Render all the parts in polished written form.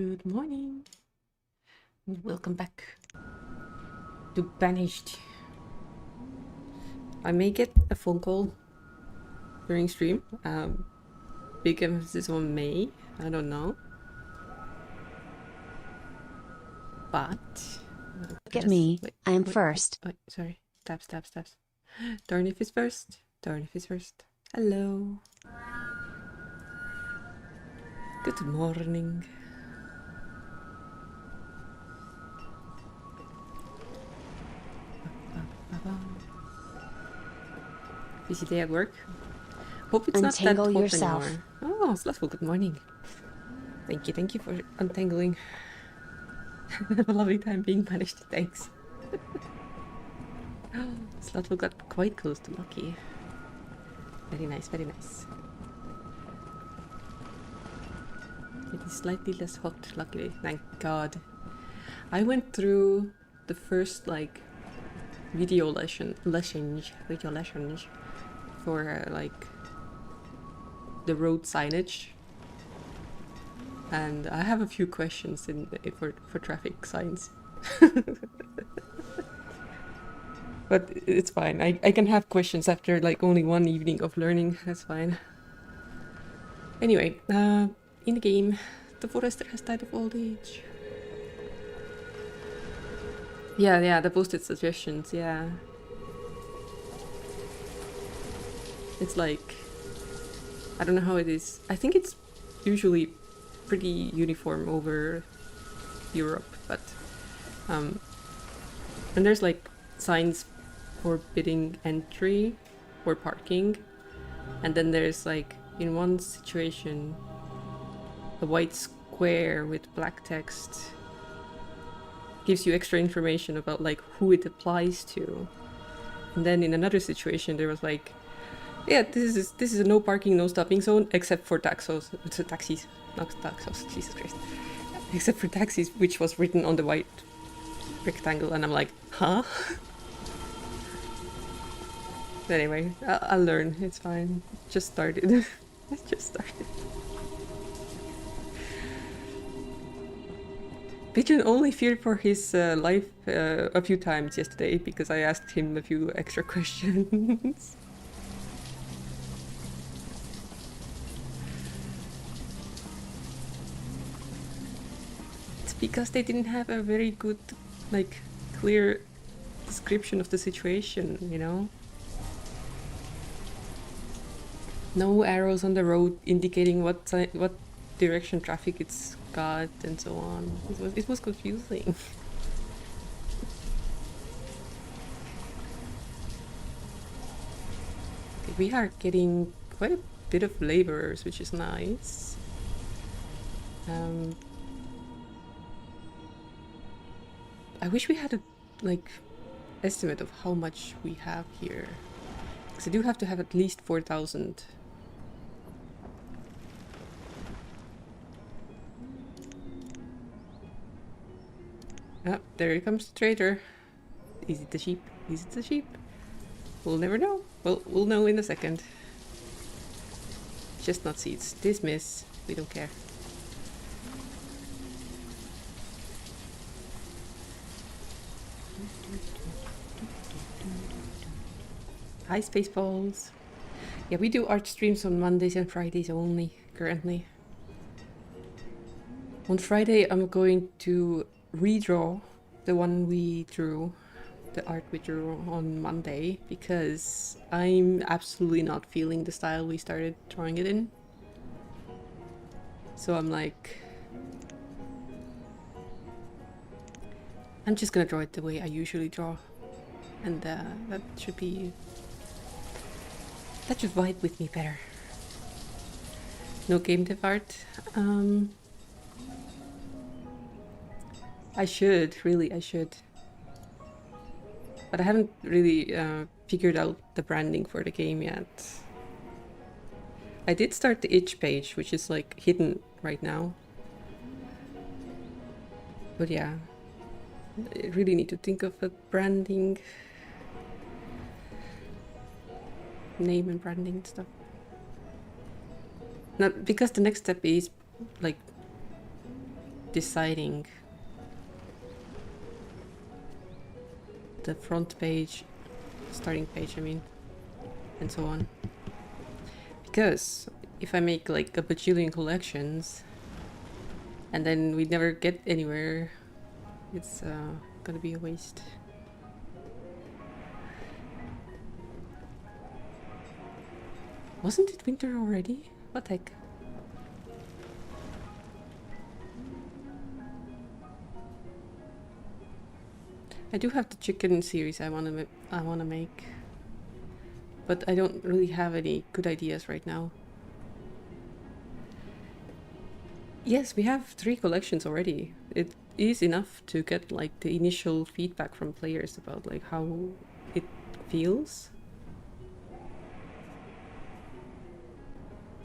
Good morning. Welcome back to Banished. I may get a phone call during stream. Big emphasis on may. I don't know. But Look at me. I am first. Wait, sorry. Taps. Darnif is first. Hello. Good morning. Busy day at work. Hope it's not that hot yourself. anymore. Oh, Slutful, good morning. Thank you for untangling. Have a lovely time being punished, thanks. Slutful got quite close to Lucky. Very nice. It is slightly less hot, luckily, thank God. I went through the first, video lessons for, the road signage. And I have a few questions for traffic signs. But it's fine. I can have questions after only one evening of learning. That's fine. Anyway, in the game, the forester has died of old age. Yeah, the posted suggestions, yeah. It's I don't know how it is. I think it's usually pretty uniform over Europe, but and there's signs forbidding entry or parking, and then there's in one situation a white square with black text gives you extra information about who it applies to, and then in another situation there was yeah, this is a no parking, no stopping zone except for taxis, not taxos, Jesus Christ, except for taxis, which was written on the white rectangle, and I'm like, huh? Anyway, I'll learn, it's fine. Just started. It just started. Pigeon only feared for his life a few times yesterday because I asked him a few extra questions. It's because they didn't have a very good, clear description of the situation, you know? No arrows on the road indicating what direction traffic it's got and so on. It was confusing. We are getting quite a bit of laborers, which is nice. I wish we had a estimate of how much we have here, because I do have to have at least 4,000. Ah, there comes the trader. Is it the sheep? We'll never know. Well, we'll know in a second. Just not seats. Dismiss. We don't care. Hi, Spaceballs. Yeah, we do art streams on Mondays and Fridays only, currently. On Friday, I'm going to redraw the one we drew, the art we drew on Monday, because I'm absolutely not feeling the style we started drawing it in. So I'm I'm just gonna draw it the way I usually draw, and that should vibe with me better. No game dev art. I should. But I haven't really figured out the branding for the game yet. I did start the itch page, which is hidden right now. But yeah, I really need to think of a branding, name and branding stuff. Now, because the next step is deciding the front page, starting page, I mean, and so on. Because if I make like a bajillion collections and then we never get anywhere, it's gonna be a waste. Wasn't it winter already? What the heck? I do have the chicken series I wanna make, but I don't really have any good ideas right now. Yes, we have 3 collections already. It is enough to get like the initial feedback from players about like how it feels.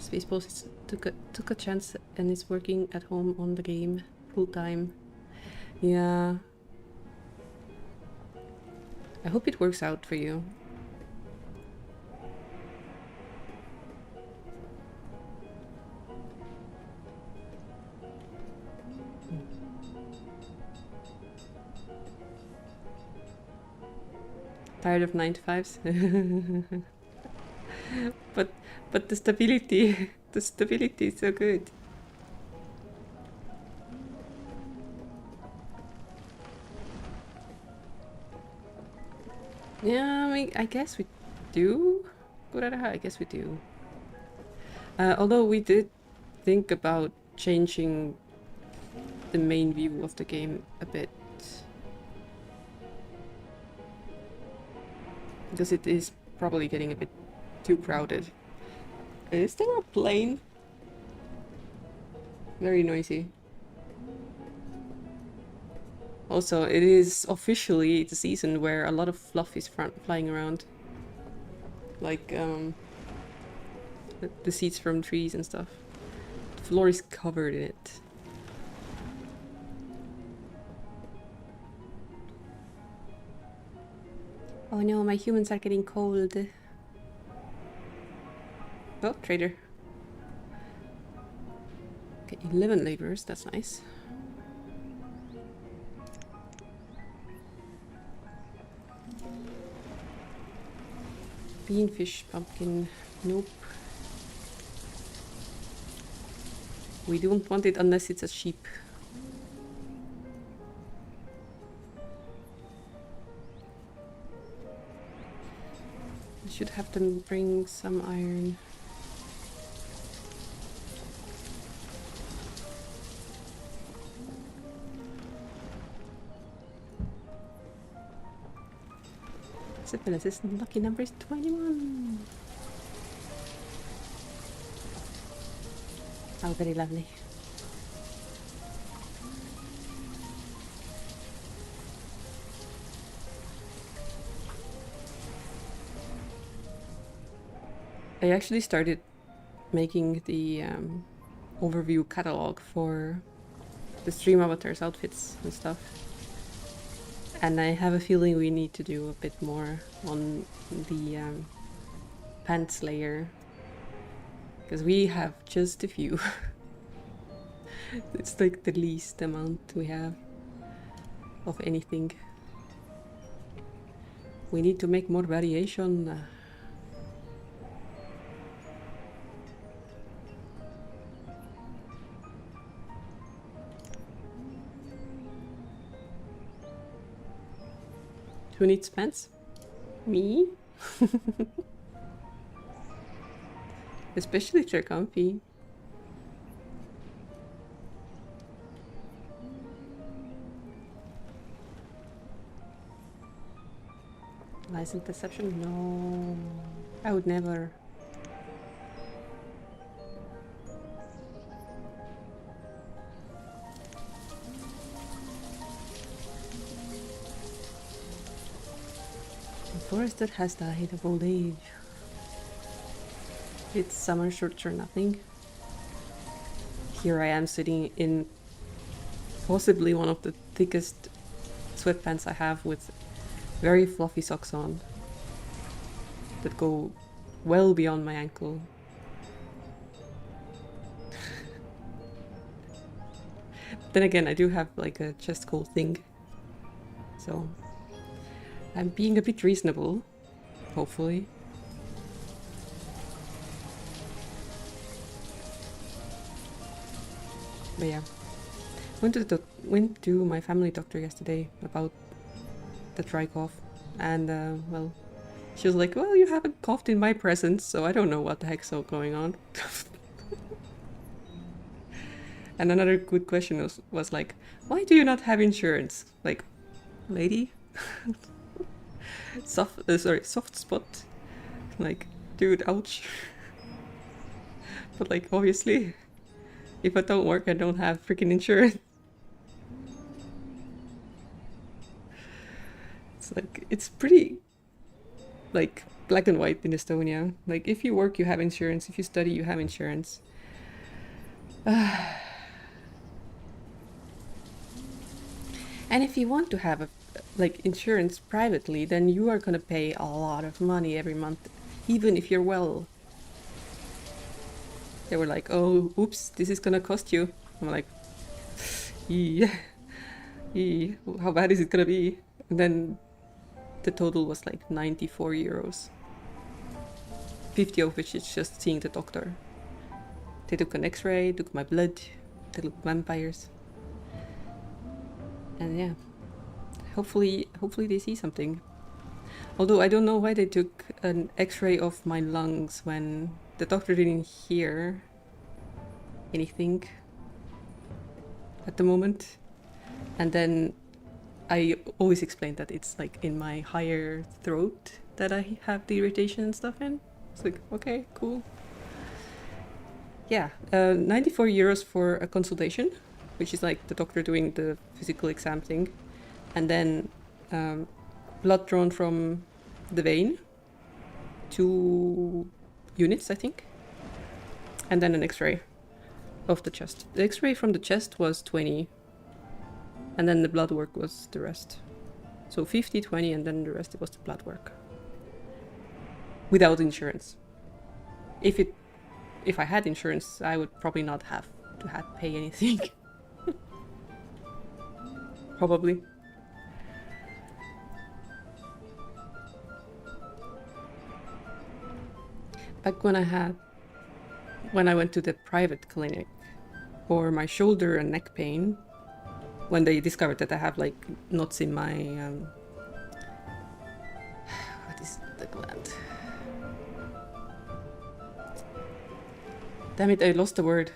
Spaceballs took a chance and is working at home on the game full time. Yeah. I hope it works out for you. Tired of 9-to-5s? but the stability, the stability is so good. Yeah, I mean, I guess we do. I guess we do. Although we did think about changing the main view of the game a bit. Because it is probably getting a bit too crowded. Is there a plane? Very noisy. Also, it is officially the season where a lot of fluff is flying around. Like, the seeds from trees and stuff. The floor is covered in it. Oh no, my humans are getting cold. Oh, trader. Okay, 11 laborers, that's nice. Bean, fish, pumpkin, nope. We don't want it unless it's a sheep. I should have them bring some iron. Syphilis' lucky number is 21. Oh, very lovely. I actually started making the overview catalog for the stream avatars outfits and stuff. And I have a feeling we need to do a bit more on the pants layer. Because we have just a few. It's like the least amount we have of anything. We need to make more variation. Who needs pants? Me? Especially if they're comfy. License deception? No. I would never. The forest that has died of old age. It's summer shirts or nothing. Here I am sitting in possibly one of the thickest sweatpants I have with very fluffy socks on that go well beyond my ankle. then again, I do have like a chest cold thing. So I'm being a bit reasonable, hopefully. But yeah, went to my family doctor yesterday about the dry cough, and well, she was like, "Well, you haven't coughed in my presence, so I don't know what the heck's going on." And another good question was like, "Why do you not have insurance?" Like, lady, soft spot. Like, dude, ouch. But like, obviously, if I don't work, I don't have freaking insurance. It's like, it's pretty like black and white in Estonia. Like, if you work, you have insurance. If you study, you have insurance. And if you want to have like insurance privately, then you are gonna pay a lot of money every month, even if you're well. They were like, "Oh, oops, this is gonna cost you." I'm like, yeah, how bad is it gonna be? And then the total was like 94 euros. 50 of which is just seeing the doctor. They took an x-ray, took my blood, they looked vampires. And yeah, hopefully they see something. Although I don't know why they took an x-ray of my lungs when the doctor didn't hear anything at the moment. And then I always explained that it's like in my higher throat that I have the irritation and stuff in. It's like, okay, cool. Yeah, 94 euros for a consultation, which is like the doctor doing the physical exam thing. And then blood drawn from the vein, 2 units, I think. And then an x-ray of the chest. The x-ray from the chest was 20. And then the blood work was the rest. So 50, 20, and then the rest was the blood work. Without insurance. If I had insurance, I would probably not have to pay anything. Probably. Back when I went to the private clinic for my shoulder and neck pain, when they discovered that I have like knots in my what is the gland? Damn it, I lost the word.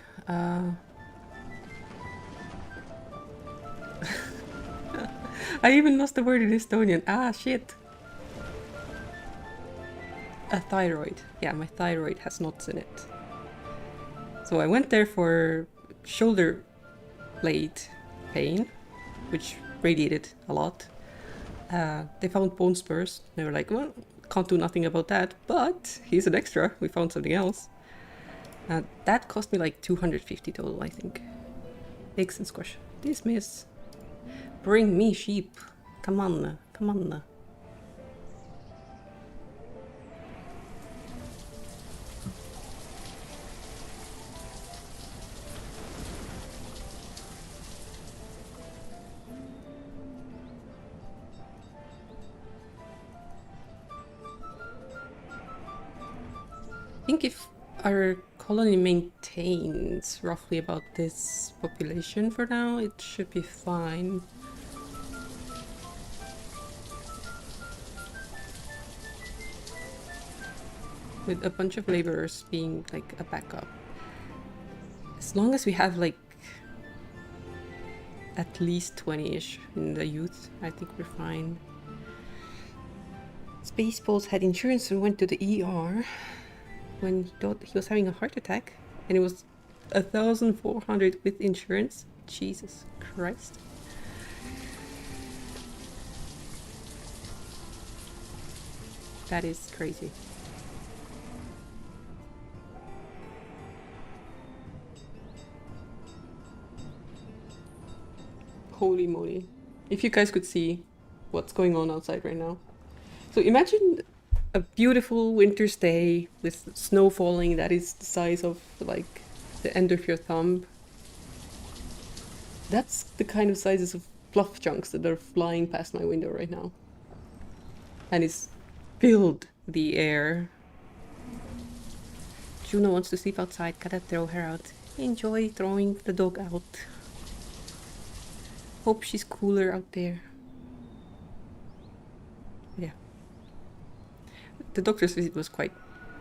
I even lost the word in Estonian. Ah, shit. A thyroid. Yeah, my thyroid has knots in it. So I went there for shoulder blade pain, which radiated a lot. They found bone spurs. They were like, well, can't do nothing about that, but here's an extra. We found something else. That cost me like 250 total, I think. Eggs and squash. Dismiss. Bring me sheep. Come on, come on. I think if our colony maintains roughly about this population for now, it should be fine. With a bunch of laborers being like a backup. As long as we have like at least 20-ish in the youth, I think we're fine. Spaceballs had insurance and went to the ER when he thought he was having a heart attack, and it was 1,400 with insurance. Jesus Christ. That is crazy. Holy moly. If you guys could see what's going on outside right now. So imagine a beautiful winter's day with snow falling that is the size of like the end of your thumb. That's the kind of sizes of fluff chunks that are flying past my window right now. And it's filled the air. Juno wants to sleep outside, gotta throw her out. Enjoy throwing the dog out. Hope she's cooler out there. Yeah. The doctor's visit was quite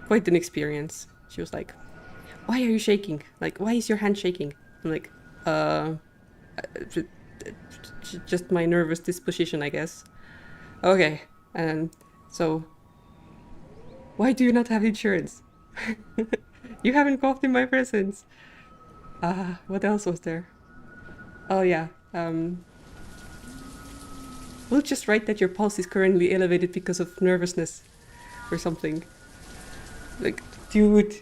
an experience. She was like, why are you shaking? Like, why is your hand shaking? I'm like, just my nervous disposition, I guess. Okay, so, why do you not have insurance? You haven't coughed in my presence. What else was there? Oh yeah, we'll just write that your pulse is currently elevated because of nervousness or something. Like, dude.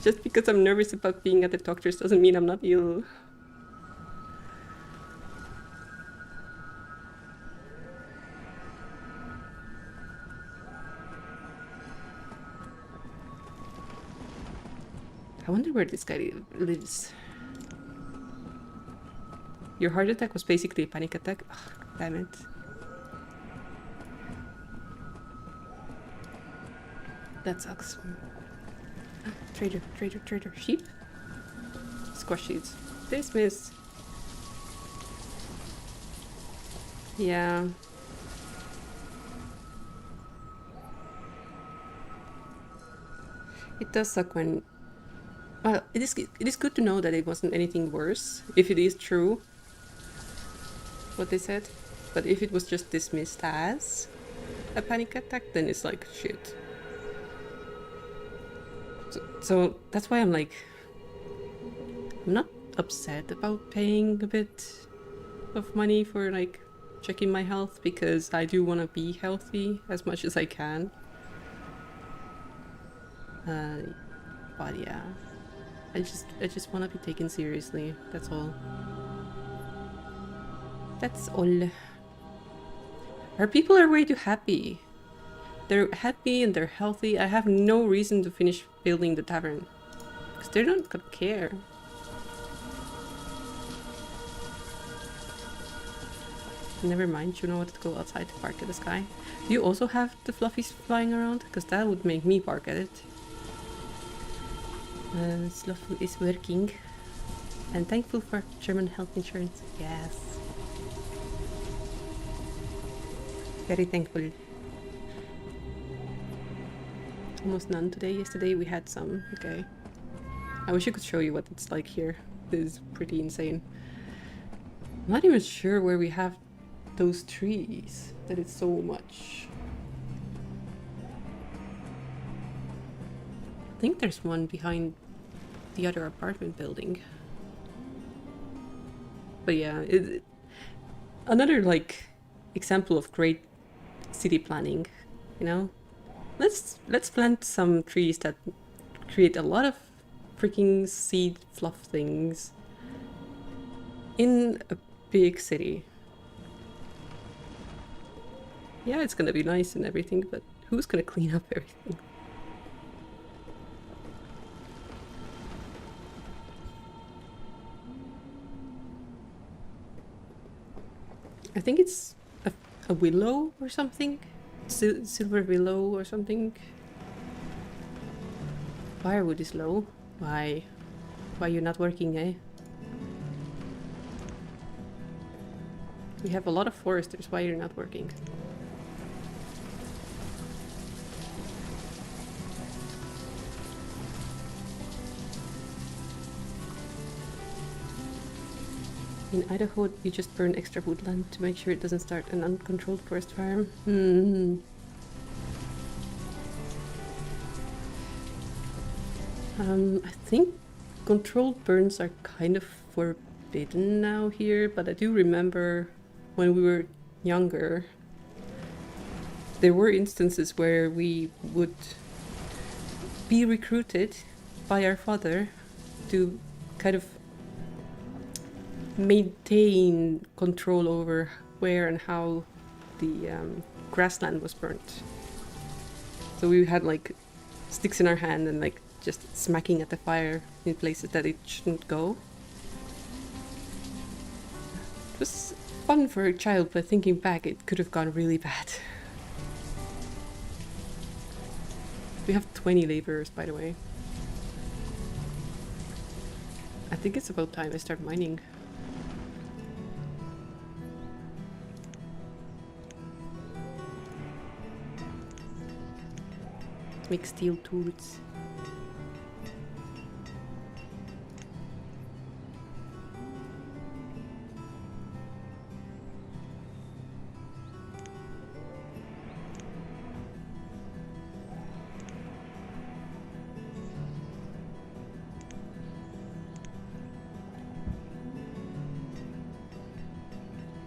Just because I'm nervous about being at the doctor's doesn't mean I'm not ill. I wonder where this guy lives. Your heart attack was basically a panic attack? Ugh, damn it. That sucks. Trader. Sheep? Squash seeds. Dismiss. Yeah. It does suck when... Well, it is good to know that it wasn't anything worse, if it is true what they said. But if it was just dismissed as a panic attack, then it's like, shit. So that's why I'm like... I'm not upset about paying a bit of money for like checking my health, because I do want to be healthy as much as I can. But yeah, I just want to be taken seriously. That's all. That's all. Our people are way too happy. They're happy and they're healthy. I have no reason to finish building the tavern, because they're not gonna care. Never mind, you know what, to go outside to park at the sky. Do you also have the fluffies flying around? Because that would make me park at it. Sluffy is working. And thankful for German health insurance. Yes. Very thankful. Almost none today. Yesterday we had some. Okay. I wish I could show you what it's like here. This is pretty insane. I'm not even sure where we have those trees, that it's so much. I think there's one behind the other apartment building. But yeah, another like example of great city planning, you know? Let's plant some trees that create a lot of freaking seed fluff things in a big city. Yeah, it's gonna be nice and everything, but who's gonna clean up everything? I think it's a willow or something? Silver willow or something? Firewood is low. Why? Why you're not working, eh? We have a lot of foresters. Why you're not working? In Idaho, you just burn extra woodland to make sure it doesn't start an uncontrolled forest fire. I think controlled burns are kind of forbidden now here, but I do remember when we were younger, there were instances where we would be recruited by our father to kind of maintain control over where and how the grassland was burnt. So we had like sticks in our hand and like just smacking at the fire in places that it shouldn't go. It was fun for a child, but thinking back, it could have gone really bad. We have 20 laborers, by the way. I think it's about time I start mining. Make steel tools.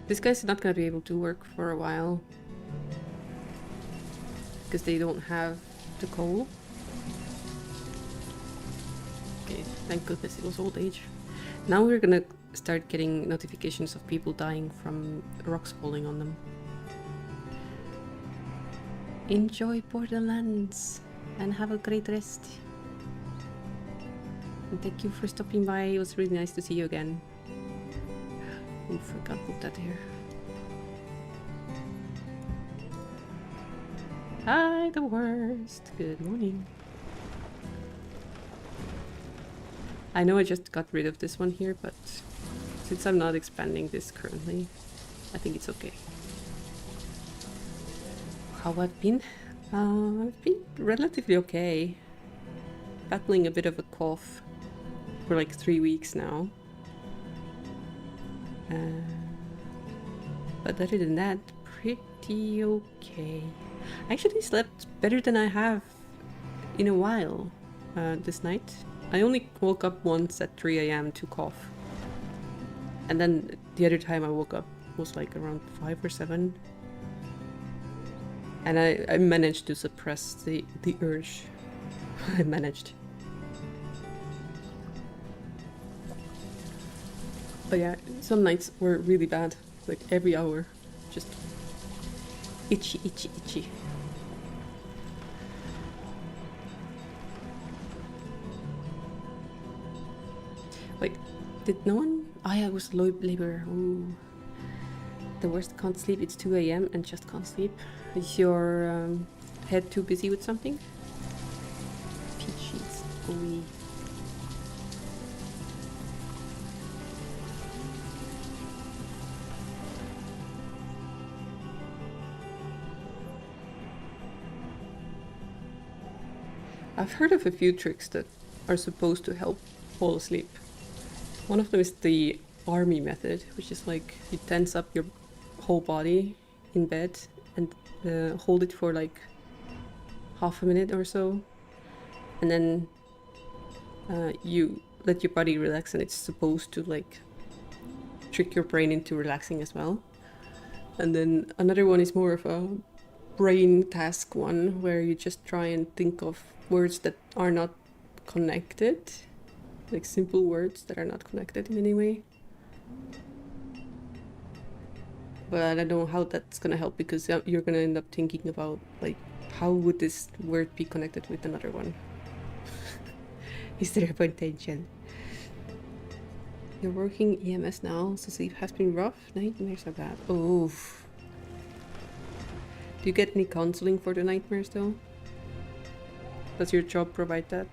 This guy's not gonna be able to work for a while because they don't have the coal. Okay, thank goodness it was old age. Now we're gonna start getting notifications of people dying from rocks falling on them. Enjoy Borderlands and have a great rest. And thank you for stopping by. It was really nice to see you again. Oof, I can't put that here. Hi, the worst. Good morning. I know I just got rid of this one here, but since I'm not expanding this currently, I think it's okay. How I've been? I've been relatively okay. Battling a bit of a cough for like 3 weeks now. But other than that, pretty okay. I actually slept better than I have in a while this night. I only woke up once at 3 AM to cough. And then the other time I woke up was like around 5 or 7. And I managed to suppress the urge. I managed. But yeah, some nights were really bad, like every hour, just itchy, itchy, itchy. Wait, did no one? Oh yeah, it was labor. Ooh. The worst, can't sleep, it's 2 AM and just can't sleep. Is your head too busy with something? Peaches, ooey. I've heard of a few tricks that are supposed to help fall asleep. One of them is the army method, which is like you tense up your whole body in bed and hold it for like half a minute or so, and then you let your body relax, and it's supposed to like trick your brain into relaxing as well. And then another one is more of a brain task one, where you just try and think of words that are not connected, like simple words that are not connected in any way. But I don't know how that's gonna help, because you're gonna end up thinking about like, how would this word be connected with another one? Is there a potential? You're working EMS now, so sleep has been rough. Nightmares are bad. Oh. Do you get any counseling for the nightmares though? Does your job provide that?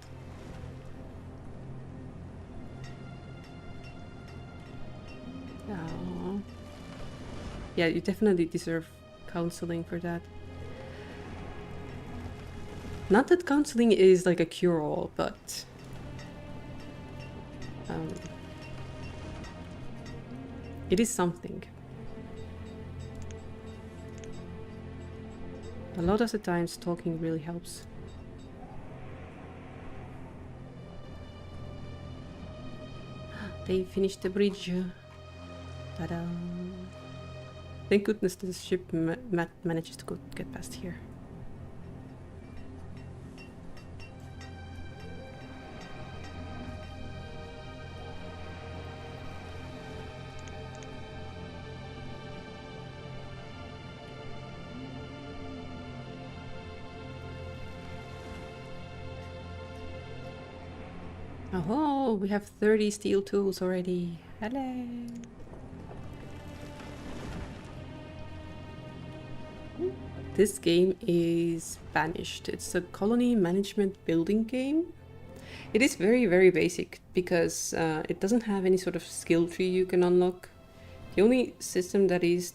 Oh. Yeah, you definitely deserve counseling for that. Not that counseling is like a cure-all, but it is something. A lot of the times talking really helps. They finished the bridge. Ta-da! Thank goodness this ship manages to get past here. Oh, we have 30 steel tools already. Hello. This game is Banished. It's a colony management building game. It is very, very basic because it doesn't have any sort of skill tree you can unlock. The only system that is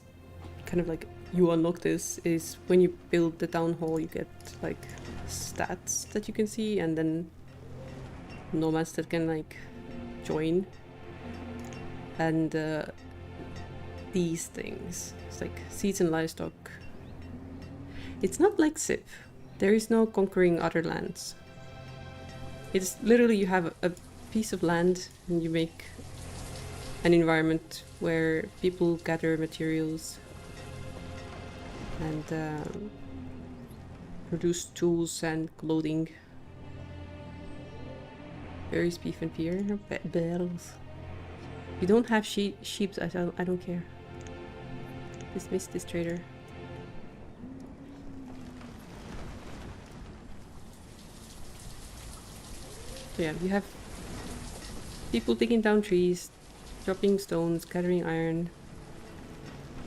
kind of like you unlock this is when you build the town hall, you get like stats that you can see, and then nomads that can like join. And these things, it's like seeds and livestock. It's not like Civ. There is no conquering other lands. It's literally you have a piece of land and you make an environment where people gather materials and produce tools and clothing. Berries, beef and beer, barrels. You don't have sheep, I don't care. Dismiss this trader. So yeah, you have people taking down trees, dropping stones, gathering iron,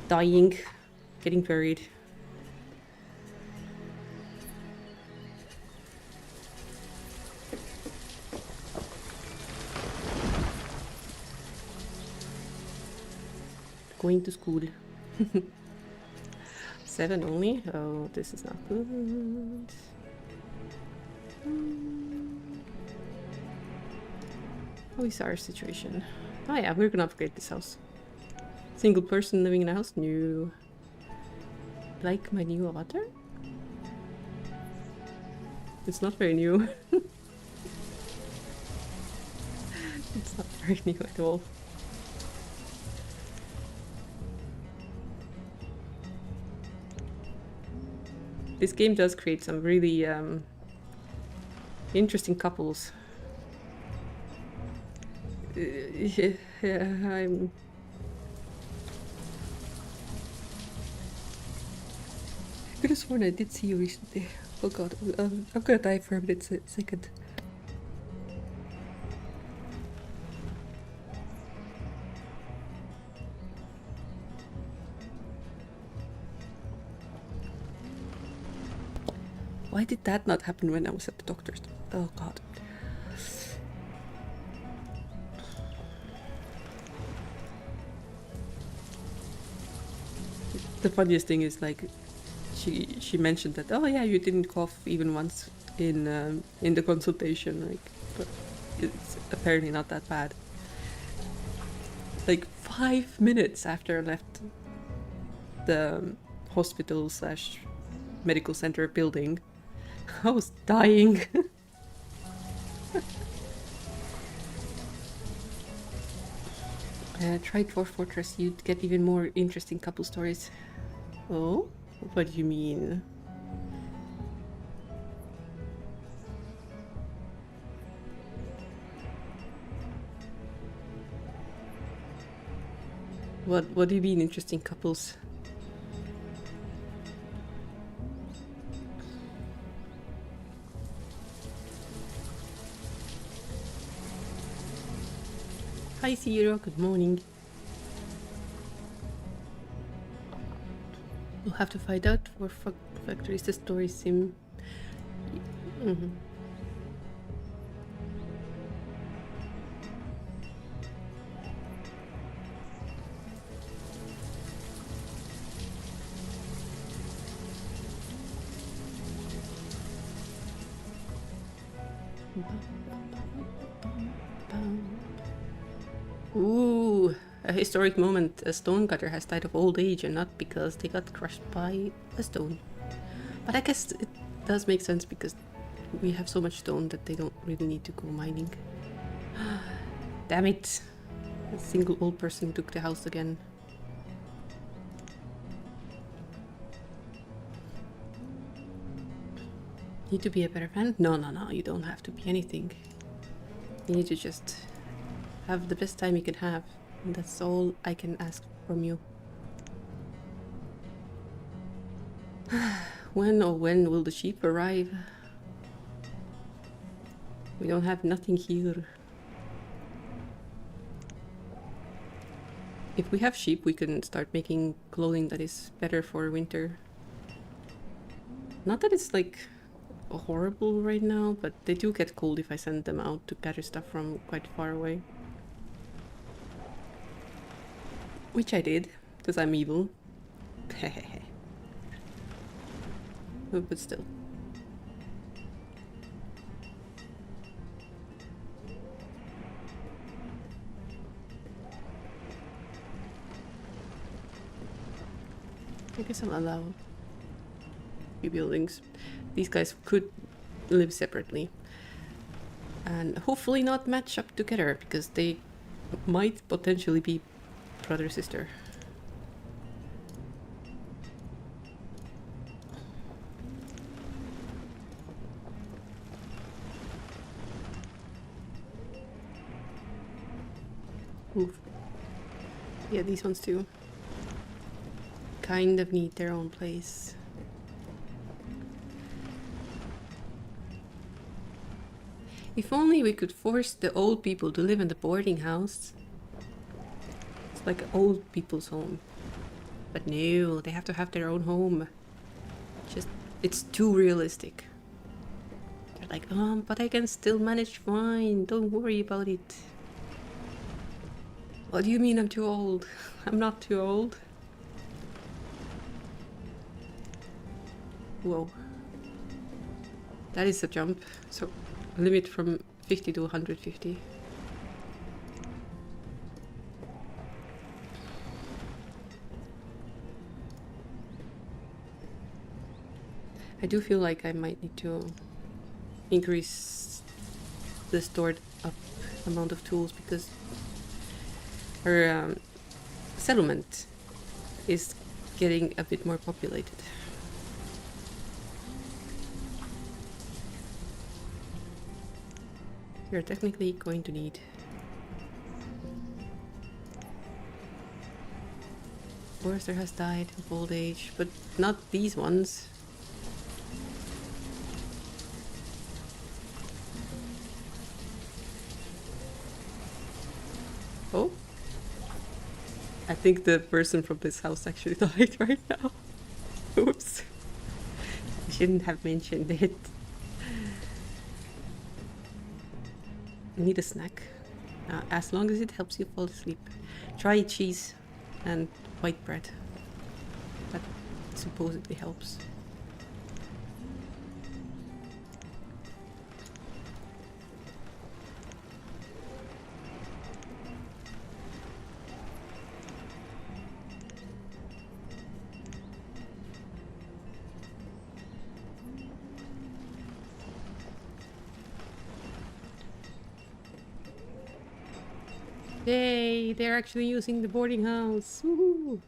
dying, getting buried. Going to school. 7 only? Oh, this is not good. How is our situation? Oh yeah, we're gonna upgrade this house. Single person living in a house? New. Like my new avatar? It's not very new. It's not very new at all. This game does create some really interesting couples. Yeah, I could have sworn I did see you recently. Oh god, I'm gonna die for a minute second. Why did that not happen when I was at the doctor's? Oh god. The funniest thing is like she mentioned that, oh yeah, you didn't cough even once in the consultation, like, but it's apparently not that bad. Like 5 minutes after I left the hospital slash medical center building, I was dying. Try Dwarf Fortress, you'd get even more interesting couple stories. Oh? What do you mean? What do you mean interesting couples? Hi Zero, good morning. We'll have to find out for Factory is the story sim. Mm-hmm. Ooh, a historic moment. A stone cutter has died of old age and not because they got crushed by a stone. But I guess it does make sense because we have so much stone that they don't really need to go mining. Damn it. A single old person took the house again. Need to be a better fan? No, you don't have to be anything. You need to just have the best time you can have. And that's all I can ask from you. When will the sheep arrive? We don't have nothing here. If we have sheep, we can start making clothing that is better for winter. Not that it's like horrible right now, but they do get cold if I send them out to gather stuff from quite far away. Which I did, because I'm evil. But still. I guess I'll allow few buildings. These guys could live separately. And hopefully not match up together, because they might potentially be brother-sister. Oof. Yeah, these ones too. Kind of need their own place. If only we could force the old people to live in the boarding house. It's like an old people's home. But no, they have to have their own home. Just, it's too realistic. They're like, but I can still manage fine. Don't worry about it. What do you mean I'm too old? I'm not too old. Whoa. That is a jump. So, limit from 50 to 150. I do feel like I might need to increase the stored up amount of tools, because our settlement is getting a bit more populated. You're technically going to need Forrester has died of old age, but not these ones. Oh, I think the person from this house actually died right now. Oops. I shouldn't have mentioned it. I need a snack. As long as it helps you fall asleep. Try cheese and white bread. That supposedly helps. Yay, they're actually using the boarding house. Woohoo!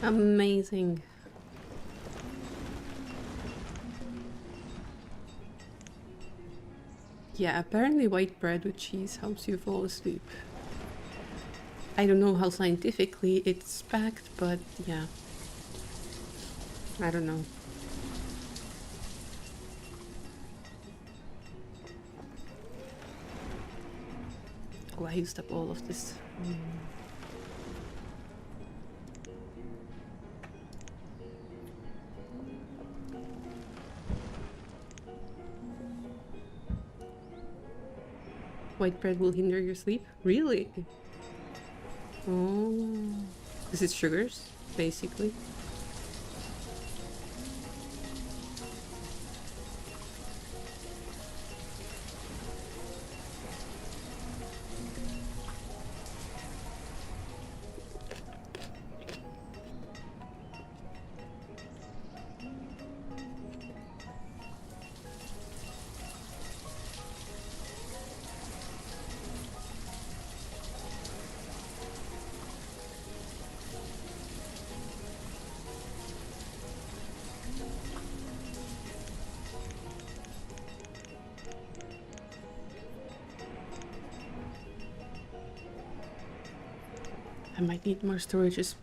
Amazing. Yeah, apparently white bread with cheese helps you fall asleep. I don't know how scientifically it's backed, but yeah. I don't know. Oh, I used up all of this. White bread will hinder your sleep? Really? Oh. This is sugars, basically. I might need more storages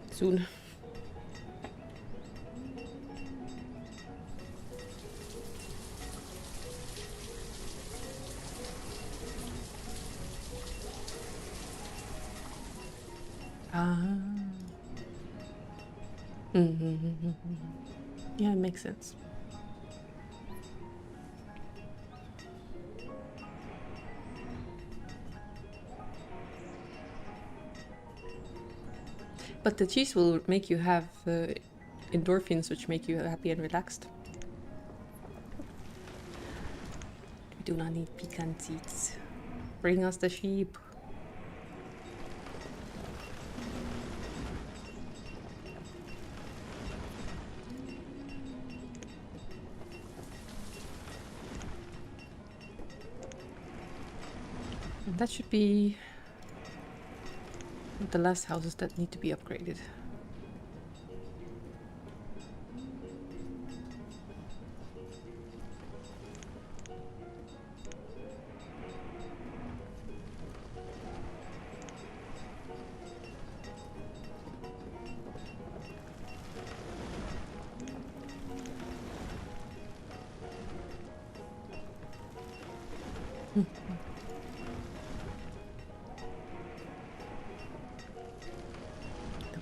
soon. Ah. Mm-hmm. Yeah, it makes sense. But the cheese will make you have endorphins, which make you happy and relaxed. We do not need pecan seeds. Bring us the sheep. And that should be the last houses that need to be upgraded.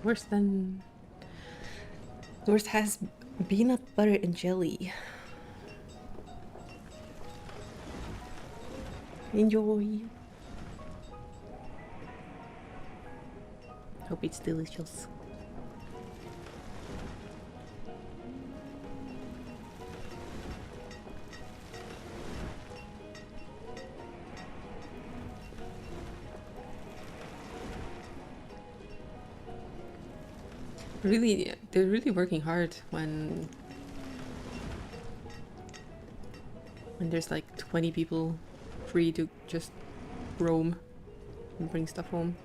Worse than... The worst has peanut butter and jelly. Enjoy. Hope it's delicious. Really, they're really working hard when there's like 20 people free to just roam and bring stuff home.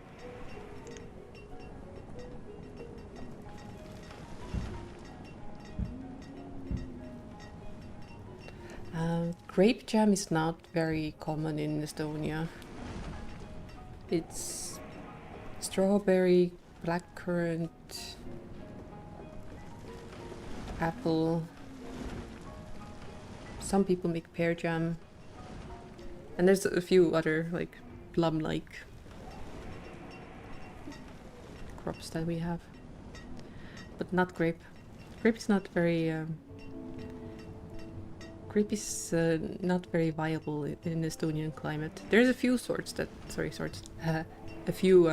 Grape jam is not very common in Estonia. It's strawberry, blackcurrant, apple. Some people make pear jam. And there's a few other like plum-like crops that we have. But not grape. Grape is not very... grape is not very viable in Estonian climate. There's a few sorts that... Sorry, sorts. A few...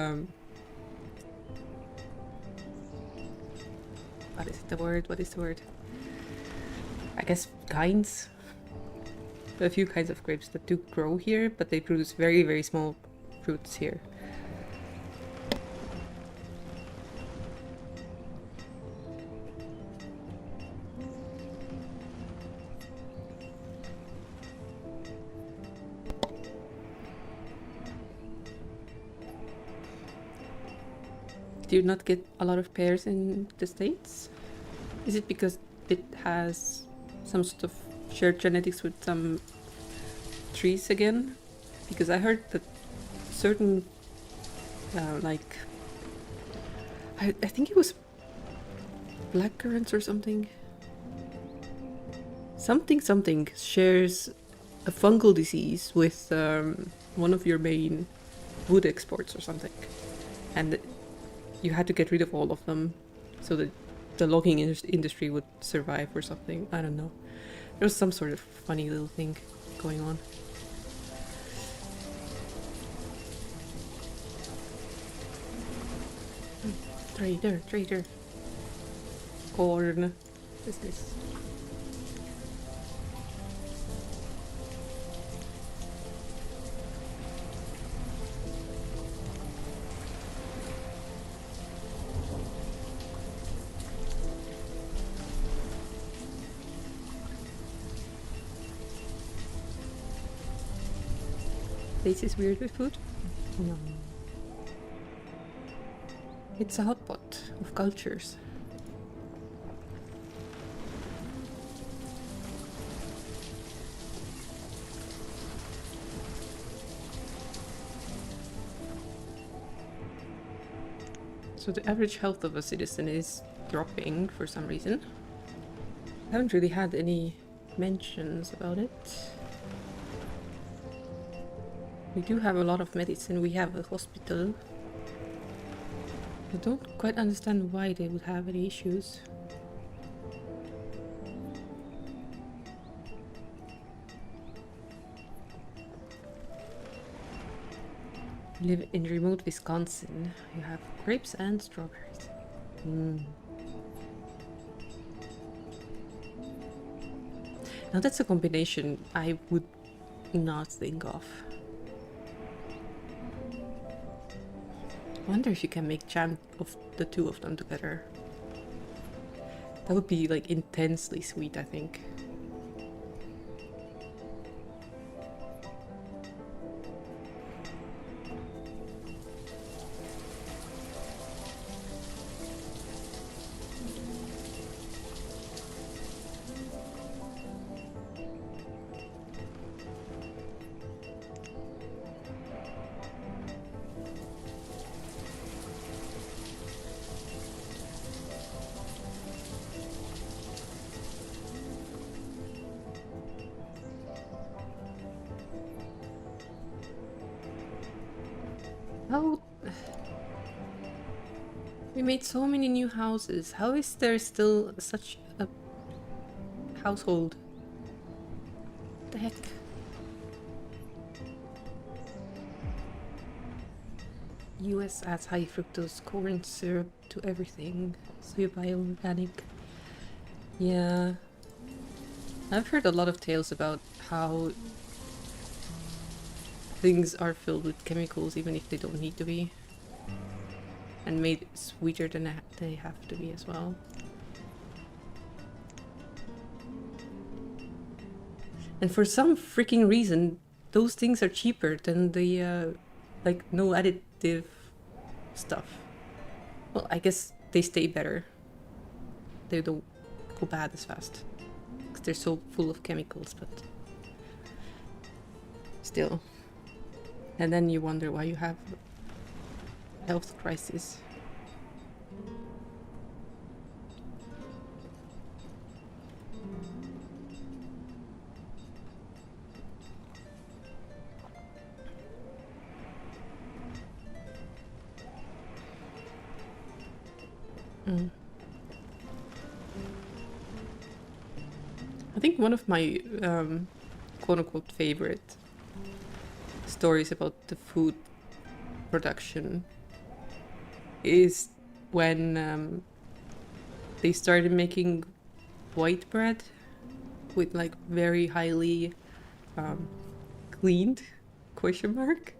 what is the word? What is the word? I guess kinds. A few kinds of grapes that do grow here, but they produce very, very small fruits here. Do you not get a lot of pears in the States? Is it because it has some sort of shared genetics with some trees again? Because I heard that certain, like, I think it was blackcurrants or something. Something shares a fungal disease with one of your main wood exports or something. And you had to get rid of all of them so that the logging industry would survive or something. I don't know. There was some sort of funny little thing going on. Trader. Corn. What is this? This is weird with food? No. It's a hot pot of cultures. So the average health of a citizen is dropping for some reason. I haven't really had any mentions about it. We do have a lot of medicine. We have a hospital. I don't quite understand why they would have any issues. Live in remote Wisconsin. You have grapes and strawberries. Now that's a combination I would not think of. I wonder if you can make jam of the two of them together. That would be like intensely sweet, I think. How... We made so many new houses. How is there still such a household? What the heck? US adds high fructose corn syrup to everything, so you buy organic. Yeah. I've heard a lot of tales about how things are filled with chemicals even if they don't need to be. And made sweeter than they have to be as well. And for some freaking reason, those things are cheaper than the like no additive stuff. Well, I guess they stay better. They don't go bad as fast because they're so full of chemicals, but still. And then you wonder why you have health crisis. I think one of my quote-unquote favorite stories about the food production is when they started making white bread with like very highly cleaned question mark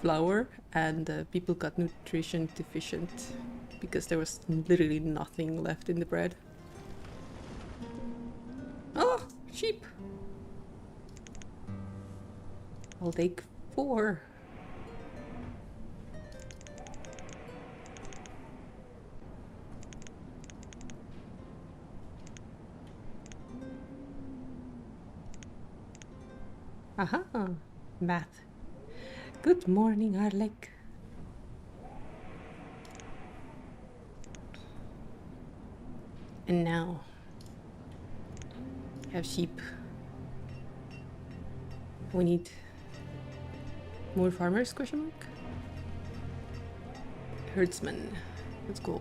flour, and people got nutrition deficient because there was literally nothing left in the bread. Oh, sheep! I'll take 4. Aha! Math. Good morning, Arlek. And now we have sheep. We need more farmers, question mark? Herdsman. Let's go.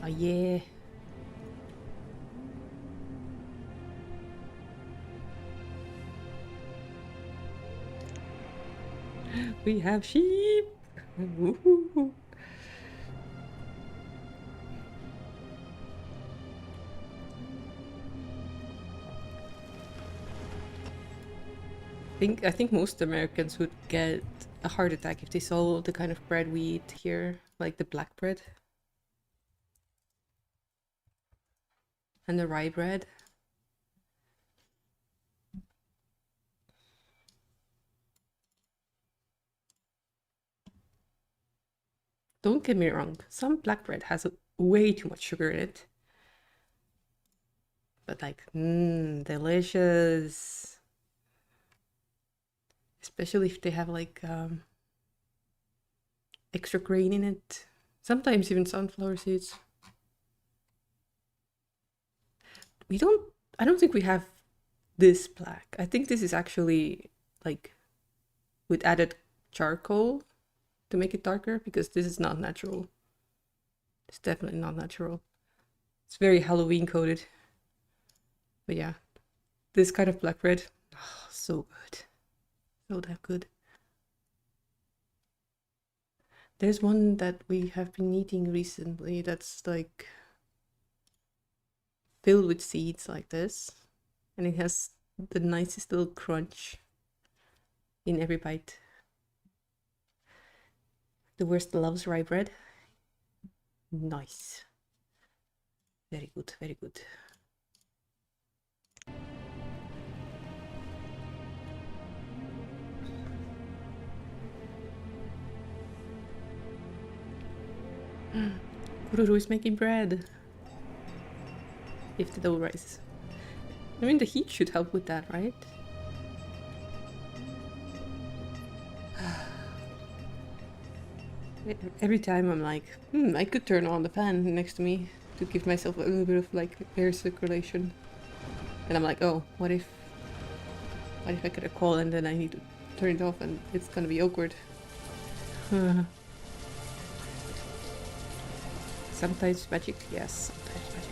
Oh yeah. We have sheep. Woohoo. I think most Americans would get a heart attack if they saw the kind of bread we eat here, like the black bread and the rye bread. Don't get me wrong, some black bread has way too much sugar in it. But like, delicious. Especially if they have like extra grain in it. Sometimes even sunflower seeds. I don't think we have this black. I think this is actually like with added charcoal to make it darker, because this is not natural. It's definitely not natural. It's very Halloween coded. But yeah, this kind of black red, oh, so good. So damn good. There's one that we have been eating recently that's like filled with seeds like this. And it has the nicest little crunch in every bite. The worst loves rye bread. Nice. Very good, very good. Kururu is making bread. If the dough rises. I mean, the heat should help with that, right? Every time I'm like, I could turn on the fan next to me to give myself a little bit of like air circulation. And I'm like, oh, what if I get a call and then I need to turn it off and it's gonna be awkward. Sometimes magic, yes, sometimes magic.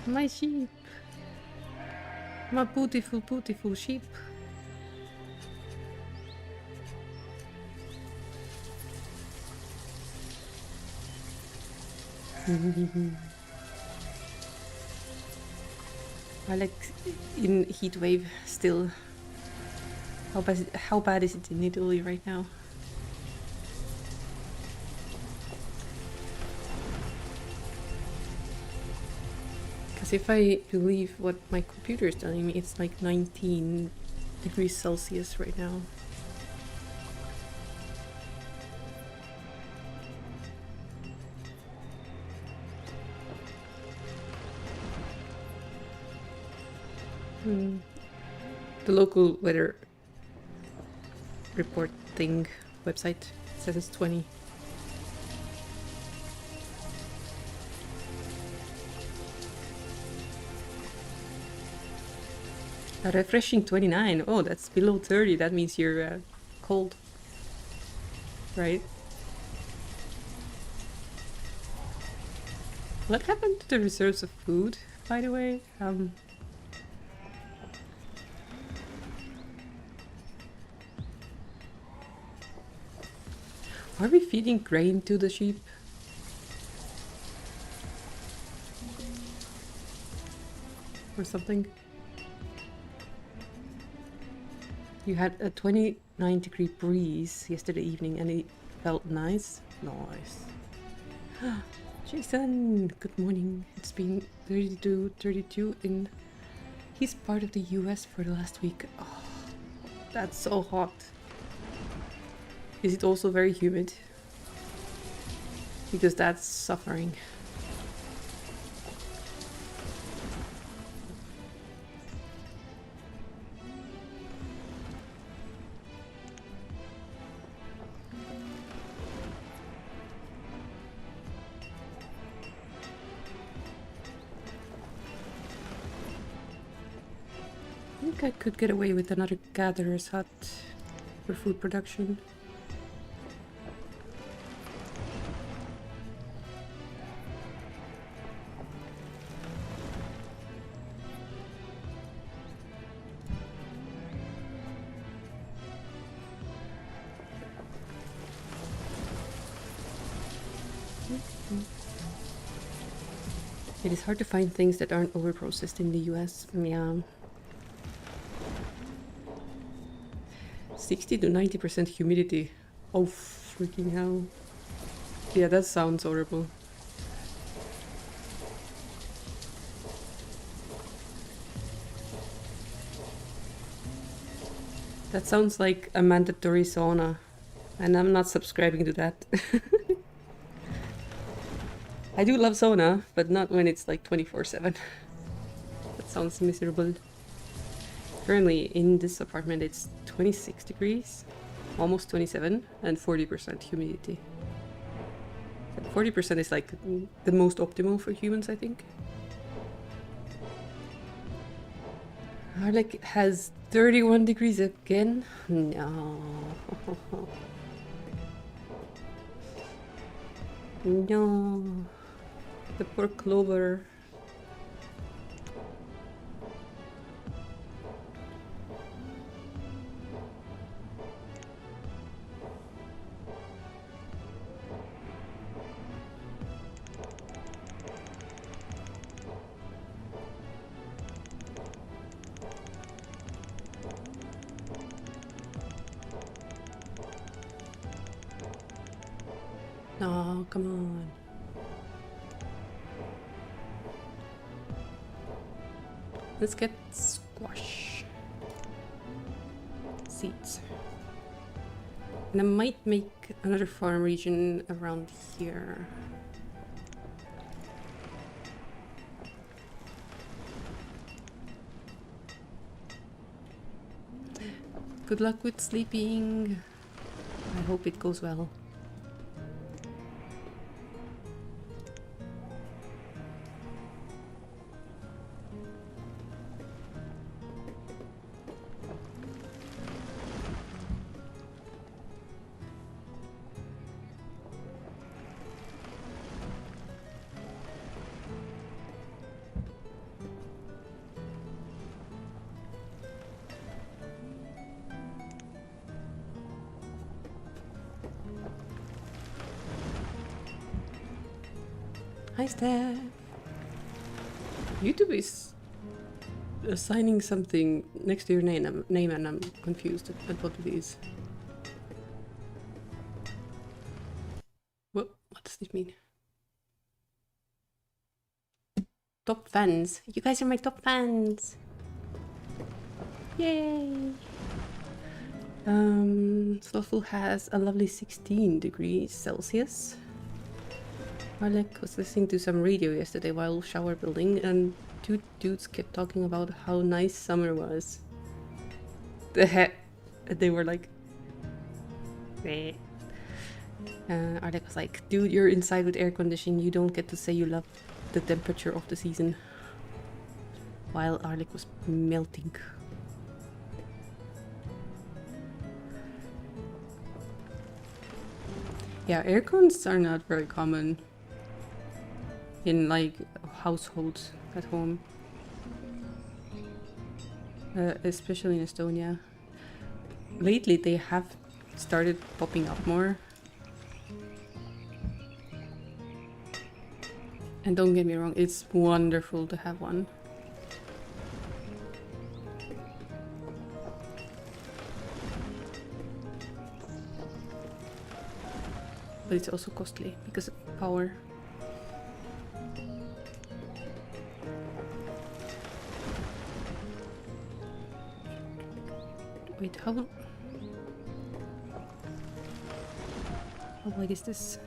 My sheep. My beautiful, beautiful sheep. I like in heat wave still. How bad is it in Italy right now? Because if I believe what my computer is telling me, it's like 19 degrees Celsius right now. The local weather report thing website says it's 20. A refreshing 29. Oh, that's below 30. That means you're cold, right? What happened to the reserves of food, by the way? Are we feeding grain to the sheep? Or something? You had a 29-degree breeze yesterday evening and it felt nice. Nice. Jason, good morning. It's been 32 in his part of the US for the last week. Oh, that's so hot. Is it also very humid? Because that's suffering. I think I could get away with another gatherer's hut for food production. It is hard to find things that aren't overprocessed in the US. Yeah. 60 to 90% humidity. Oh, freaking hell. Yeah, that sounds horrible. That sounds like a mandatory sauna, and I'm not subscribing to that. I do love sauna, but not when it's like 24/7. That sounds miserable. Currently in this apartment it's 26 degrees, almost 27, and 40% humidity. 40% is like the most optimal for humans, I think. Harlech has 31 degrees again? No. No. The poor Clover. No, come on. Let's get squash seeds. And I might make another farm region around here. Good luck with sleeping. I hope it goes well. Hi, Steph. YouTube is assigning something next to your name, and I'm confused at what it is. What does this mean? Top fans. You guys are my top fans. Yay. Slothful has a lovely 16 degrees Celsius. Alec was listening to some radio yesterday while shower building, and two dudes kept talking about how nice summer was. They were like, meh. Alec was like, dude, you're inside with air conditioning, you don't get to say you love the temperature of the season. While Alec was melting. Yeah, air cons are not very common in like households at home, especially in Estonia. Lately they have started popping up more, and don't get me wrong, it's wonderful to have one. But it's also costly because of power. Wait, how wide is this?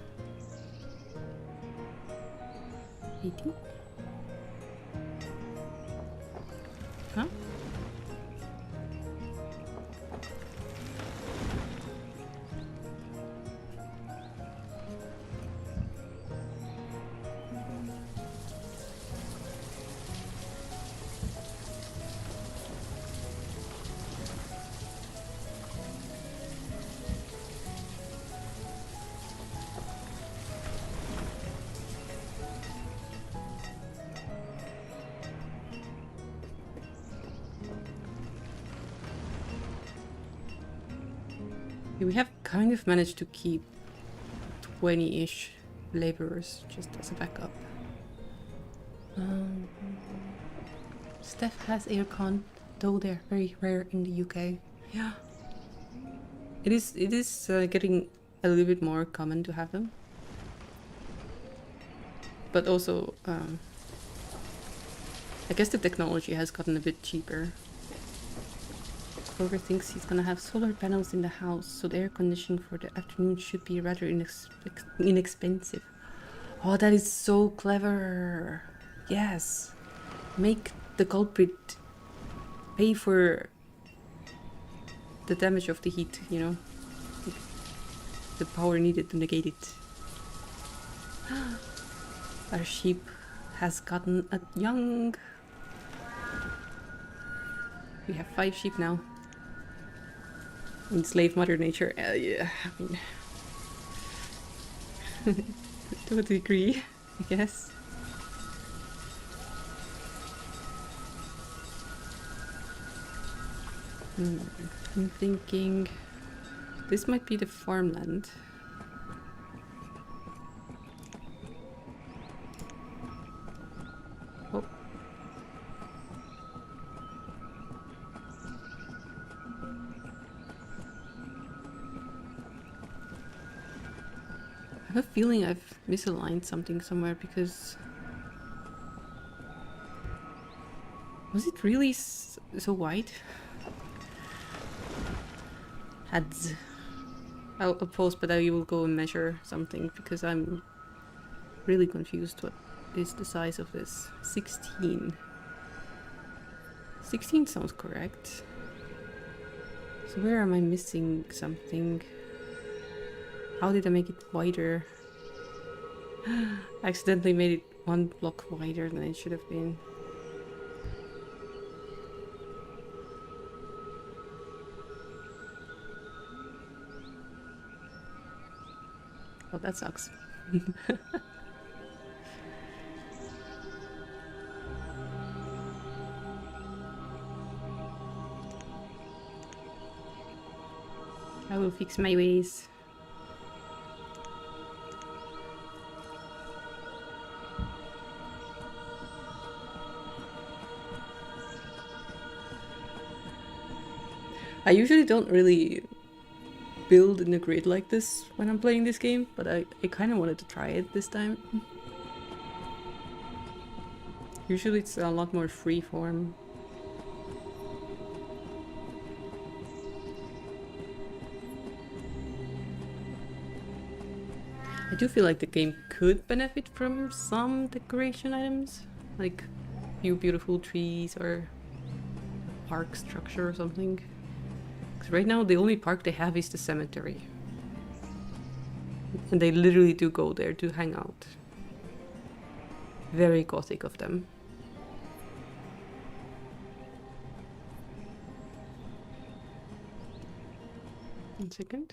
18? Huh? We have kind of managed to keep 20-ish laborers just as a backup. Steph has aircon, though they're very rare in the UK. Yeah, it is getting a little bit more common to have them, but also I guess the technology has gotten a bit cheaper. Clover thinks he's gonna have solar panels in the house, so the air conditioning for the afternoon should be rather inexpensive. Oh, that is so clever! Yes! Make the culprit pay for the damage of the heat, you know? The power needed to negate it. Our sheep has gotten young. We have 5 sheep now. Enslave Mother Nature. Yeah, I mean, to a degree, I guess. I'm thinking this might be the farmland. Oh. I have a feeling I've misaligned something somewhere because... Was it really so wide? Heads. I'll pause, but I will go and measure something because I'm really confused what is the size of this. 16. 16 sounds correct. So where am I missing something? How did I make it wider? I accidentally made it 1 block wider than it should have been. Oh, that sucks. I will fix my ways. I usually don't really build in a grid like this when I'm playing this game, but I kind of wanted to try it this time. Usually it's a lot more freeform. I do feel like the game could benefit from some decoration items, like a few beautiful trees or a park structure or something. Because right now the only park they have is the cemetery. And they literally do go there to hang out. Very gothic of them. One second.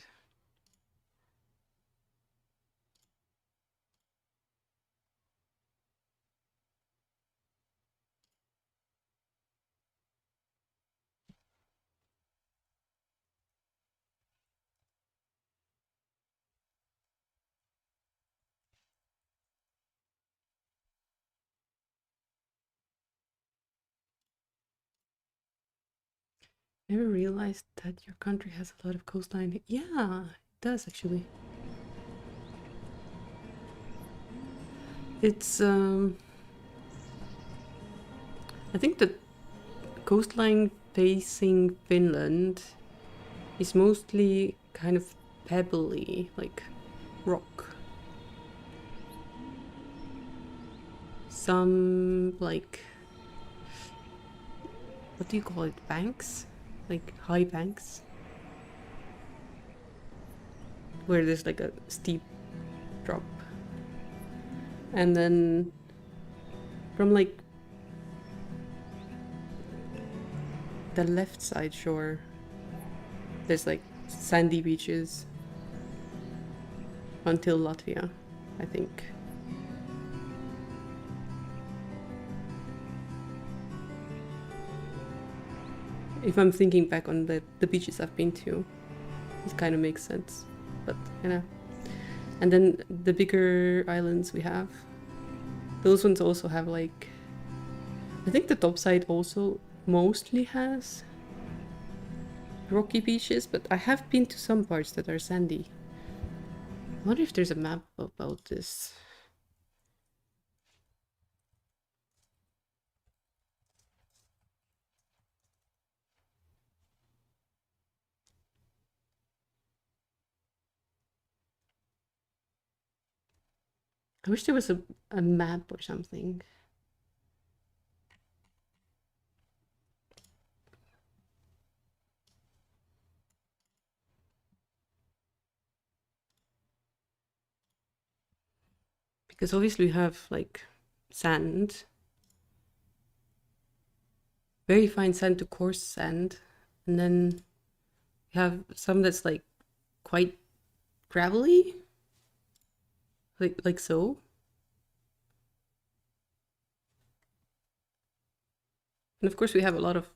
Never realized that your country has a lot of coastline. Yeah, it does actually. It's I think the coastline facing Finland is mostly kind of pebbly, like rock. Some like, what do you call it, banks? Like high banks? Where there's like a steep drop. And then from like the left side shore, there's like sandy beaches until Latvia, I think. If I'm thinking back on the beaches I've been to, it kind of makes sense. But, you know. And then the bigger islands we have, those ones also have like, I think the top side also mostly has rocky beaches, but I have been to some parts that are sandy. I wonder if there's a map about this. I wish there was a map or something. Because obviously we have like sand. very fine sand to coarse sand, and then you have some that's like quite gravelly, like so. And of course we have a lot of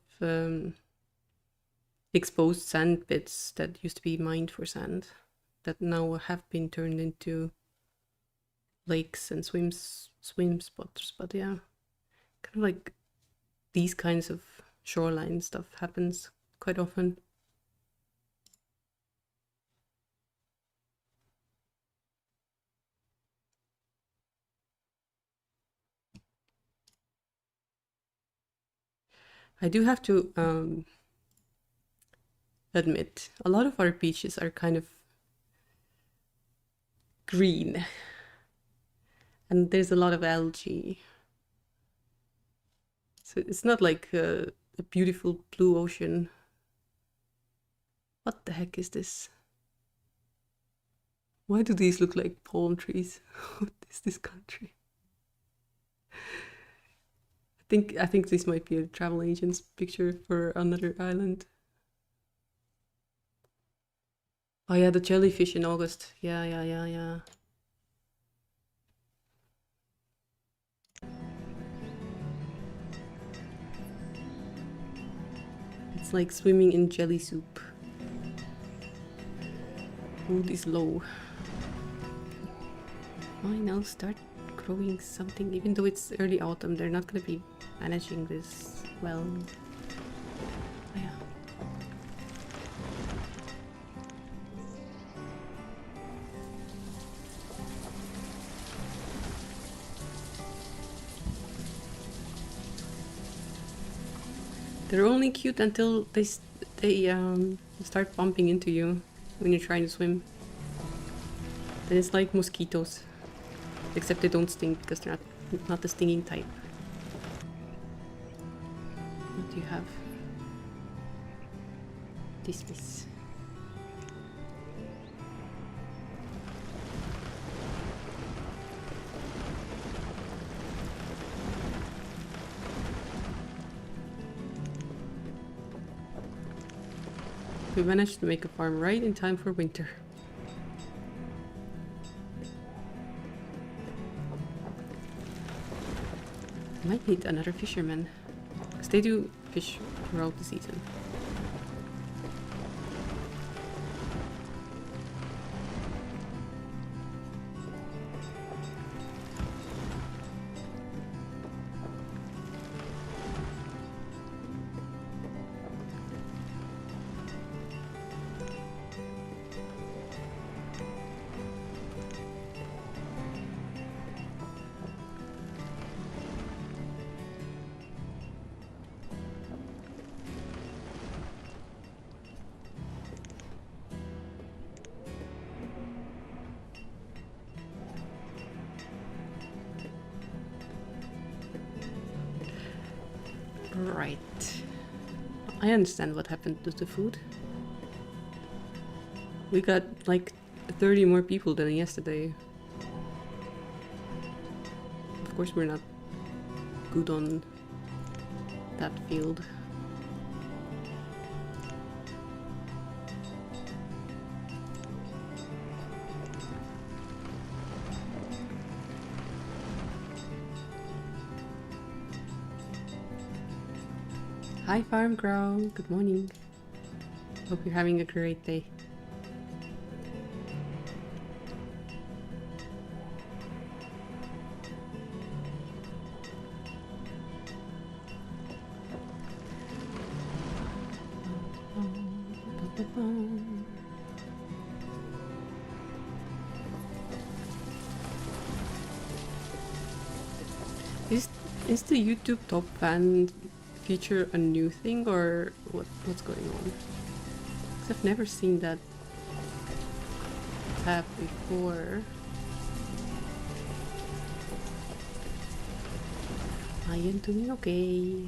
exposed sand bits that used to be mined for sand that now have been turned into lakes and swim spots. But yeah, kind of like these kinds of shoreline stuff happens quite often. I do have to admit, a lot of our beaches are kind of green, and there's a lot of algae. So it's not like a beautiful blue ocean. What the heck is this? Why do these look like palm trees? What is this country? I think this might be a travel agent's picture for another island. Oh yeah, the jellyfish in August. Yeah. It's like swimming in jelly soup. Mood is low. Fine, I'll start growing something. Even though it's early autumn, they're not gonna be managing this well. Oh, yeah. They're only cute until they start bumping into you when you're trying to swim. Then it's like mosquitoes, except they don't sting because they're not the stinging type. What do you have? This. We managed to make a farm right in time for winter. Might need another fisherman, because they do fish throughout the season. Right. I understand what happened to the food. We got like 30 more people than yesterday. Of course we're not good on that field. Hi Farm Crow, good morning. Hope you're having a great day. Is the YouTube top fan feature a new thing, or what's going on? Because I've never seen that tab before. I am doing okay.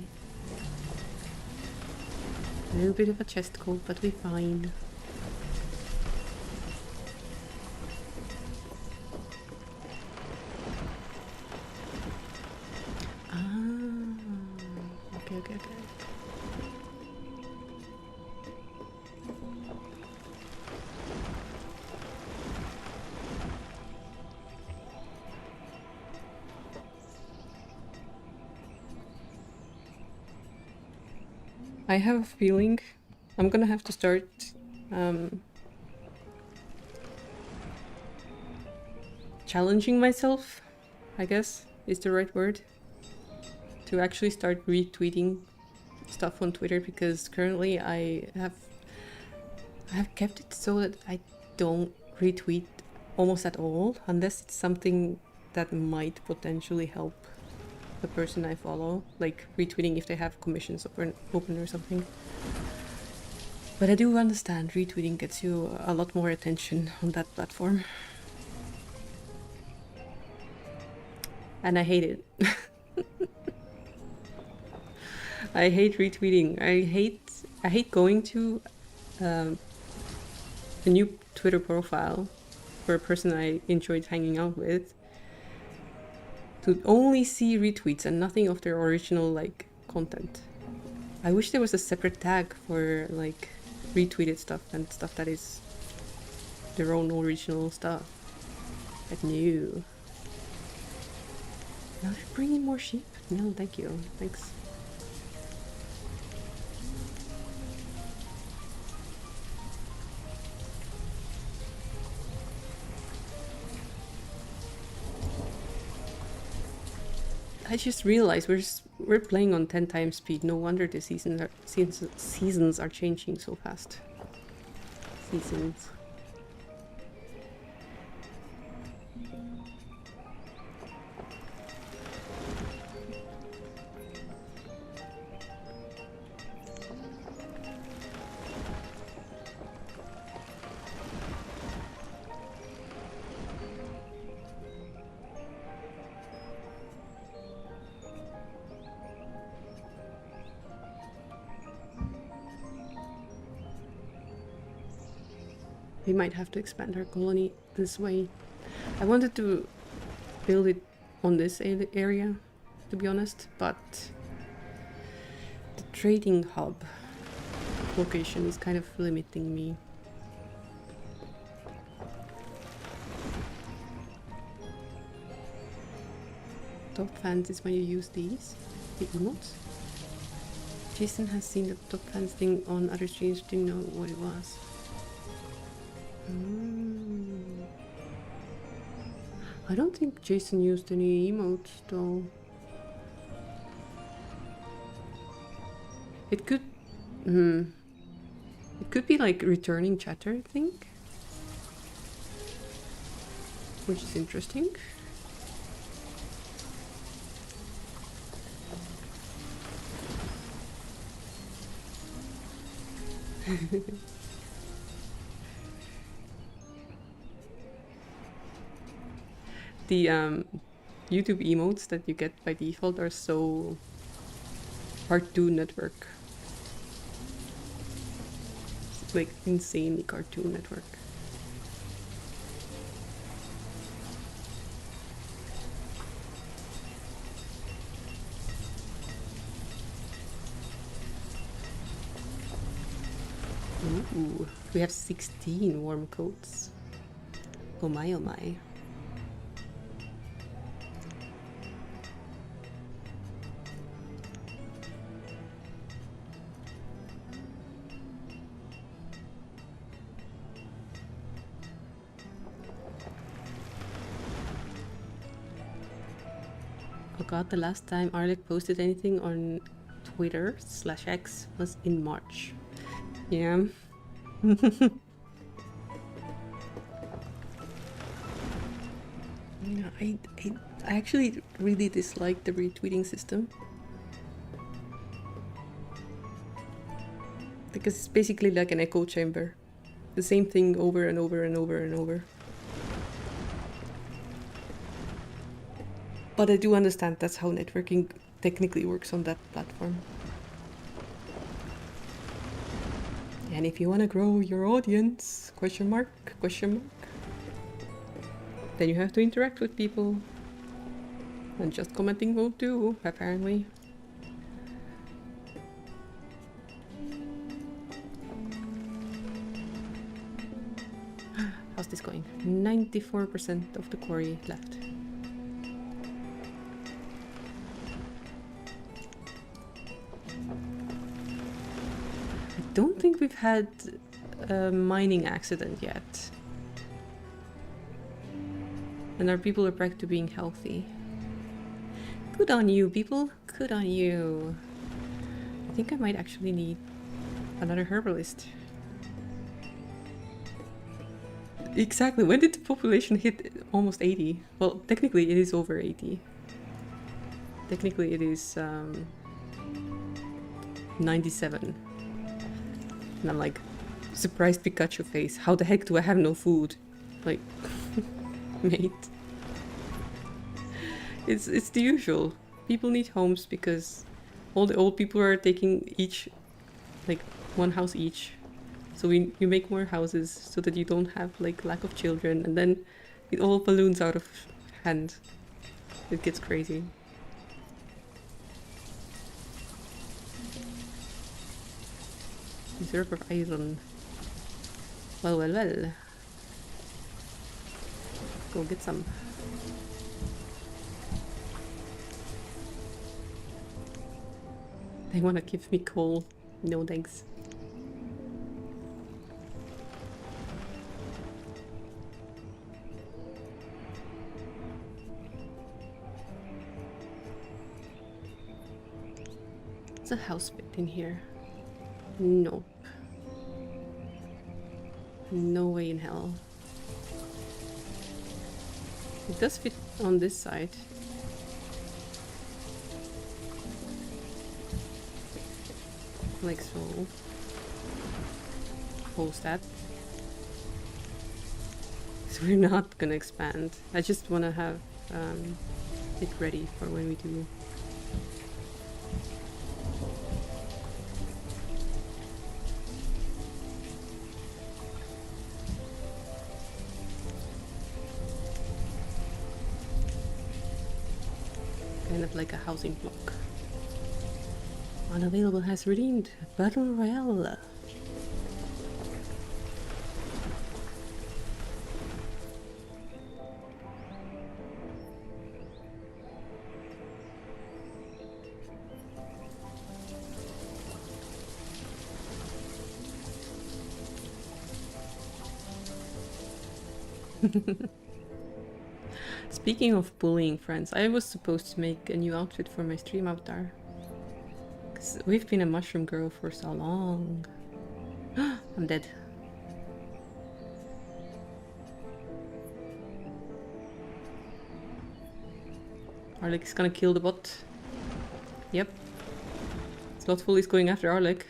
A little bit of a chest cold, but we're fine. Okay. I have a feeling I'm gonna have to start challenging myself, I guess is the right word, to actually start retweeting stuff on Twitter, because currently I have kept it so that I don't retweet almost at all, unless it's something that might potentially help the person I follow, like retweeting if they have commissions open or something. But I do understand retweeting gets you a lot more attention on that platform. And I hate it. I hate retweeting. I hate going to a new Twitter profile for a person I enjoyed hanging out with to only see retweets and nothing of their original like content. I wish there was a separate tag for like retweeted stuff and stuff that is their own original stuff. But no. Now they're bringing more sheep? No, thank you. Thanks. I just realized we're playing on 10 times speed. No wonder the seasons are changing so fast. Seasons. We might have to expand our colony this way. I wanted to build it on this area, to be honest, but the trading hub location is kind of limiting me. Top fans is when you use these, the emotes. Jason has seen the top fans thing on other streams, didn't know what it was. I don't think Jason used any emotes though. It could it could be like returning chatter, I think, which is interesting. The YouTube emotes that you get by default are so Cartoon Network. It's like insanely Cartoon Network. Ooh, we have 16 warm coats. Oh my, oh my. Oh god, the last time Arlek posted anything on Twitter/X was in March. Yeah. Yeah, I actually really dislike the retweeting system. Because it's basically like an echo chamber. The same thing over and over and over and over. But I do understand that's how networking technically works on that platform. And if you want to grow your audience, question mark, then you have to interact with people. And just commenting won't do, apparently. How's this going? 94% of the quarry left. don't think we've had a mining accident yet. And our people are back to being healthy. Good on you, people. Good on you. I think I might actually need another herbalist. Exactly. When did the population hit almost 80? Well, technically it is over 80. Technically it is 97. And I'm like, surprised Pikachu face. How the heck do I have no food? Like, mate. It's the usual. People need homes because all the old people are taking each, like, one house each. So you make more houses so that you don't have like lack of children, and then it all balloons out of hand. It gets crazy. Reserve of iron. Well, well, well. Go get some. They wanna give me coal. No thanks. There's a house bit in here. Nope. No way in hell. It does fit on this side. Like so. Close that. So we're not gonna expand. I just wanna have it ready for when we do. Kind of like a housing block. Unavailable has redeemed Battle Royale. Speaking of bullying friends, I was supposed to make a new outfit for my stream avatar. Because we've been a mushroom girl for so long. I'm dead. Arlek is gonna kill the bot. Yep. Slothful is going after Arlek.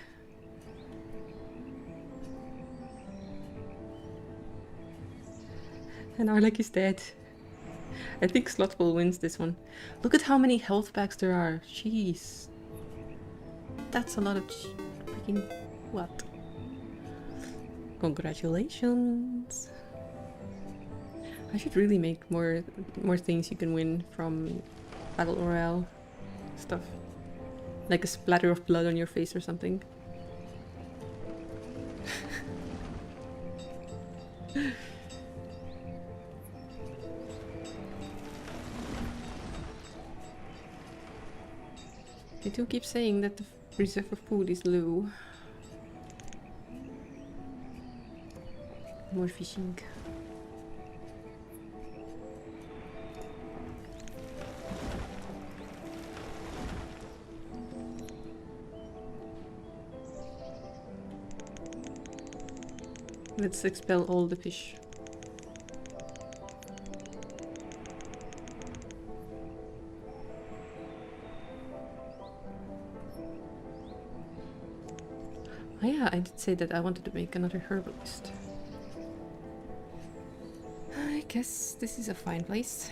And Arlek is dead. I think Slothful wins this one. Look at how many health packs there are. Jeez. That's a lot of freaking what? Congratulations. I should really make more things you can win from Battle Royale stuff. Like a splatter of blood on your face or something. They do keep saying that the reserve of food is low. More fishing. Let's expel all the fish. Oh yeah, I did say that I wanted to make another herbalist. I guess this is a fine place.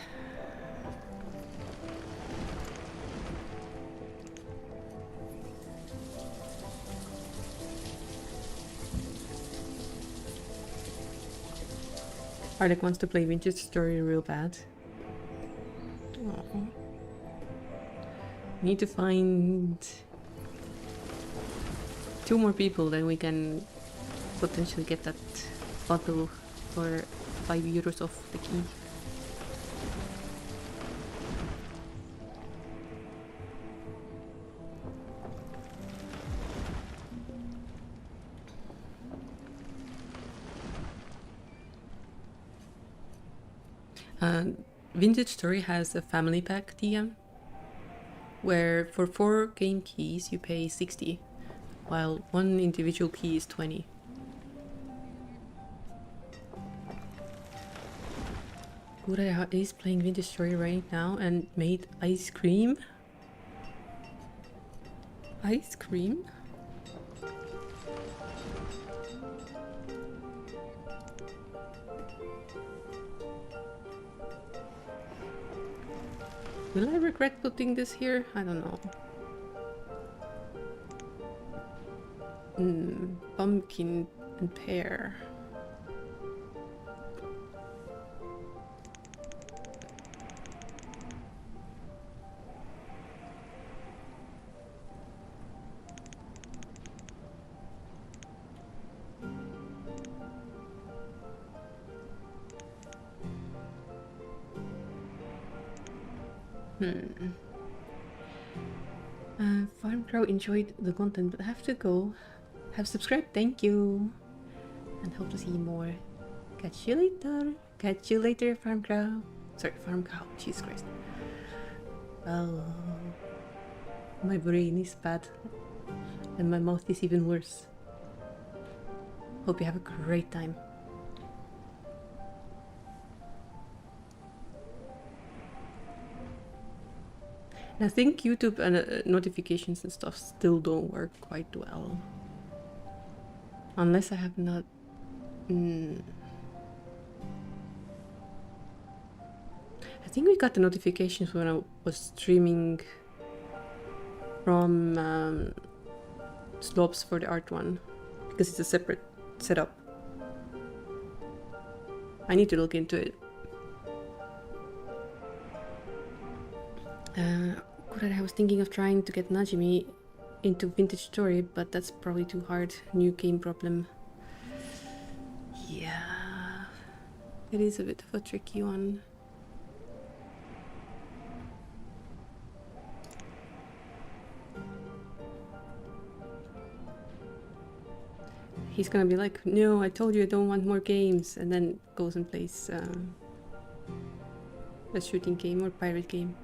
Arlek wants to play Vintage Story real bad. Aww. We need to find 2 more people, then we can potentially get that bottle for €5 off the key. Vintage Story has a family pack TM where for 4 game keys you pay 60, while one individual key is 20. Gura is playing Vintage Story right now and made ice cream. Ice cream? Will I regret putting this here? I don't know. Pumpkin and pear. Farm Crow enjoyed the content, but I have to go. Have subscribed, thank you. And hope to see more. Catch you later. Catch you later, Farm Crow. Sorry, Farm Cow. Jesus Christ. Oh, my brain is bad. And my mouth is even worse. Hope you have a great time. And I think YouTube and notifications and stuff still don't work quite well. Unless I have not... I think we got the notifications when I was streaming from Slopes for the art one. Because it's a separate setup. I need to look into it. I was thinking of trying to get Najimi into Vintage Story, but that's probably too hard. New game problem. Yeah, it is a bit of a tricky one. He's gonna be like, no, I told you I don't want more games, and then goes and plays a shooting game or pirate game.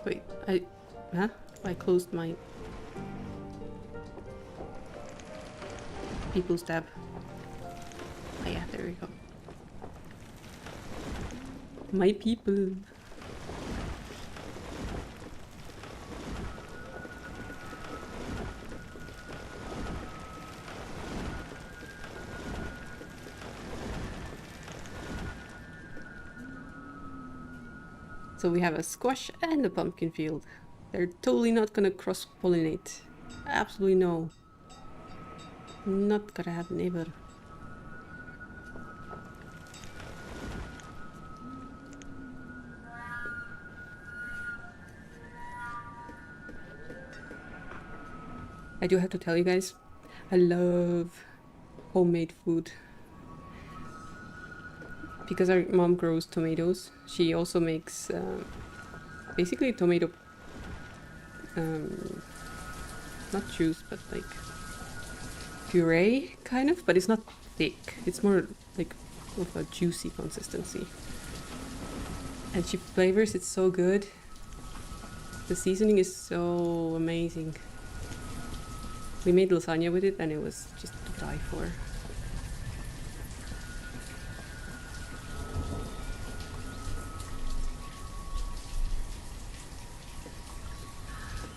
Wait, I closed my people's tab. Oh yeah, there we go. My people. So we have a squash and a pumpkin field. They're totally not gonna cross-pollinate. Absolutely no. Not gonna happen ever. I do have to tell you guys, I love homemade food. Because our mom grows tomatoes, she also makes basically tomato, not juice, but like puree kind of, but it's not thick. It's more like of a juicy consistency. And she flavors it so good. The seasoning is so amazing. We made lasagna with it and it was just to die for.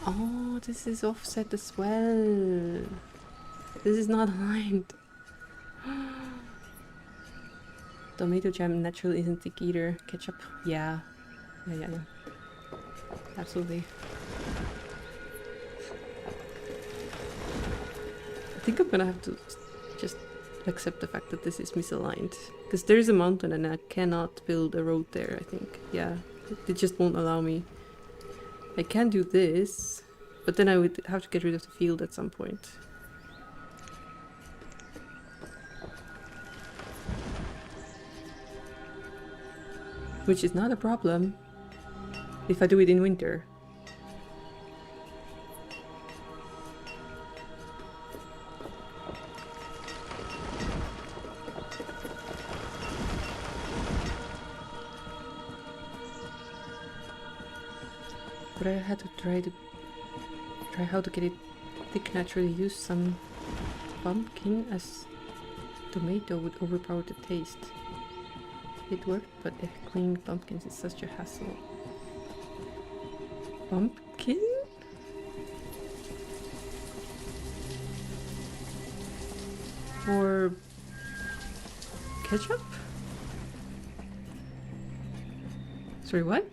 Oh, this is offset as well. This is not aligned. Tomato jam natural isn't thick either. Ketchup, yeah. Yeah. Absolutely. I think I'm gonna have to just accept the fact that this is misaligned. Because there is a mountain and I cannot build a road there, I think. Yeah, it just won't allow me. I can do this, but then I would have to get rid of the field at some point. Which is not a problem if I do it in winter. But I had to try how to get it thick naturally. Use some pumpkin as tomato would overpower the taste. It worked, but cleaning pumpkins is such a hassle. Pumpkin? Or ketchup? Sorry, what?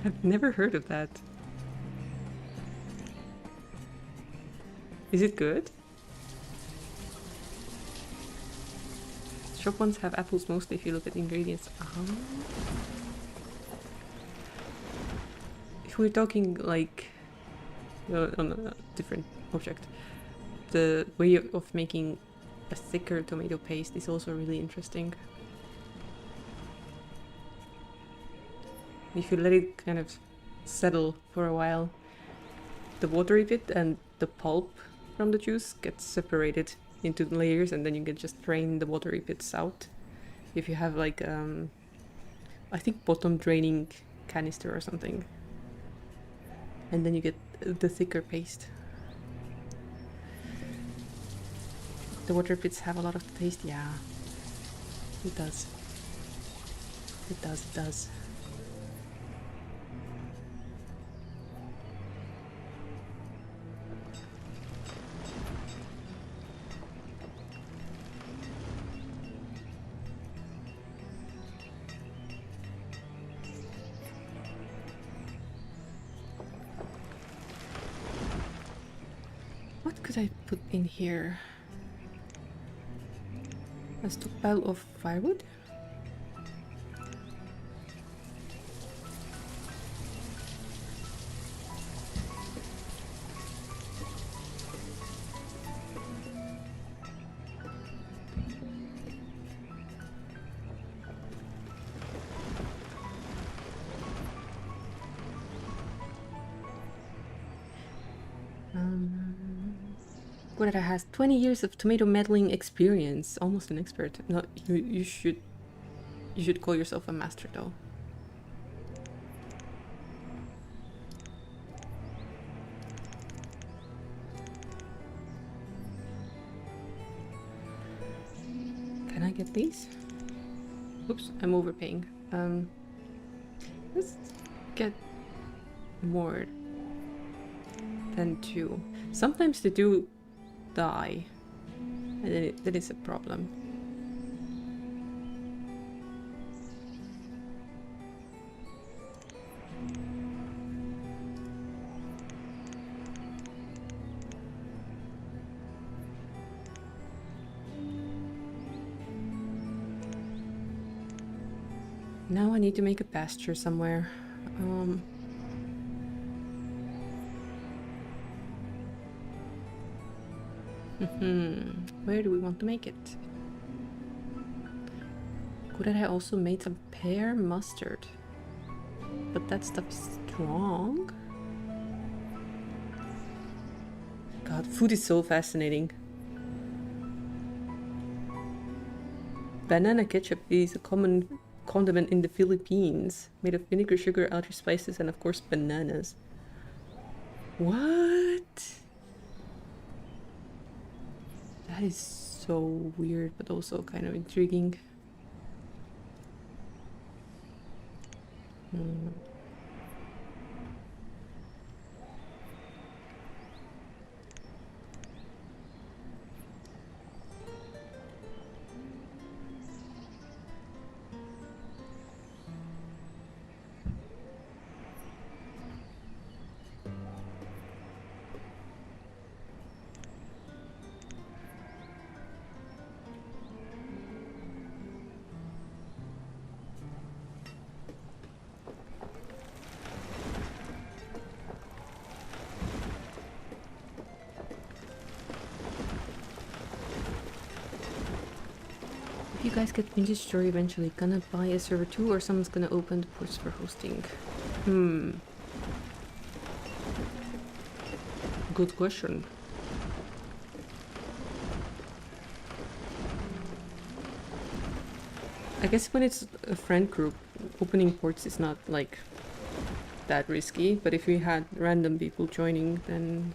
I've never heard of that. Is it good? Shop ones have apples mostly if you look at the ingredients. If we're talking like on a different object, the way of making a thicker tomato paste is also really interesting. If you let it kind of settle for a while, the watery bit and the pulp from the juice gets separated into layers, and then you can just drain the watery bits out. If you have like I think bottom draining canister or something, and then you get the thicker paste. The water bits have a lot of taste. Yeah, it does. It does, it does. What could I put in here? A stockpile of firewood? Guerrera has 20 years of tomato meddling experience. Almost an expert. No, you should call yourself a master though. Can I get these? Oops, I'm overpaying. Let's get more than 2. Sometimes they do die, and that is a problem. Now I need to make a pasture somewhere. Where do we want to make it? Could I also made some pear mustard? But that stuff is strong. God, food is so fascinating. Banana ketchup is a common condiment in the Philippines, made of vinegar, sugar, other spices, and of course bananas. What? That is so weird, but also kind of intriguing. If you guys get Vintage Story eventually, gonna buy a server too, or someone's gonna open the ports for hosting? Good question. I guess when it's a friend group, opening ports is not like that risky, but if we had random people joining, then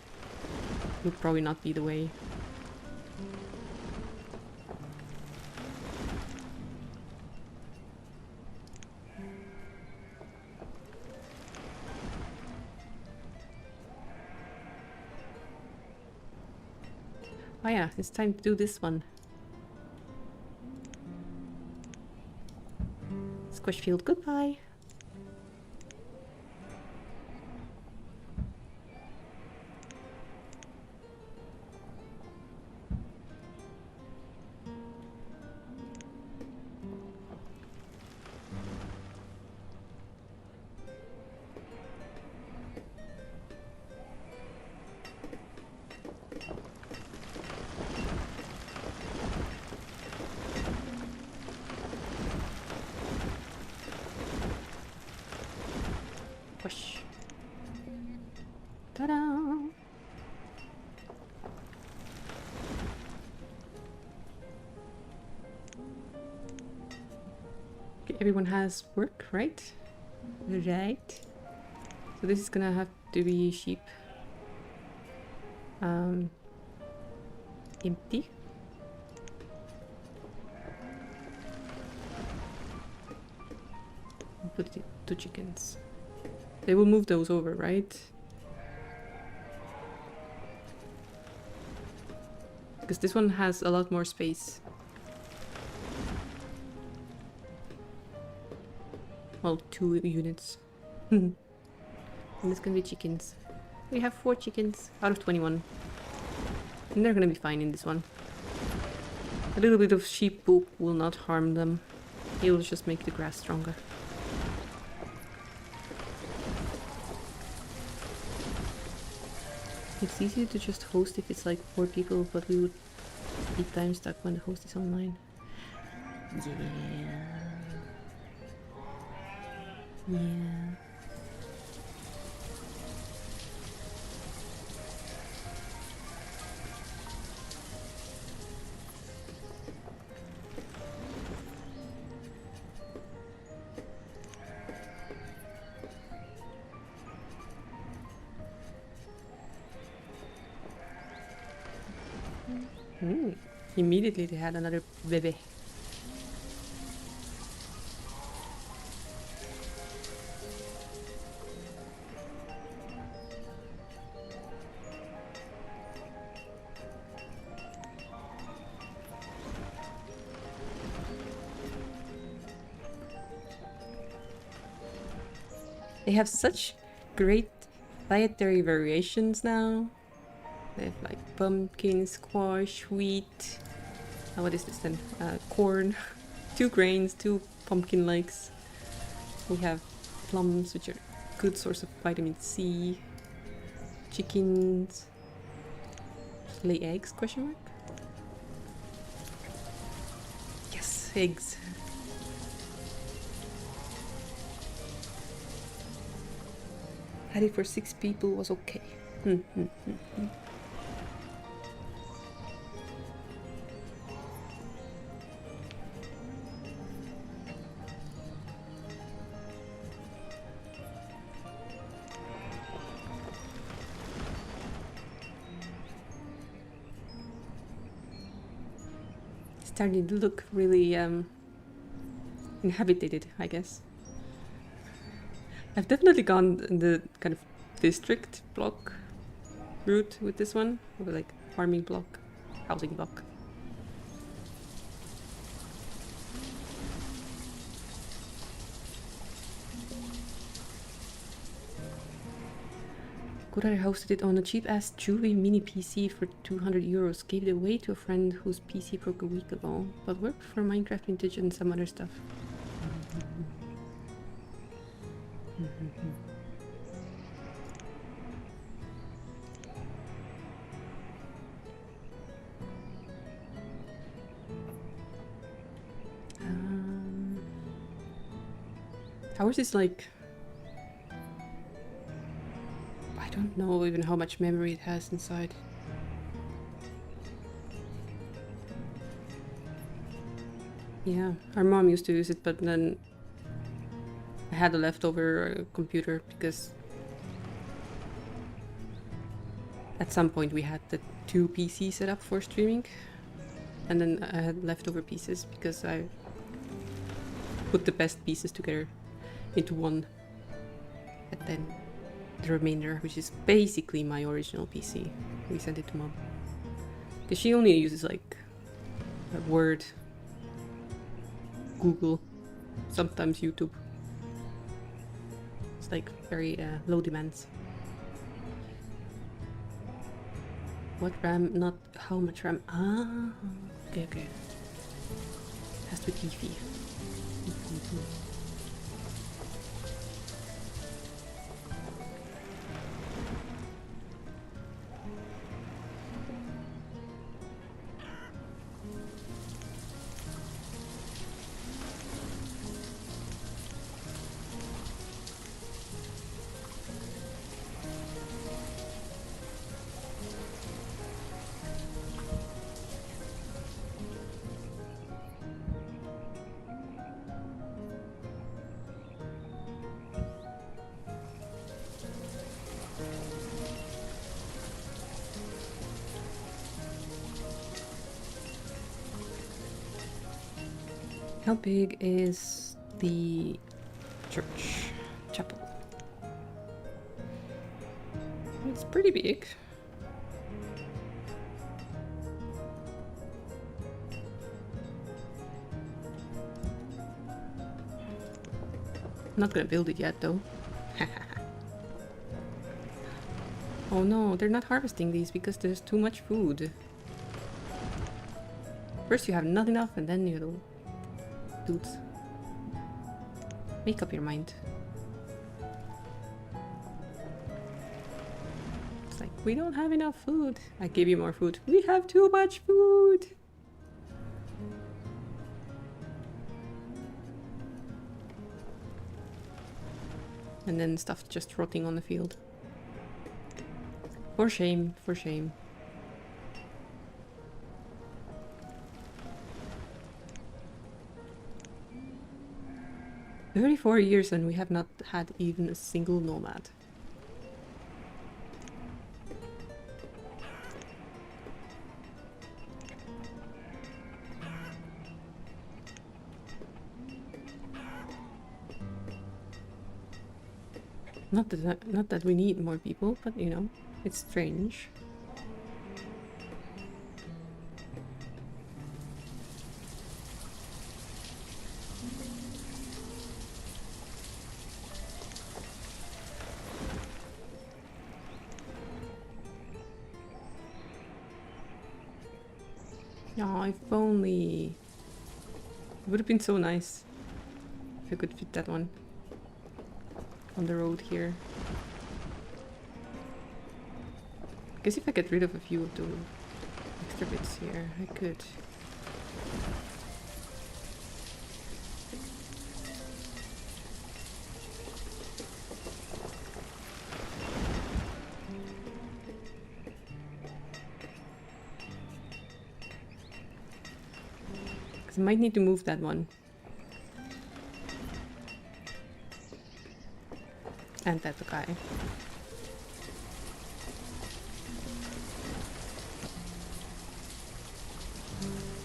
it would probably not be the way. Oh yeah, it's time to do this one. Squish field, goodbye. Push. Ta-da! Okay, everyone has work, right? Right. So this is gonna have to be sheep. Empty. I'll put it to chickens. They will move those over, right? Because this one has a lot more space. Well, 2 units. And it's gonna be chickens. We have 4 chickens out of 21. And they're gonna be fine in this one. A little bit of sheep poop will not harm them. It'll just make the grass stronger. It's easier to just host if it's like 4 people, but we would be time stuck when the host is online. Yeah. Yeah. Immediately they had another baby. They have such great dietary variations now. They have like pumpkin, squash, wheat. What is this then? Corn. 2 grains, 2 pumpkin likes. We have plums, which are a good source of vitamin C. Chickens. Lay eggs? Question mark? Yes, eggs. Had it for 6 people was okay. Starting to look really inhabited, I guess. I've definitely gone the kind of district block route with this one, or like farming block, housing block. Good, I hosted it on a cheap-ass Chewy mini PC for 200 euros. Gave it away to a friend whose PC broke a week ago, but worked for Minecraft Vintage and some other stuff. Ours is like... I don't know even how much memory it has inside. Yeah, our mom used to use it, but then I had a leftover computer because at some point we had the 2 PC set up for streaming, and then I had leftover pieces because I put the best pieces together into one, and then the remainder, which is basically my original PC, we sent it to mom because she only uses like Word, Google, sometimes YouTube. It's like very low demands. What RAM? Not how much RAM. Ah, okay. Has to be beefy. How big is the church chapel? It's pretty big. Not gonna build it yet though. Oh no, they're not harvesting these because there's too much food. First you have not enough and then you don't. Dudes. Make up your mind. It's like, we don't have enough food. I give you more food. We have too much food. And then stuff just rotting on the field. For shame, for shame. 34 years and we have not had even a single nomad. Not that we need more people, but you know, it's strange. Oh, if only... It would have been so nice if I could fit that one on the road here. I guess if I get rid of a few of the extra bits here, I could. I might need to move that one. And that guy.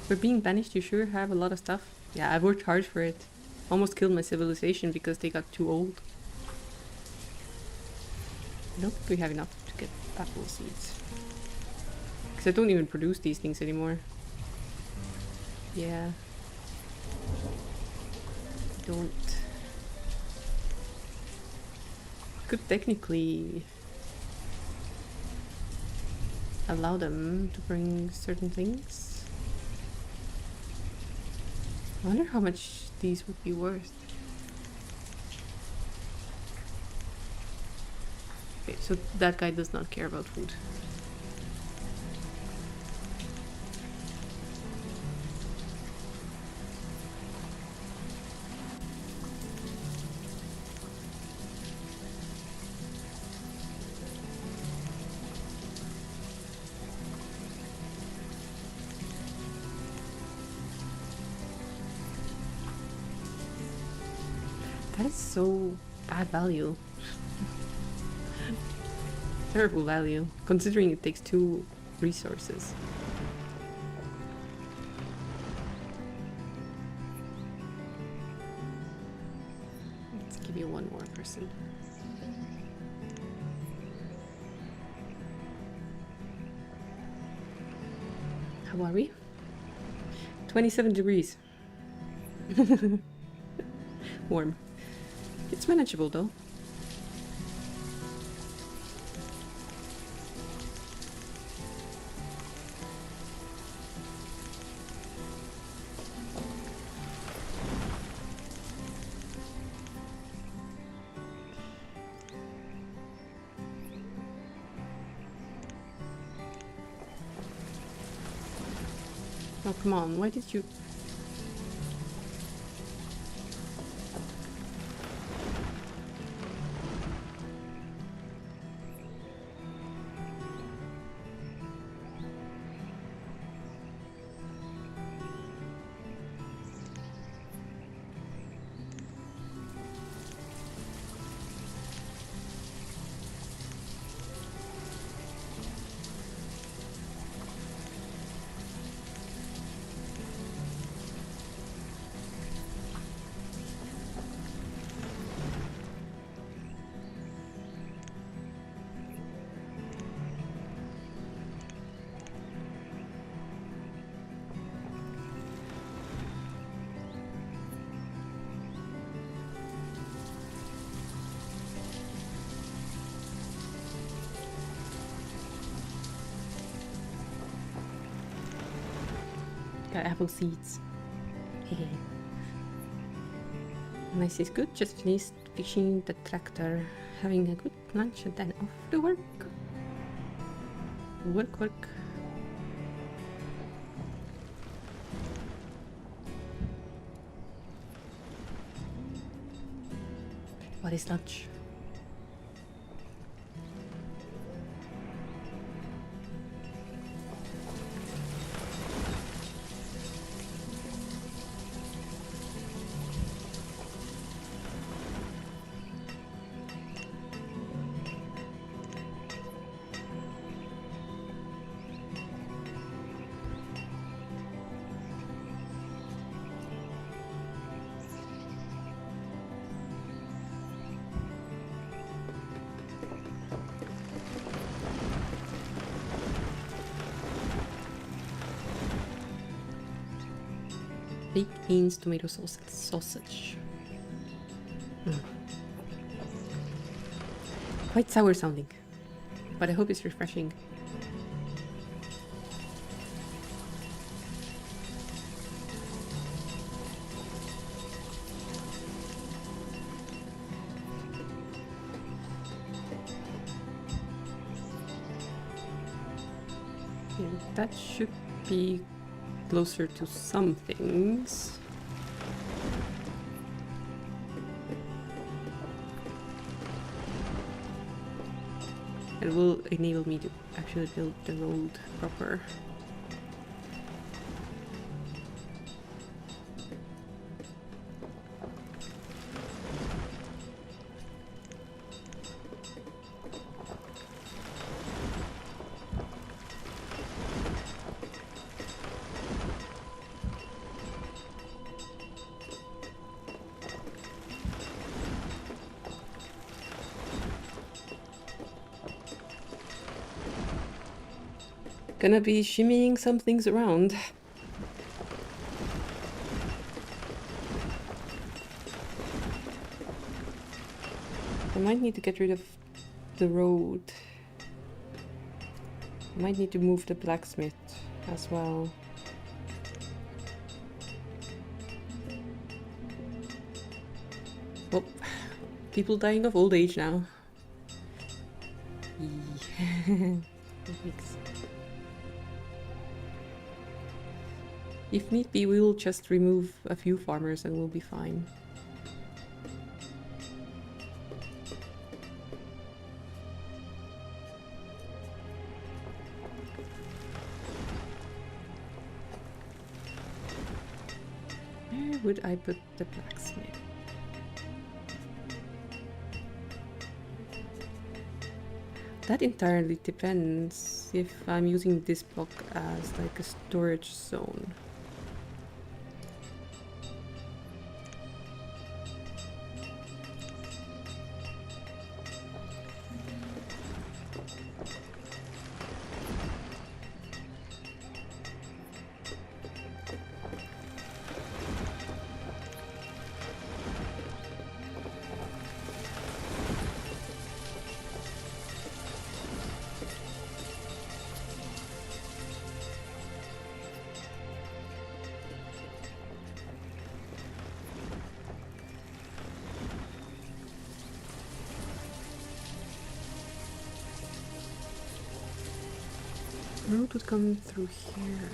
For being banished, you sure have a lot of stuff. Yeah, I've worked hard for it. Almost killed my civilization because they got too old. I don't think we have enough to get apple seeds. Because I don't even produce these things anymore. Yeah. Don't. Could technically allow them to bring certain things. I wonder how much these would be worth. Okay, so that guy does not care about food. That is so bad value. Terrible value, considering it takes 2 resources. Let's give you 1 more person. How are we? 27 degrees. Warm. It's manageable though. Oh, come on, why did you... Got apple seeds. Nice is good. Just finished fixing the tractor, having a good lunch, and then off to work. Work. What is lunch? Baked beans, tomato sauce, and sausage. Quite sour sounding, but I hope it's refreshing. Yeah, that should be closer to some things. It will enable me to actually build the road proper. Gonna be shimmying some things around. I might need to get rid of the road. I might need to move the blacksmith as well. Oh, people dying of old age now. Thanks. If need be, we'll just remove a few farmers and we'll be fine. Where would I put the blacksmith? that entirely depends if I'm using this block as like a storage zone. Road would come through here,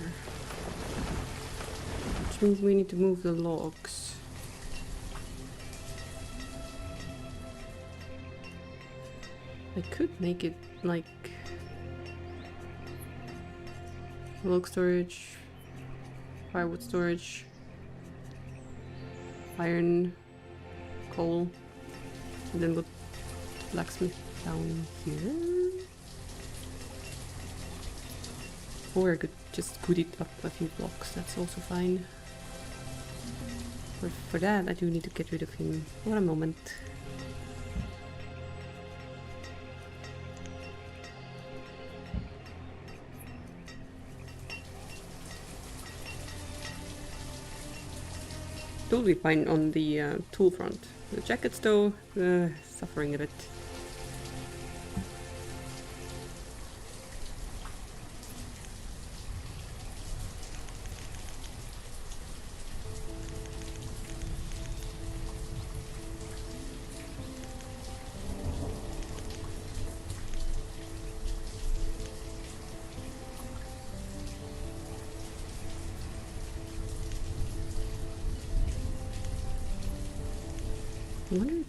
which means we need to move the logs. I could make it like log storage, firewood storage, iron, coal, and then put blacksmith down here. Or I could just put it up a few blocks, that's also fine. But for that I do need to get rid of him. For a moment. Totally fine on the tool front. The jackets though, suffering a bit. I wonder if...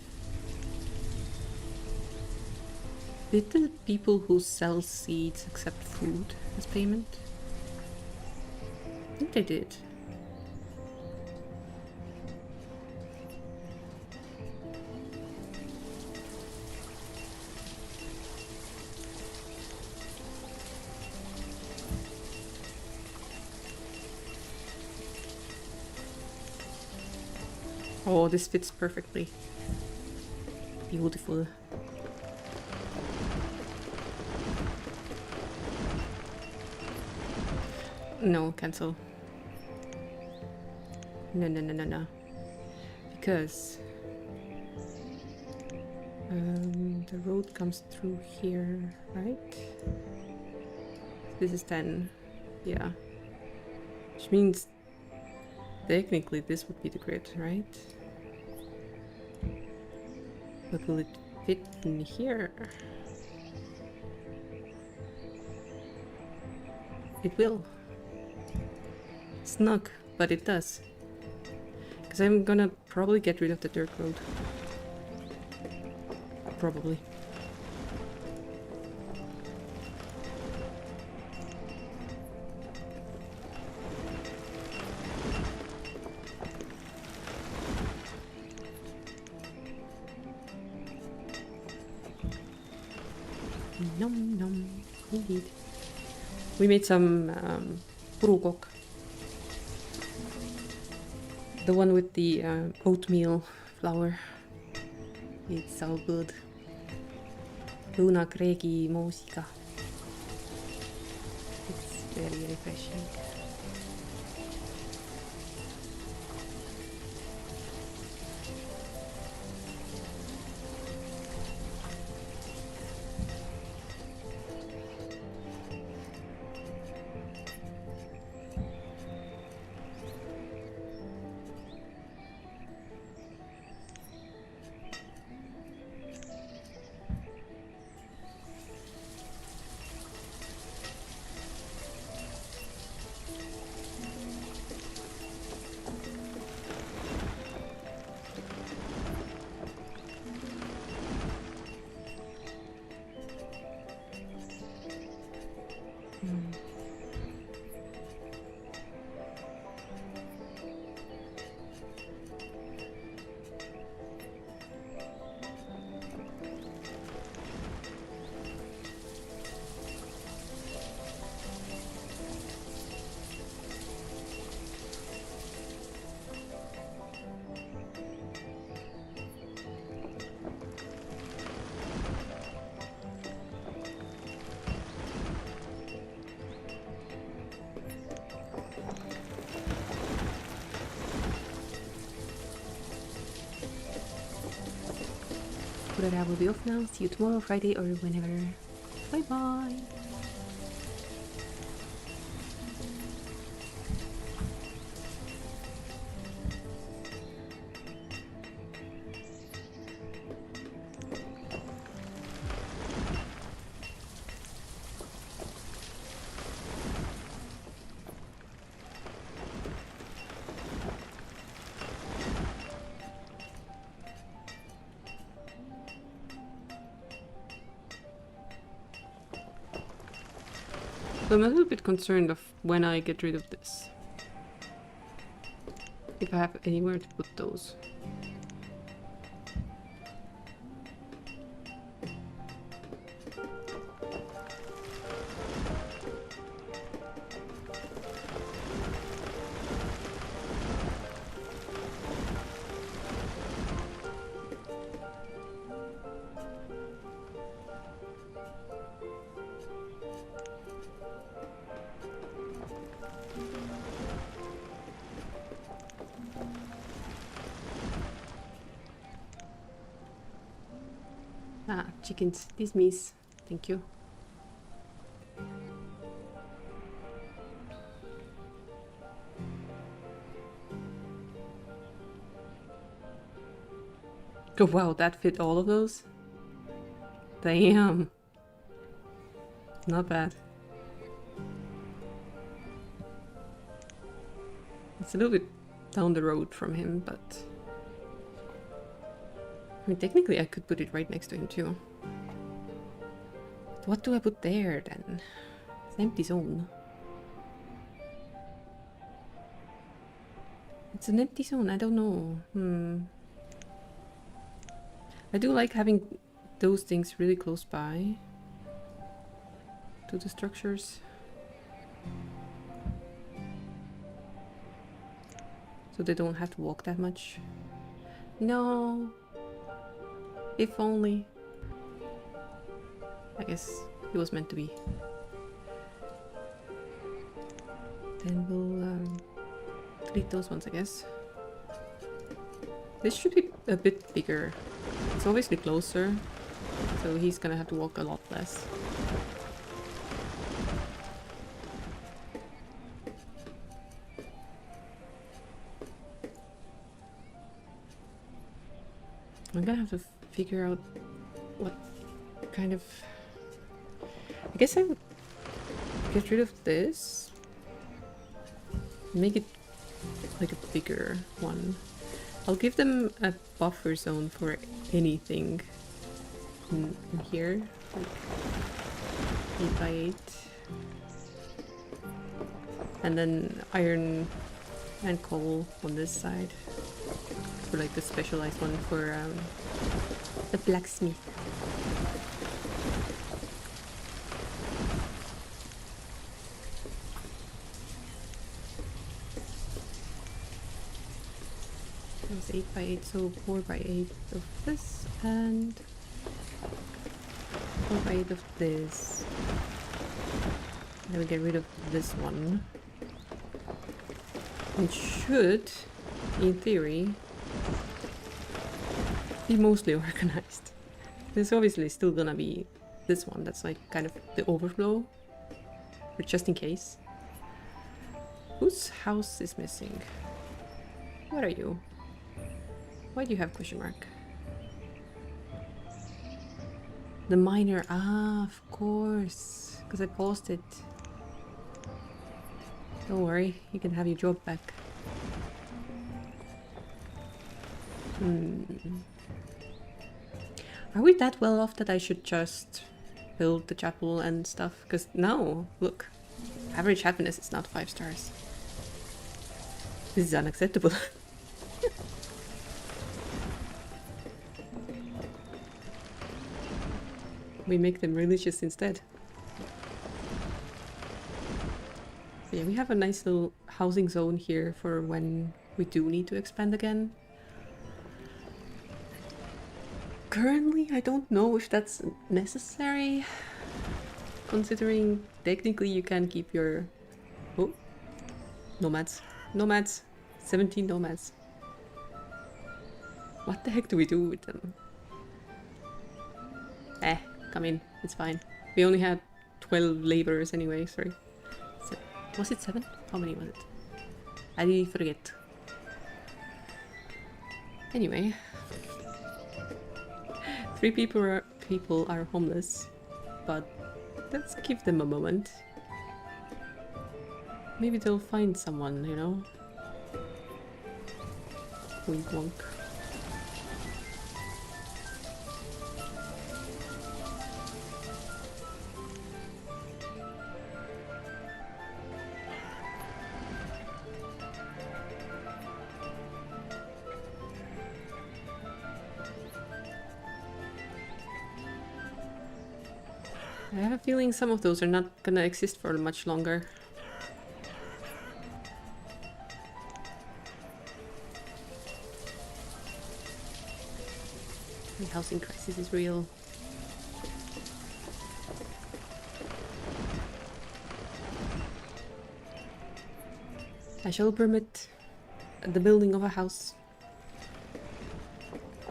Did the people who sell seeds accept food as payment? I think they did. Oh, this fits perfectly. Beautiful. No, cancel. No. Because the road comes through here, right? This is 10. Yeah. Which means technically this would be the grid, right? But will it fit in here? It will. Snug, but it does. Because I'm gonna probably get rid of the dirt road. Probably. Nom nom, indeed. We made some purukok. The one with the oatmeal flour. It's so good. Lõunakreegi moosiga. It's very refreshing. but I will be off now. See you tomorrow, Friday, or whenever. Bye bye. So I'm a little bit concerned of when I get rid of this. If I have anywhere to put those. Ah, chickens. These me's. Thank you. Oh wow, that fit all of those? Damn. Not bad. It's a little bit down the road from him, but... I mean, technically I could put it right next to him too. What do I put there then? It's an empty zone. It's an empty zone, I don't know. I do like having those things really close by to the structures. So they don't have to walk that much. No. If only. I guess it was meant to be. Then we'll delete those ones, I guess. This should be a bit bigger. It's obviously closer, so he's gonna have to walk a lot less. I'm gonna have to figure out what kind of... I guess I would get rid of this. Make it like a bigger one. I'll give them a buffer zone for anything in here, like 8x8. And then iron and coal on this side. For like the specialized one for the blacksmith. It was 8x8, so 4x8 of this and 4x8 of this. Then we get rid of this one. It should, in theory, be mostly organized. There's obviously still gonna be this one that's like kind of the overflow, but just in case. Whose house is missing? What are you? Why do you have question mark? The miner. Ah, of course. Because I paused it. Don't worry, you can have your job back. Are we that well off that I should just build the chapel and stuff? Because now, look, average happiness is not 5 stars. This is unacceptable. We make them religious instead. So yeah, we have a nice little housing zone here for when we do need to expand again. Currently, I don't know if that's necessary, considering technically you can keep your... Oh, nomads. Nomads. 17 nomads. What the heck do we do with them? Come in. It's fine. We only had 12 laborers anyway, sorry. Was it 7? How many was it? I forget. Anyway. 3 people are homeless, but let's give them a moment. Maybe they'll find someone, you know? Wink wonk. I have a feeling some of those are not gonna exist for much longer. The housing crisis is real. I shall permit the building of a house.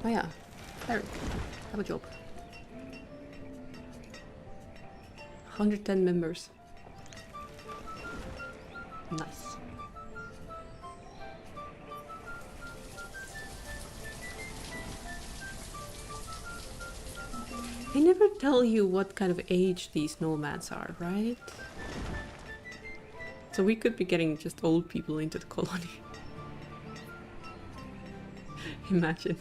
Oh yeah, Eric, have a job. 110 members. Nice. They never tell you what kind of age these nomads are, right? So we could be getting just old people into the colony. Imagine.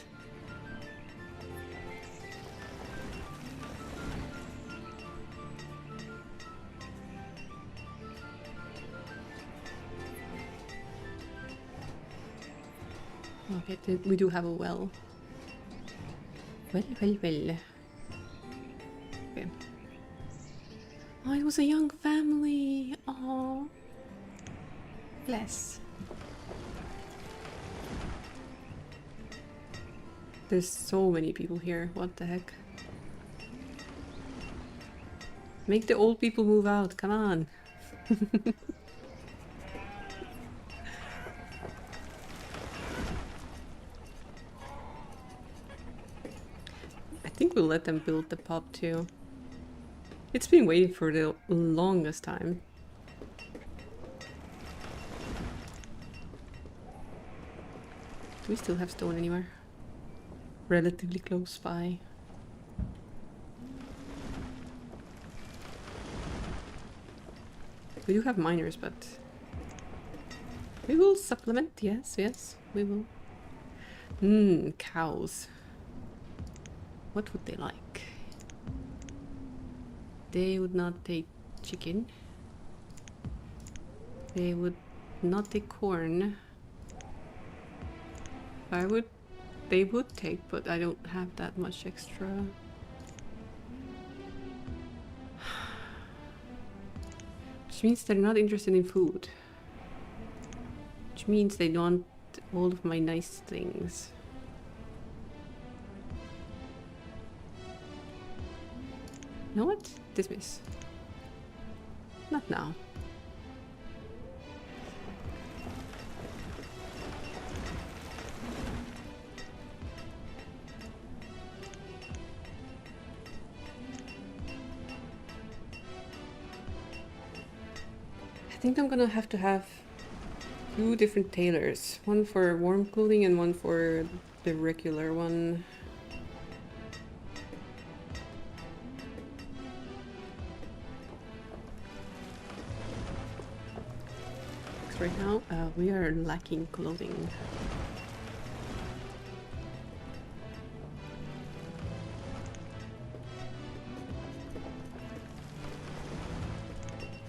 Okay, we do have a well. Well. Okay. Oh, it was a young family. Oh, bless. There's so many people here. What the heck? Make the old people move out. Come on. I think we'll let them build the pub too. It's been waiting for the longest time. Do we still have stone anywhere? Relatively close by. We do have miners, but we will supplement. Yes, we will. Cows. What would they like? They would not take chicken. They would not take corn. They would take, but I don't have that much extra. Which means they're not interested in food. Which means they don't want all of my nice things. You know what? Dismiss. Not now. I think I'm gonna have to have 2 different tailors. One for warm clothing and one for the regular one. Right now, we are lacking clothing.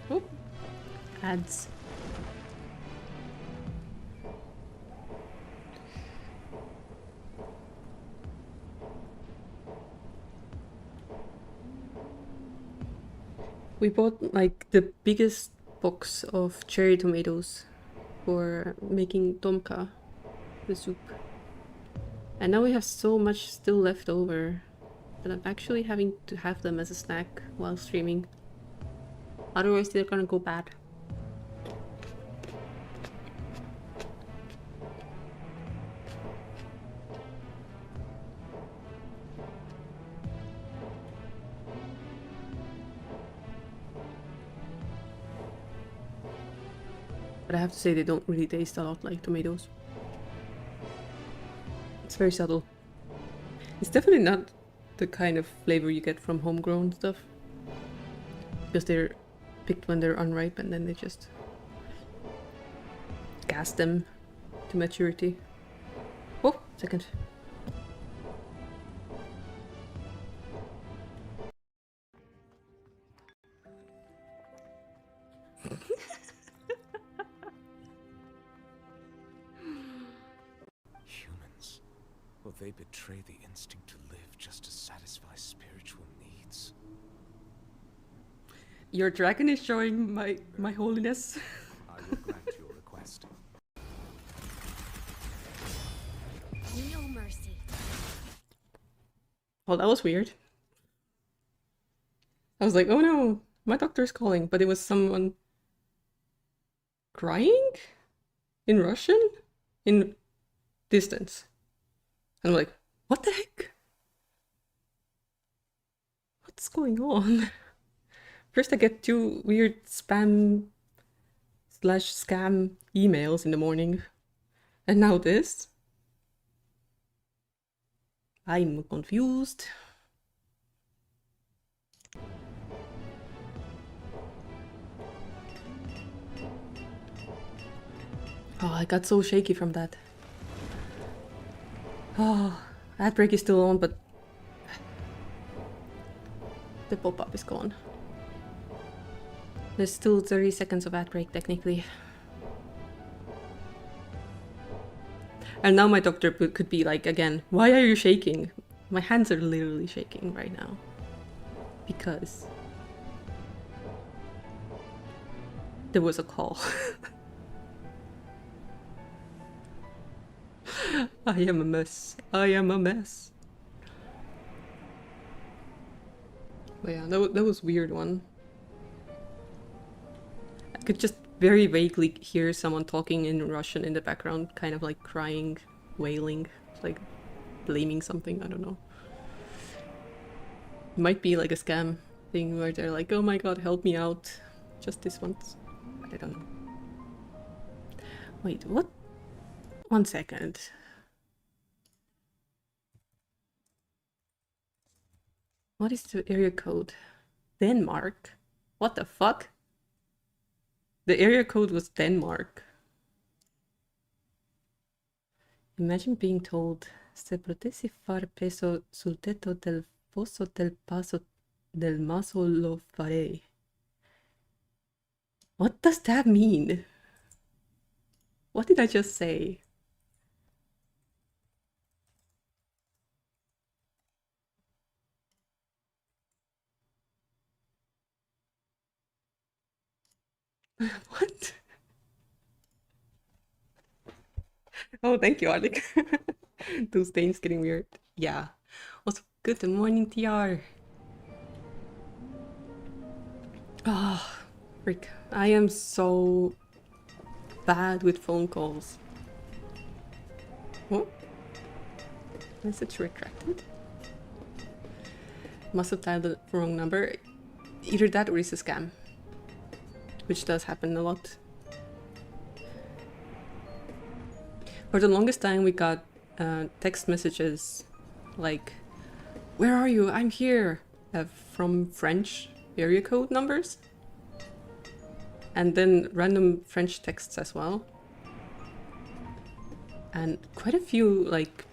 Oh, ads. We bought like the biggest box of cherry tomatoes for making tomka, the soup. And now we have so much still left over that I'm actually having to have them as a snack while streaming. Otherwise they're gonna go bad. But I have to say they don't really taste a lot like tomatoes. It's very subtle. It's definitely not the kind of flavor you get from homegrown stuff. Because they're picked when they're unripe and then they just gas them to maturity. Oh, second. Humans, will they betray the instinct to live just to satisfy spiritual needs? Your dragon is showing my holiness. I will grant your request. No mercy. Well, that was weird. I was like, oh no, my doctor's calling, but it was someone crying in Russian in distance. And I'm like, what the heck? What's going on? First I get 2 weird spam / scam emails in the morning. And now this? I'm confused. Oh, I got so shaky from that. Oh, ad break is still on, but the pop-up is gone. There's still 30 seconds of ad break, technically. And now my doctor could be like, again, why are you shaking? My hands are literally shaking right now. Because there was a call. I am a mess. I am a mess. But yeah, that was a weird one. I could just very vaguely hear someone talking in Russian in the background, kind of like crying, wailing, like blaming something, I don't know. It might be like a scam thing where they're like, oh my god, help me out. Just this once. But I don't know. Wait, what? 1 second. What is the area code? Denmark? What the fuck? The area code was Denmark. Imagine being told, se potessi far peso sul tetto del fosso del paso del maso lo farei. What does that mean? What did I just say? What? Oh, thank you, Alec. Those things getting weird. Yeah. Also, good morning, TR. Oh, frick. I am so bad with phone calls. Oh. Message retracted. Must have dialed the wrong number. Either that or it's a scam. Which does happen a lot. For the longest time we got text messages like, where are you? I'm here! From French area code numbers. And then random French texts as well. And quite a few like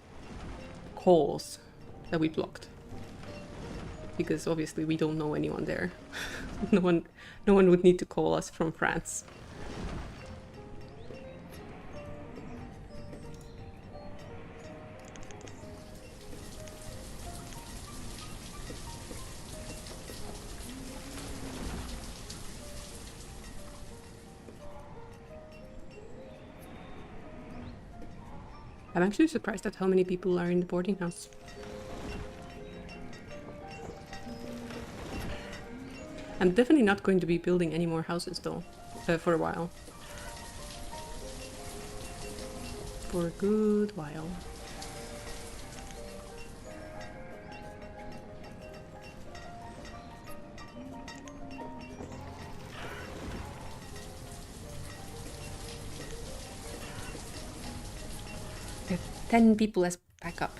calls that we blocked. Because obviously we don't know anyone there. No one would need to call us from France. I'm actually surprised at how many people are in the boarding house. I'm definitely not going to be building any more houses though, for a while. For a good while. 10 people as backup.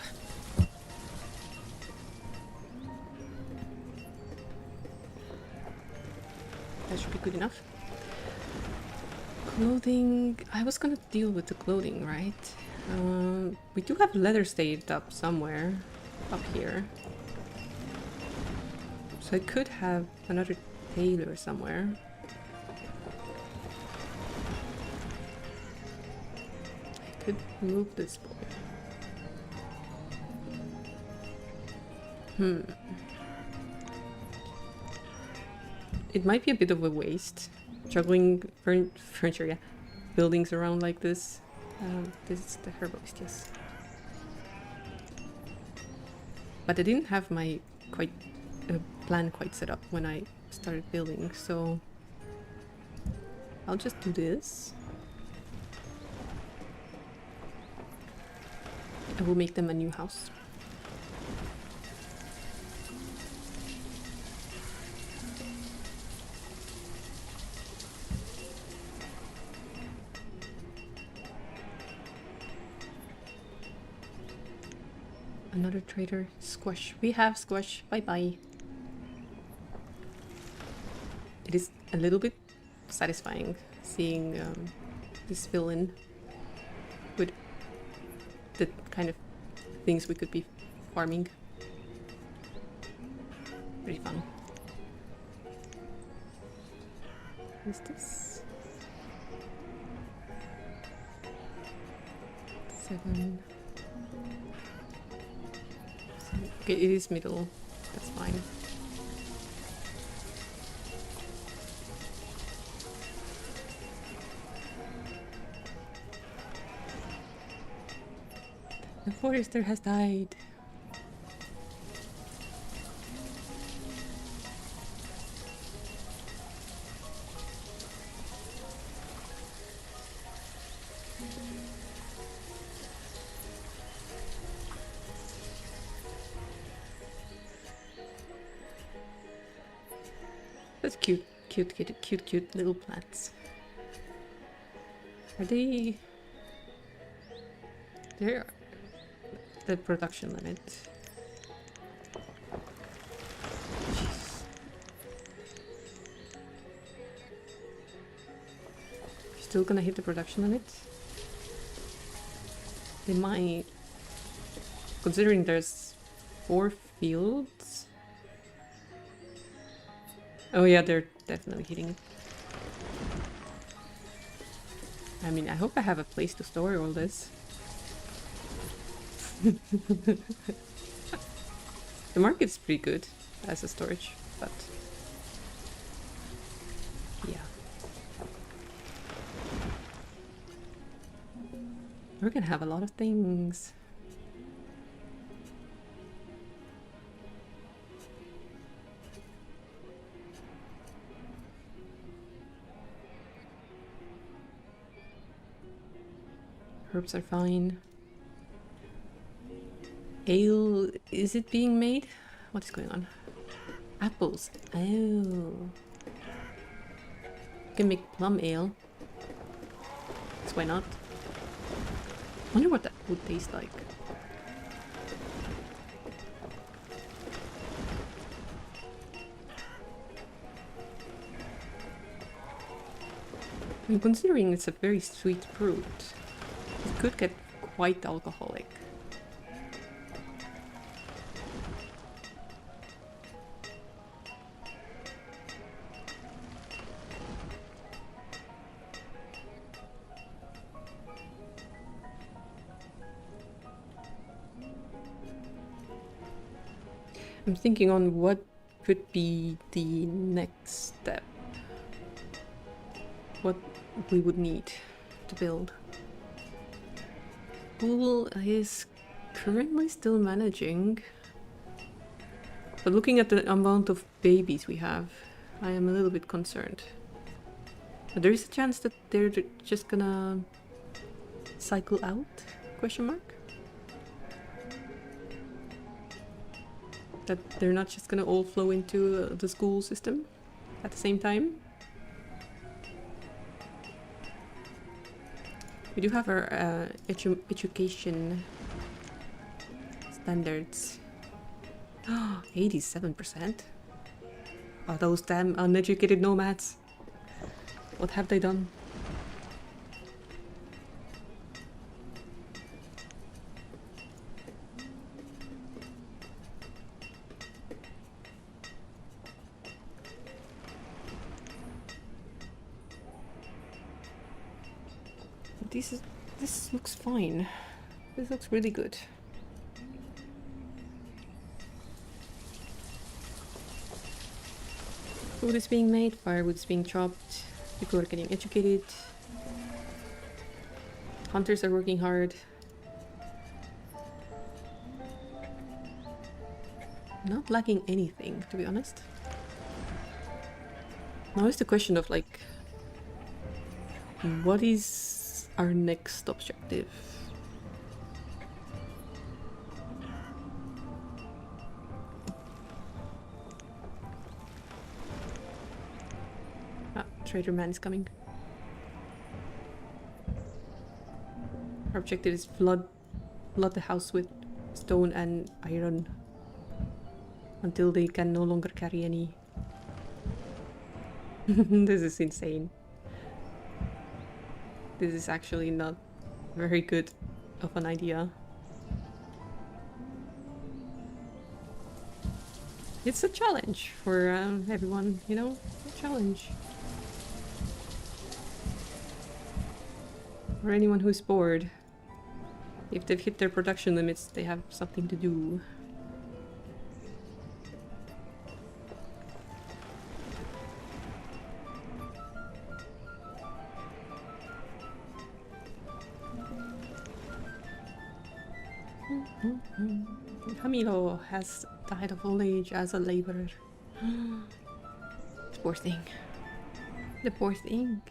That should be good enough. Clothing... I was gonna deal with the clothing, right? We do have leather stayed up somewhere. Up here. So I could have another tailor somewhere. I could move this boy. It might be a bit of a waste. Juggling furniture, yeah. Buildings around like this. This is the herbalist, yes. But I didn't have my plan quite set up when I started building, so I'll just do this. I will make them a new house. Another trader. Squash. We have squash. Bye-bye. It is a little bit satisfying seeing this villain with the kind of things we could be farming. Pretty fun. What is this? 7. Okay, it is middle. That's fine. The forester has died. That's cute, cute little plants. Are they... They're the production limit. Jeez. Still gonna hit the production limit? They might... Considering there's 4 fields... Oh yeah, they're definitely hitting it. I mean, I hope I have a place to store all this. The market's pretty good as a storage, but yeah. We're gonna have a lot of things. Herbs are fine. Ale, is it being made? What is going on? Apples. Oh. Can make plum ale. So why not? Wonder what that would taste like. I mean, considering it's a very sweet fruit, it could get quite alcoholic. I'm thinking on what could be the next step. What we would need to build. Pool is currently still managing. But looking at the amount of babies we have, I am a little bit concerned. But there is a chance that they're just gonna cycle out? Question mark? That they're not just gonna all flow into the school system at the same time. We do have our education standards. 87%? Oh, those damn uneducated nomads. What have they done? This looks fine. This looks really good. Food is being made, firewood is being chopped, people are getting educated, hunters are working hard. Not lacking anything, to be honest. Now is the question of like, what is our next objective? Ah, trader man is coming. Our objective is flood the house with stone and iron until they can no longer carry any. This is insane. This is actually not very good of an idea. It's a challenge for everyone, you know? A challenge. For anyone who's bored. If they've hit their production limits, they have something to do. Camilo has died of old age as a laborer. The poor thing. The poor thing.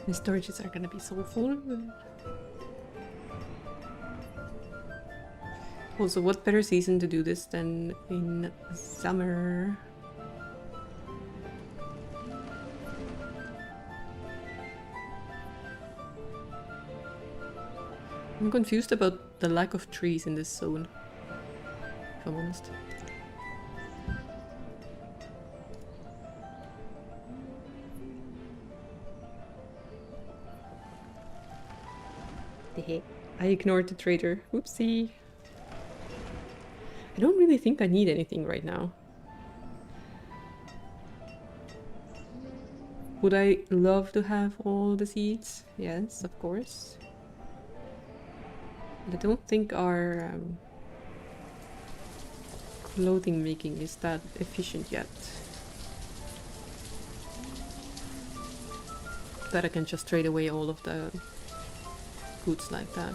The storages are gonna be so full. Also, what better season to do this than in summer? I'm confused about the lack of trees in this zone, if I'm honest. I ignored the trader. Oopsie. I don't really think I need anything right now. Would I love to have all the seeds? Yes, of course. But I don't think our clothing making is that efficient yet. That I can just trade away all of the goods like that.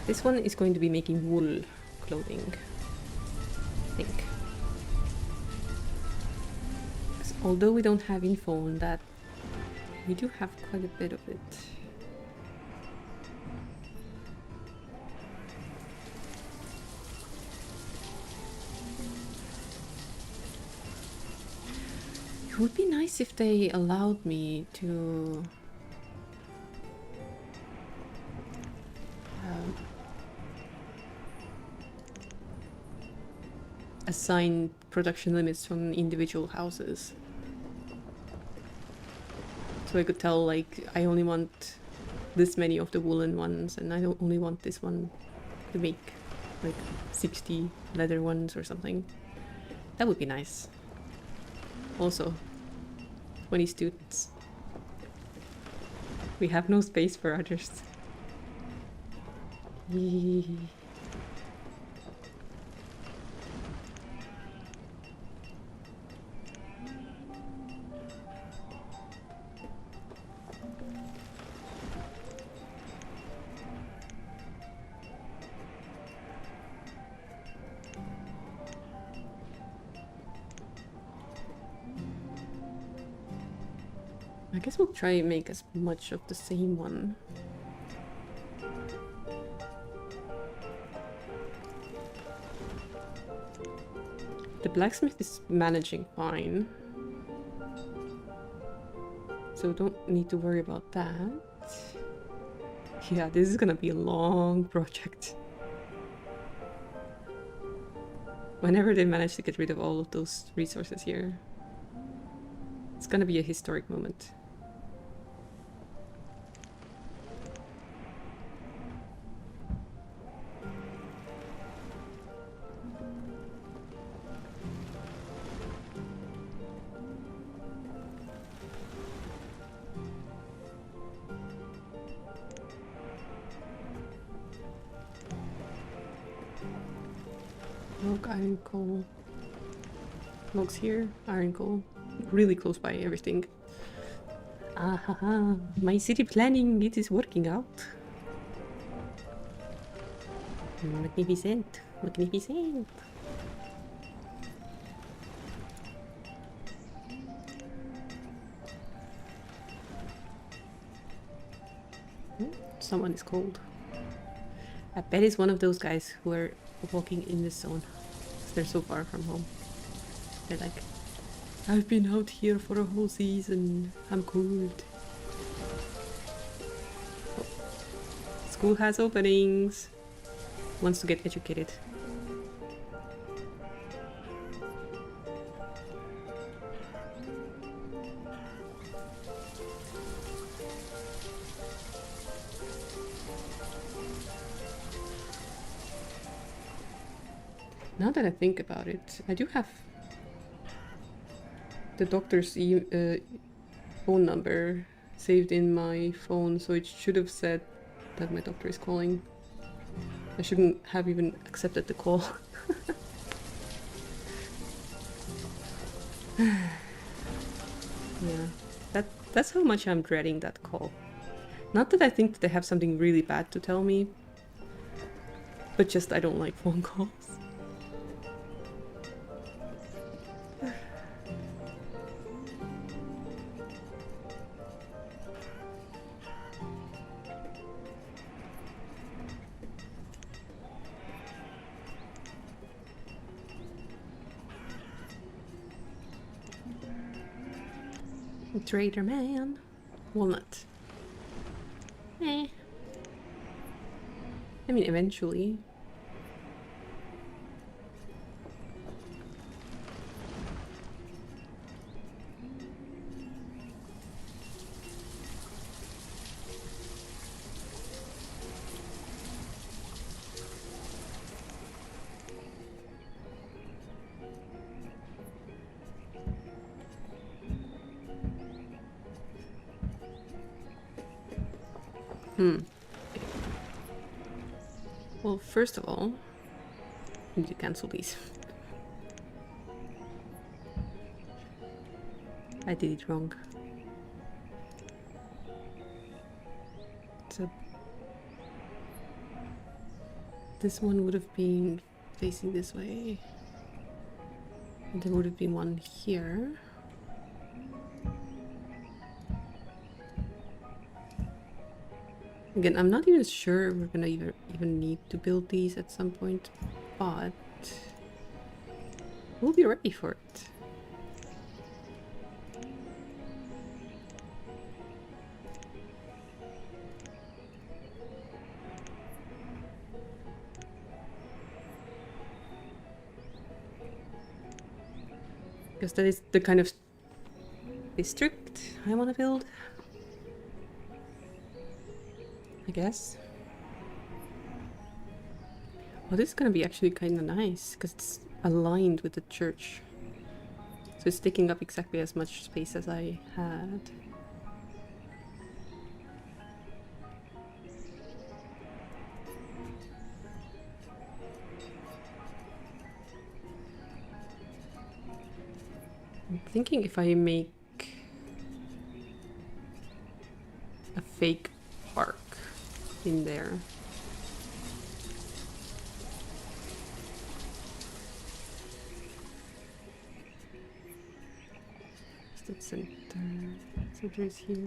This one is going to be making wool clothing, I think. Although we don't have info on that, we do have quite a bit of it. It would be nice if they allowed me to assign production limits on individual houses. So I could tell, like, I only want this many of the woolen ones, and I only want this one to make, like, 60 leather ones or something. That would be nice. Also, 20 students. We have no space for others. Yee. I guess we'll try and make as much of the same one. The blacksmith is managing fine, so don't need to worry about that. Yeah, this is gonna be a long project. Whenever they manage to get rid of all of those resources here, it's gonna be a historic moment. Log, iron, coal. Logs here, iron, coal. Really close by everything. Ah, my city planning, it is working out. Magnificent, magnificent. Someone is cold. I bet it's one of those guys who are walking in this zone. 'Cause they're so far from home. They're like, I've been out here for a whole season. I'm cold. Oh. School has openings. Wants to get educated. Now that I think about it, I do have the doctor's phone number saved in my phone, so it should have said that my doctor is calling. I shouldn't have even accepted the call. Yeah, that's how much I'm dreading that call. Not that I think that they have something really bad to tell me, but just I don't like phone calls. Trader man. Walnut. Eh. I mean, eventually. Well, first of all, I need to cancel these. I did it wrong. So this one would have been facing this way. And there would have been one here. Again, I'm not even sure we're gonna even need to build these at some point, but we'll be ready for it. Because that is the kind of district I want to build, I guess. Well, this is gonna be actually kind of nice because it's aligned with the church, so it's taking up exactly as much space as I had. I'm thinking if I make a fake park in there. the center. Center is here.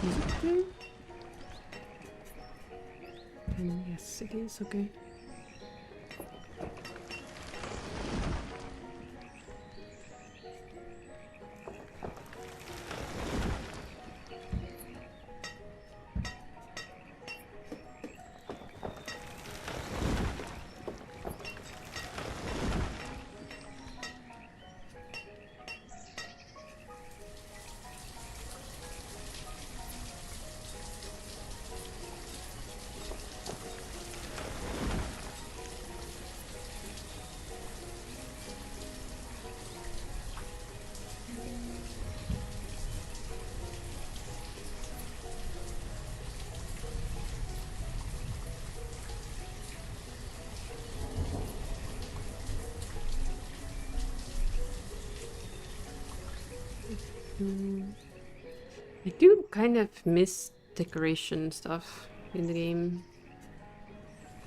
Is it there? And yes, it is. Okay. I do kind of miss decoration stuff in the game.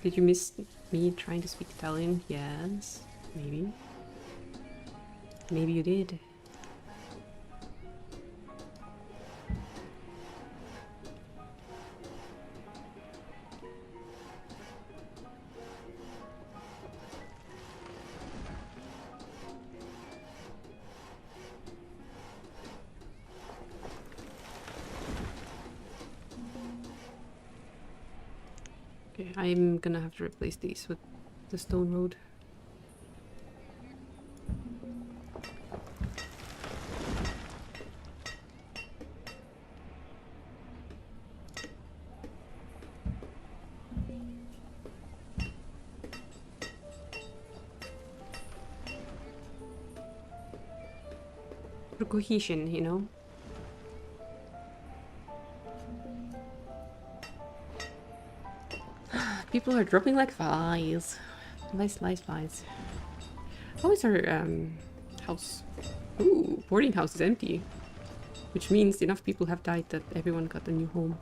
Did you miss me trying to speak Italian? Yes, maybe. Maybe you did. Okay, I'm gonna have to replace these with the stone road. For cohesion, you know? People are dropping like flies. Flies. How is our house? Ooh, boarding house is empty. Which means enough people have died that everyone got a new home.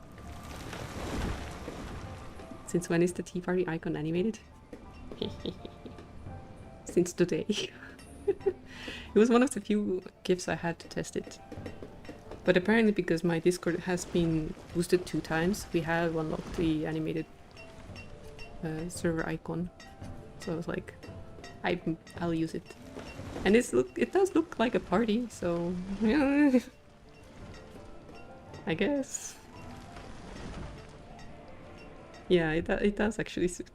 Since when is the tea party icon animated? Since today. It was one of the few gifts I had to test it. But apparently because my Discord has been boosted 2 times, we have unlocked the animated server icon. So I was like, I'll use it. And it does look like a party, so yeah, I guess. Yeah, it does actually suit.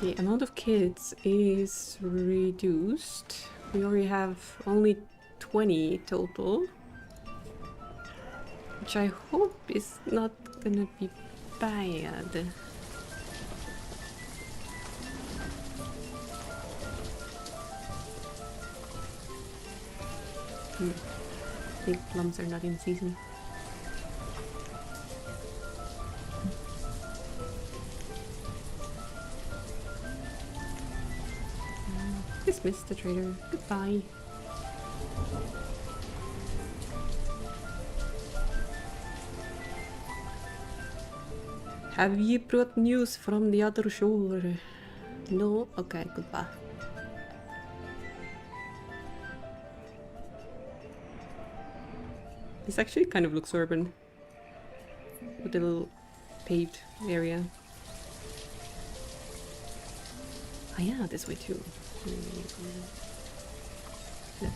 Okay, amount of kids is reduced. We already have only 20 total. Which I hope is not gonna be bad. I think plums are not in season. Dismiss the trader. Goodbye. Have you brought news from the other shore? No? Okay, goodbye. This actually kind of looks urban. With a little paved area. Ah yeah, this way too. Left.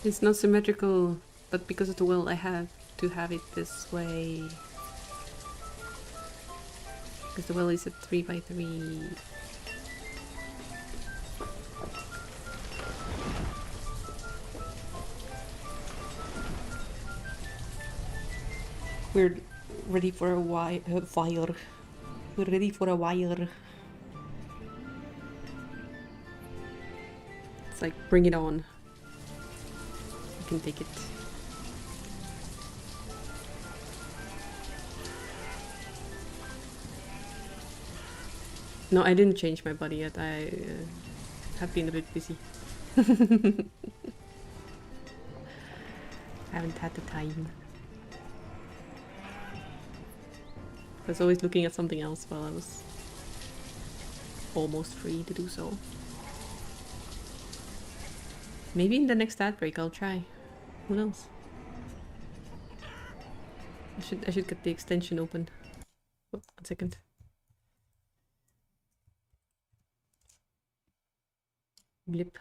It's not symmetrical, but because of the well I have to have it this way. Because the well is a 3x3. We're ready for a fire. We're ready for a wire. It's like, bring it on. You can take it. No, I didn't change my body yet. I have been a bit busy. Haven't had the time. I was always looking at something else while I was almost free to do so. Maybe in the next ad break I'll try. Who knows? I should get the extension open. Oh, 1 second. Blip.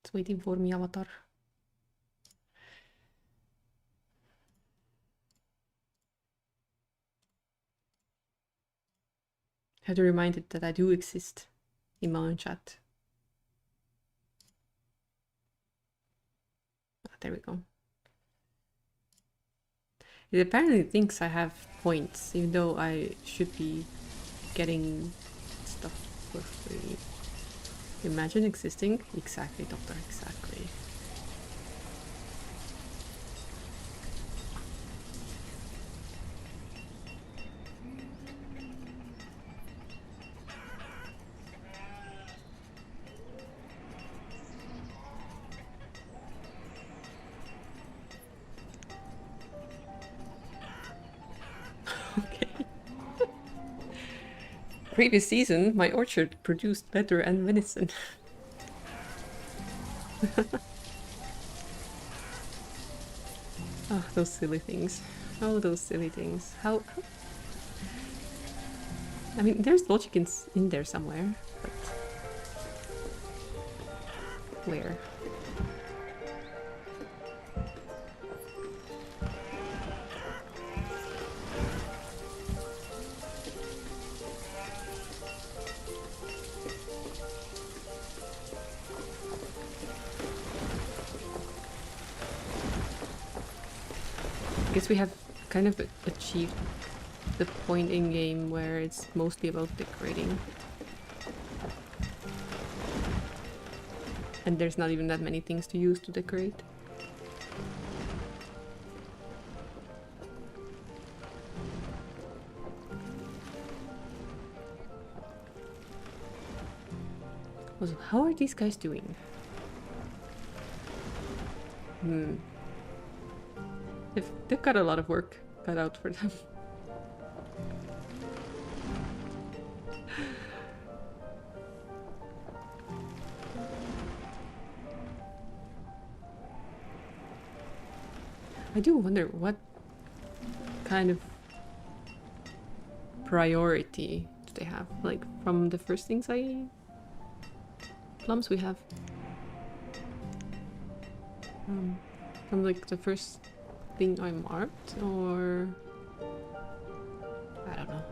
It's waiting for me, avatar. I have to remind it that I do exist in my own chat. Ah, there we go. It apparently thinks I have points, even though I should be getting stuff for free. Imagine existing. Exactly, Doctor, exactly. Okay. Previous season, my orchard produced leather and venison. Oh, those silly things. Oh, those silly things. How... I mean, there's logic in there somewhere, but... Where? I guess we have kind of achieved the point in game where it's mostly about decorating. And there's not even that many things to use to decorate. Also, how are these guys doing? They've got a lot of work cut out for them. I do wonder what kind of priority do they have? Like, from the first things plums we have. From like the first thing I marked, or I don't know.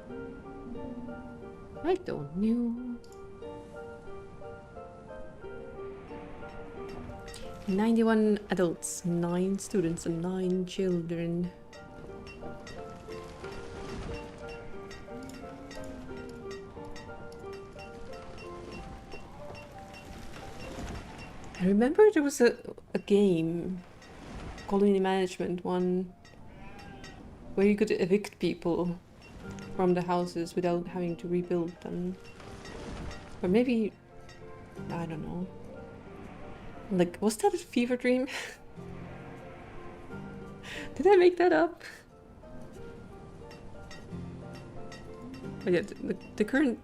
I don't know. 91 adults, 9 students, and 9 children. I remember there was a game, colony management one, where you could evict people from the houses without having to rebuild them. Or maybe, I don't know. Like, was that a fever dream? Did I make that up? But yeah, the current...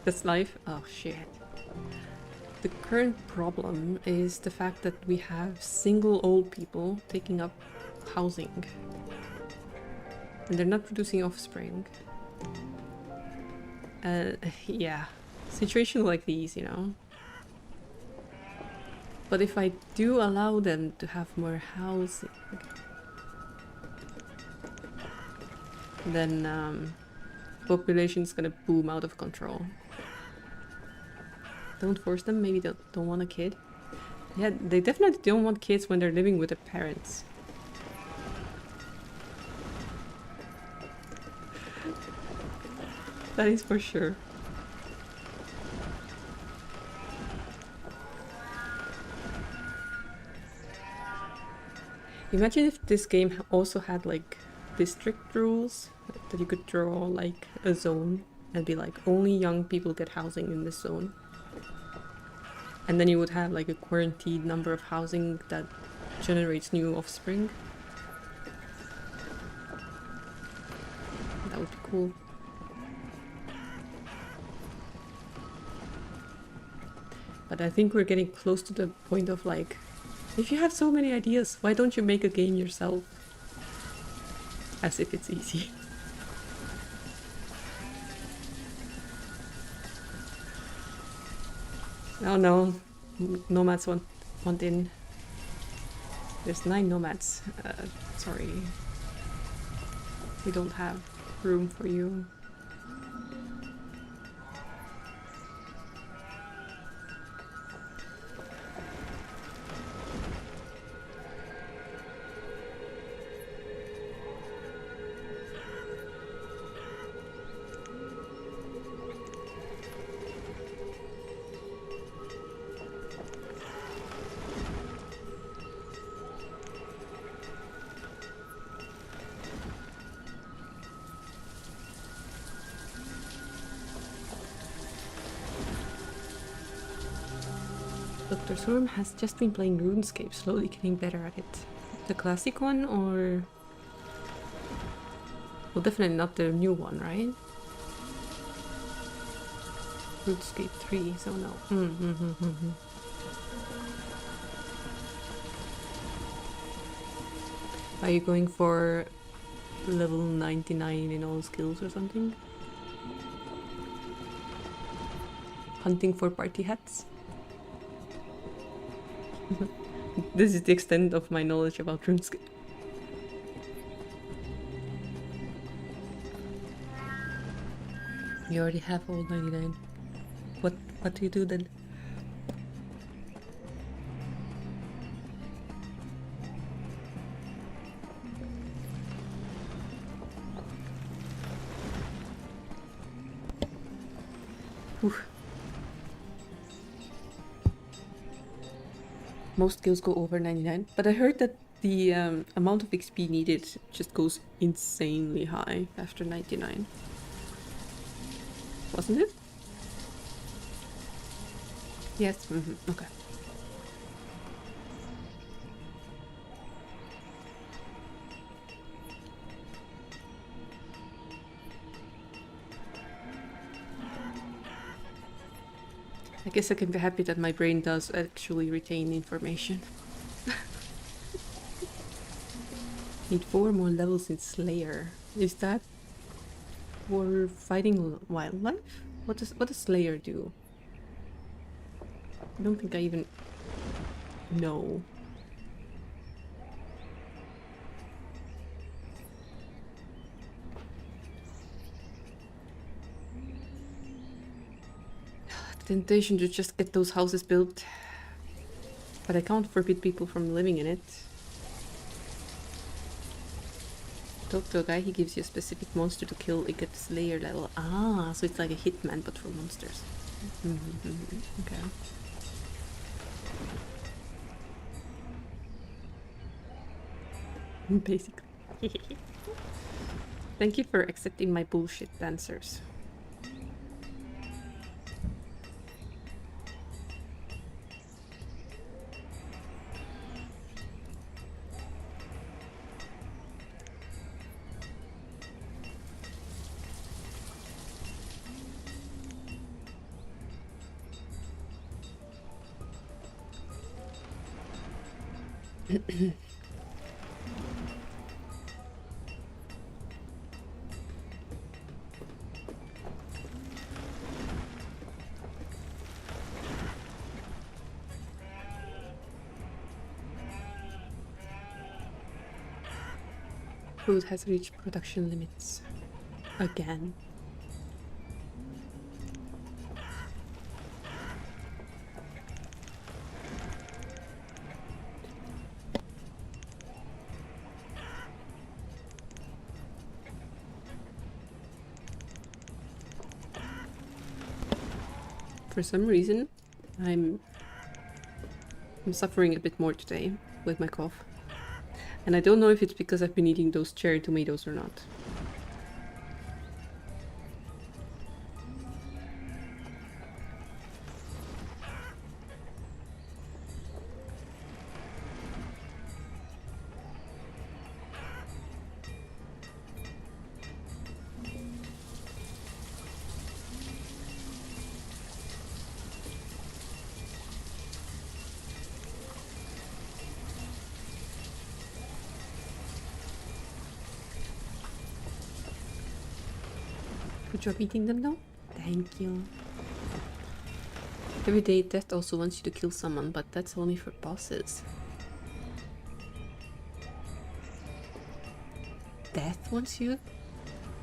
That's life? Oh shit. The current problem is the fact that we have single old people taking up housing. And they're not producing offspring. Yeah. Situations like these, you know. But if I do allow them to have more housing... then population's gonna boom out of control. Don't force them, maybe they don't want a kid. Yeah, they definitely don't want kids when they're living with their parents. That is for sure. Imagine if this game also had like district rules, that you could draw like a zone and be like, only young people get housing in this zone. And then you would have like a guaranteed number of housing that generates new offspring. That would be cool. But I think we're getting close to the point of like, if you have so many ideas, why don't you make a game yourself? As if it's easy. Oh no, nomads want in. There's 9 nomads. Sorry. We don't have room for you. Dr. Storm has just been playing RuneScape, slowly getting better at it. The classic one, or... Well, definitely not the new one, right? RuneScape 3, so no. Are you going for level 99 in all skills or something? Hunting for party hats? This is the extent of my knowledge about RuneScape. You already have all 99. What do you do then? Whew. Most skills go over 99, but I heard that the amount of XP needed just goes insanely high after 99. Wasn't it? Yes, okay. I guess I can be happy that my brain does actually retain information. Need 4 more levels in Slayer. Is that for fighting wildlife? What does Slayer do? I don't think I even know. Temptation to just get those houses built, but I can't forbid people from living in it. Talk to a guy, he gives you a specific monster to kill, it gets Slayer level. Ah, so it's like a hitman but for monsters. Okay. Basically. Thank you for accepting my bullshit answers. Food has reached production limits. Again. For some reason, I'm suffering a bit more today with my cough. And I don't know if it's because I've been eating those cherry tomatoes or not. Good job eating them though. Thank you. Every day death also wants you to kill someone, but that's only for bosses. Death wants you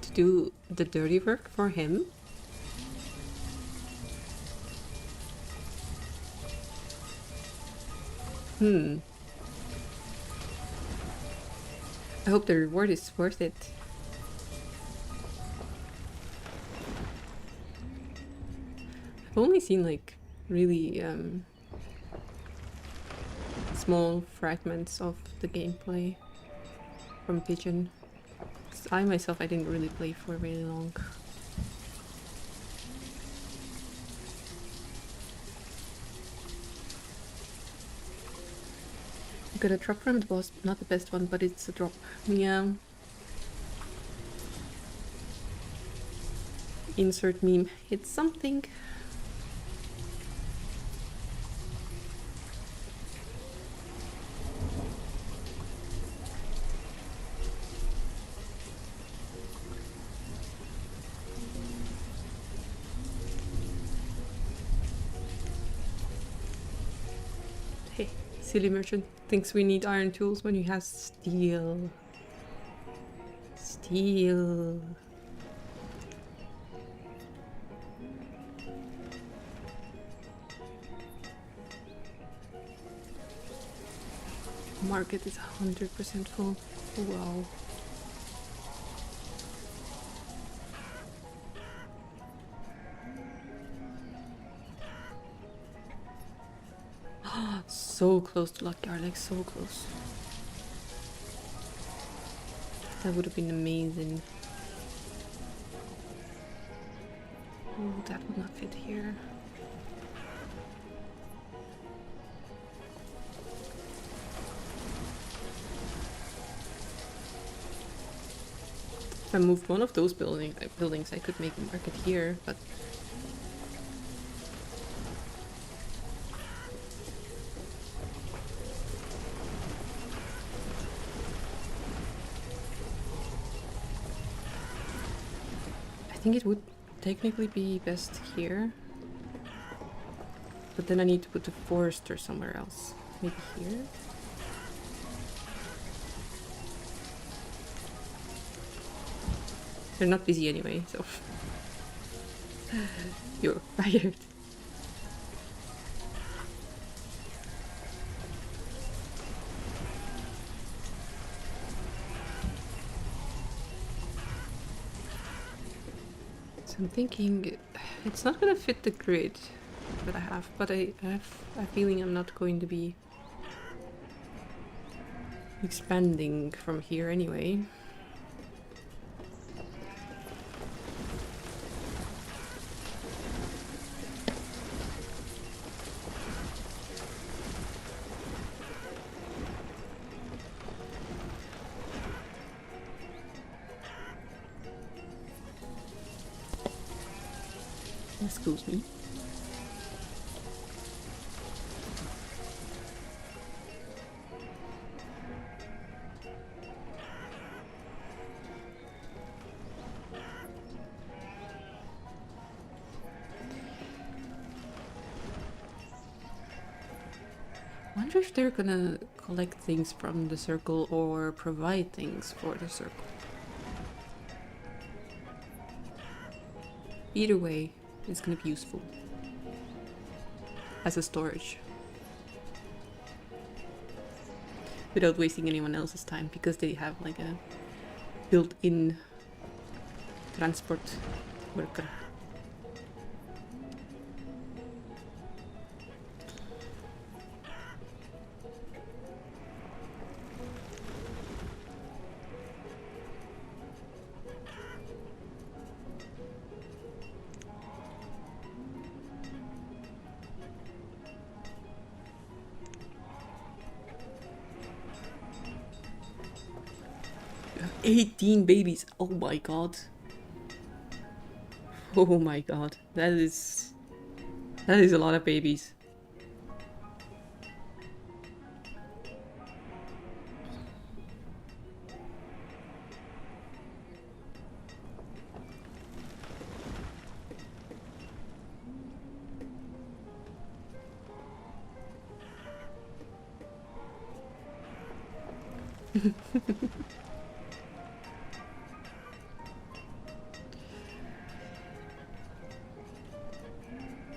to do the dirty work for him? I hope the reward is worth it. I've only seen like really small fragments of the gameplay from Pigeon. 'Cause I myself, I didn't really play for really long. Got a drop from the boss, not the best one, but it's a drop. Yeah. Insert meme. It's something. Hey, silly merchant thinks we need iron tools when he has steel. Steel. Market is 100% full. Wow. So close to Lucky Yard, like so close. That would have been amazing. Oh, that would not fit here. If I moved one of those buildings, I could make a market here, but I think it would technically be best here. But then I need to put the forester somewhere else. Maybe here? They're not busy anyway, so... You're fired. So I'm thinking it's not gonna fit the grid that I have, but I have a feeling I'm not going to be expanding from here anyway. Excuse me. Wonder if they're gonna collect things from the circle or provide things for the circle. Either way, it's gonna be useful as a storage. Without wasting anyone else's time, because they have like a built-in transport worker. $18 babies. Oh my god. Oh my god. That is a lot of babies.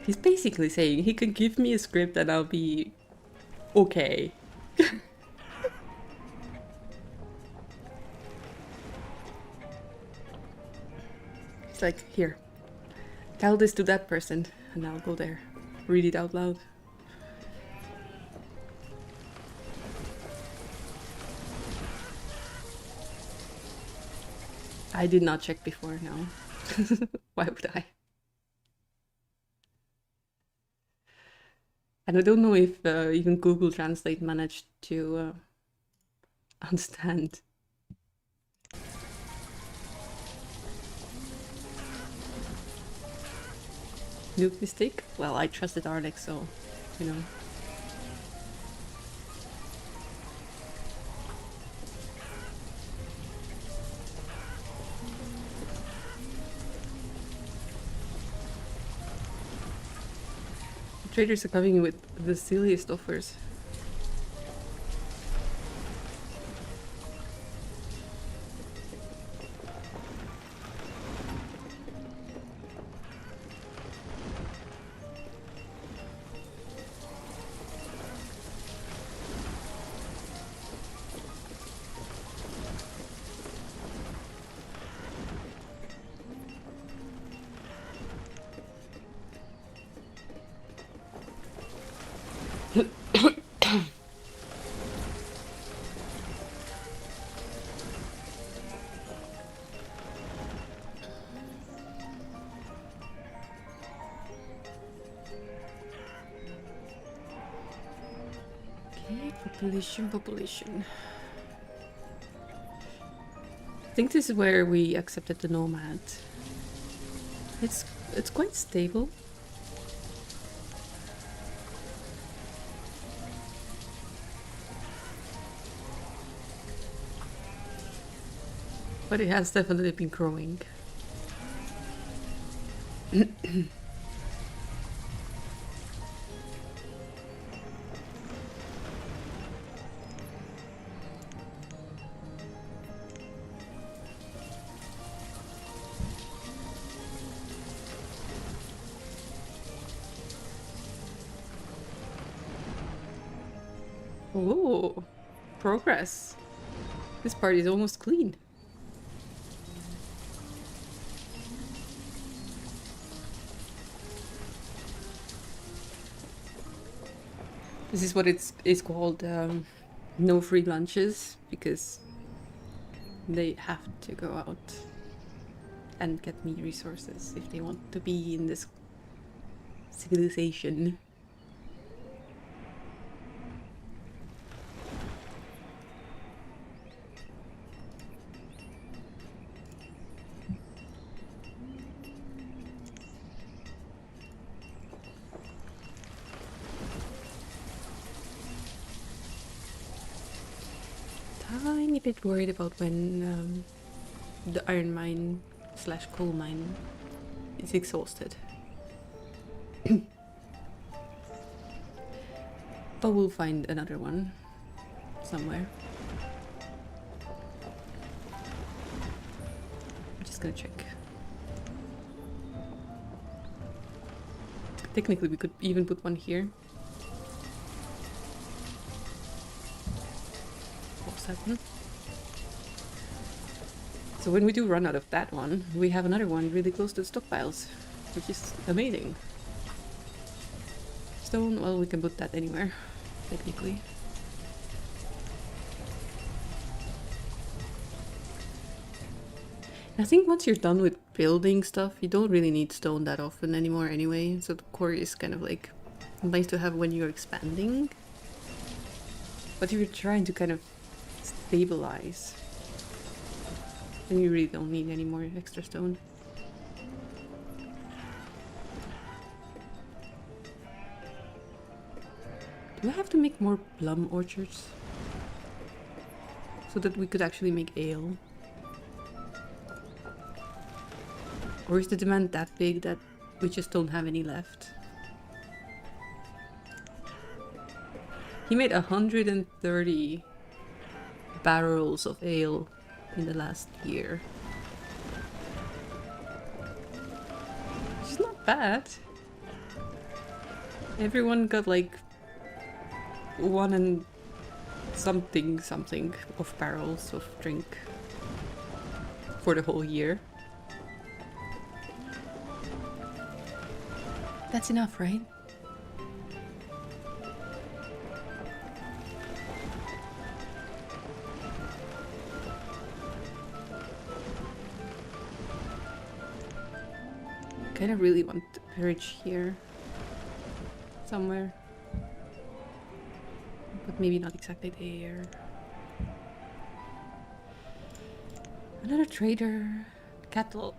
He's basically saying he can give me a script and I'll be okay. It's like, here, tell this to that person, and I'll go there, read it out loud. I did not check before, no. Why would I? And I don't know if even Google Translate managed to understand. Noob mistake? Well, I trusted Alex, so, you know. Traders are coming with the silliest offers. Population. I think this is where we accepted the nomad. It's quite stable. But it has definitely been growing. Oh, progress. This part is almost clean. This is what it's called, no free lunches, because they have to go out and get me resources if they want to be in this civilization. Tiny bit worried about when the iron mine slash coal mine is exhausted. But we'll find another one somewhere. I'm just gonna check. Technically, we could even put one here. What's happened? So when we do run out of that one, we have another one really close to the stockpiles, which is amazing. Stone, well, we can put that anywhere, technically. I think once you're done with building stuff, you don't really need stone that often anymore anyway, so the quarry is kind of like nice to have when you're expanding. But if you're trying to kind of stabilize, then you really don't need any more extra stone. Do I have to make more plum orchards? So that we could actually make ale? Or is the demand that big that we just don't have any left? He made 130 barrels of ale in the last year. Which is not bad. Everyone got like 1 and something of barrels of drink for the whole year. That's enough, right? I kind of really want the peerage here somewhere, but maybe not exactly there. Another trader, cattle.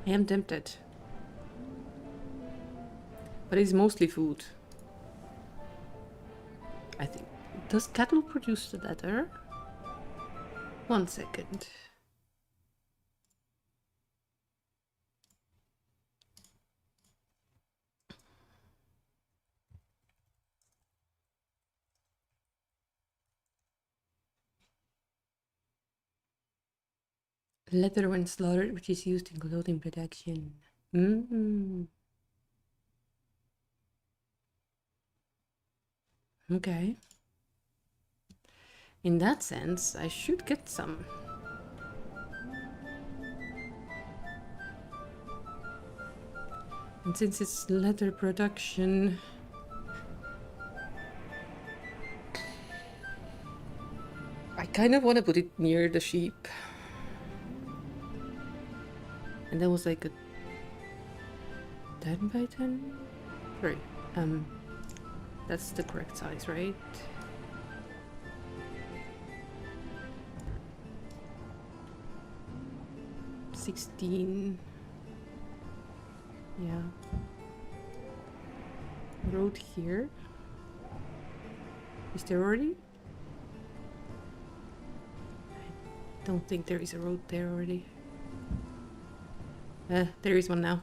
I am tempted. But it's mostly food. I think. Does cattle produce the leather? 1 second. Leather when slaughtered, which is used in clothing production. Okay. In that sense, I should get some. And since it's leather production, I kind of want to put it near the sheep. And that was like a 10 by 10? Sorry, that's the correct size, right? $16. Yeah. Road here. Is there already? I don't think there is a road there already. There is one now.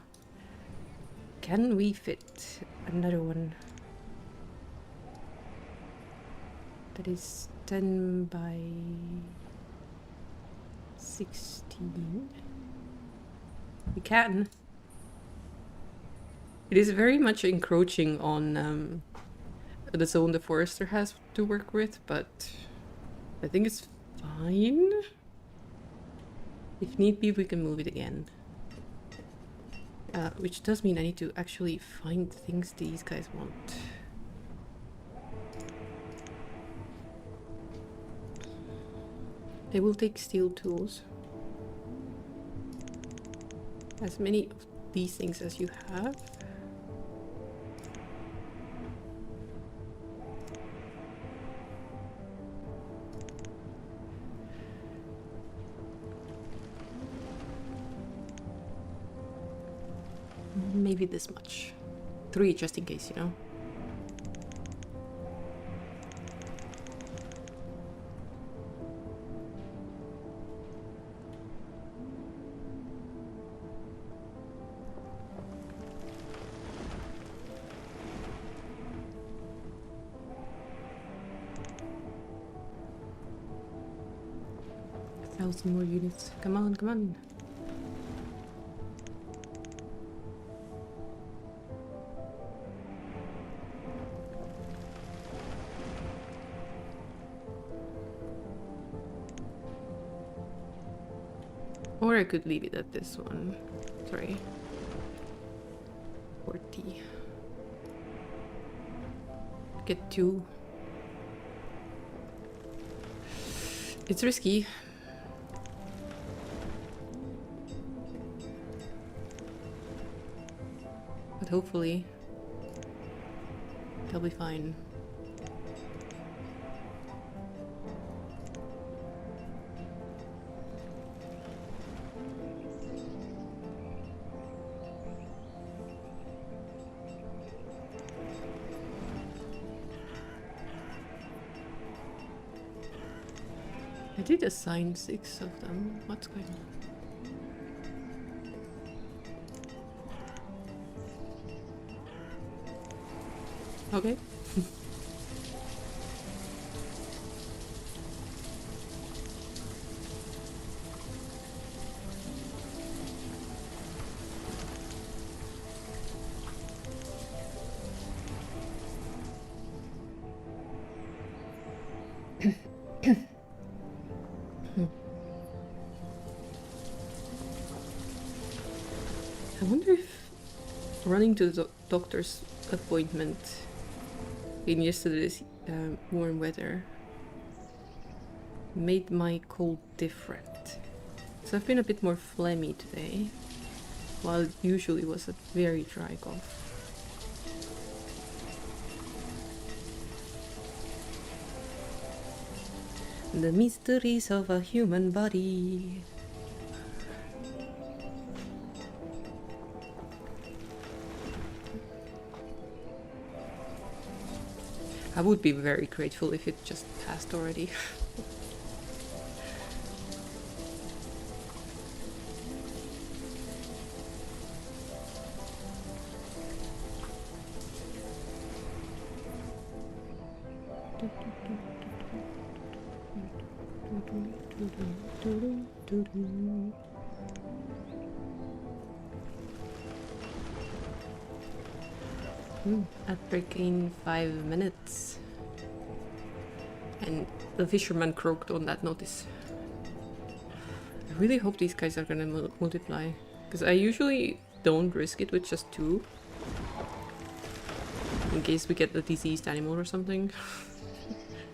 Can we fit another one? That is 10 by 16. We can. It is very much encroaching on the zone the forester has to work with, but I think it's fine. If need be, we can move it again. Which does mean I need to actually find things these guys want. They will take steel tools. As many of these things as you have. Maybe this much. 3 just in case, you know. 1,000 more units. Come on, come on. Or I could leave it at this one. Sorry. 40. Get 2. It's risky. But hopefully they'll be fine. I did assign 6 of them. What's going on? Okay. I wonder if running to the doctor's appointment in yesterday's warm weather made my cold different. So I've been a bit more phlegmy today, while it usually was a very dry cough. The mysteries of a human body. I would be very grateful if it just passed already. Outbreak in 5 minutes. And the fisherman croaked on that notice. I really hope these guys are gonna multiply, because I usually don't risk it with just 2. In case we get a diseased animal or something.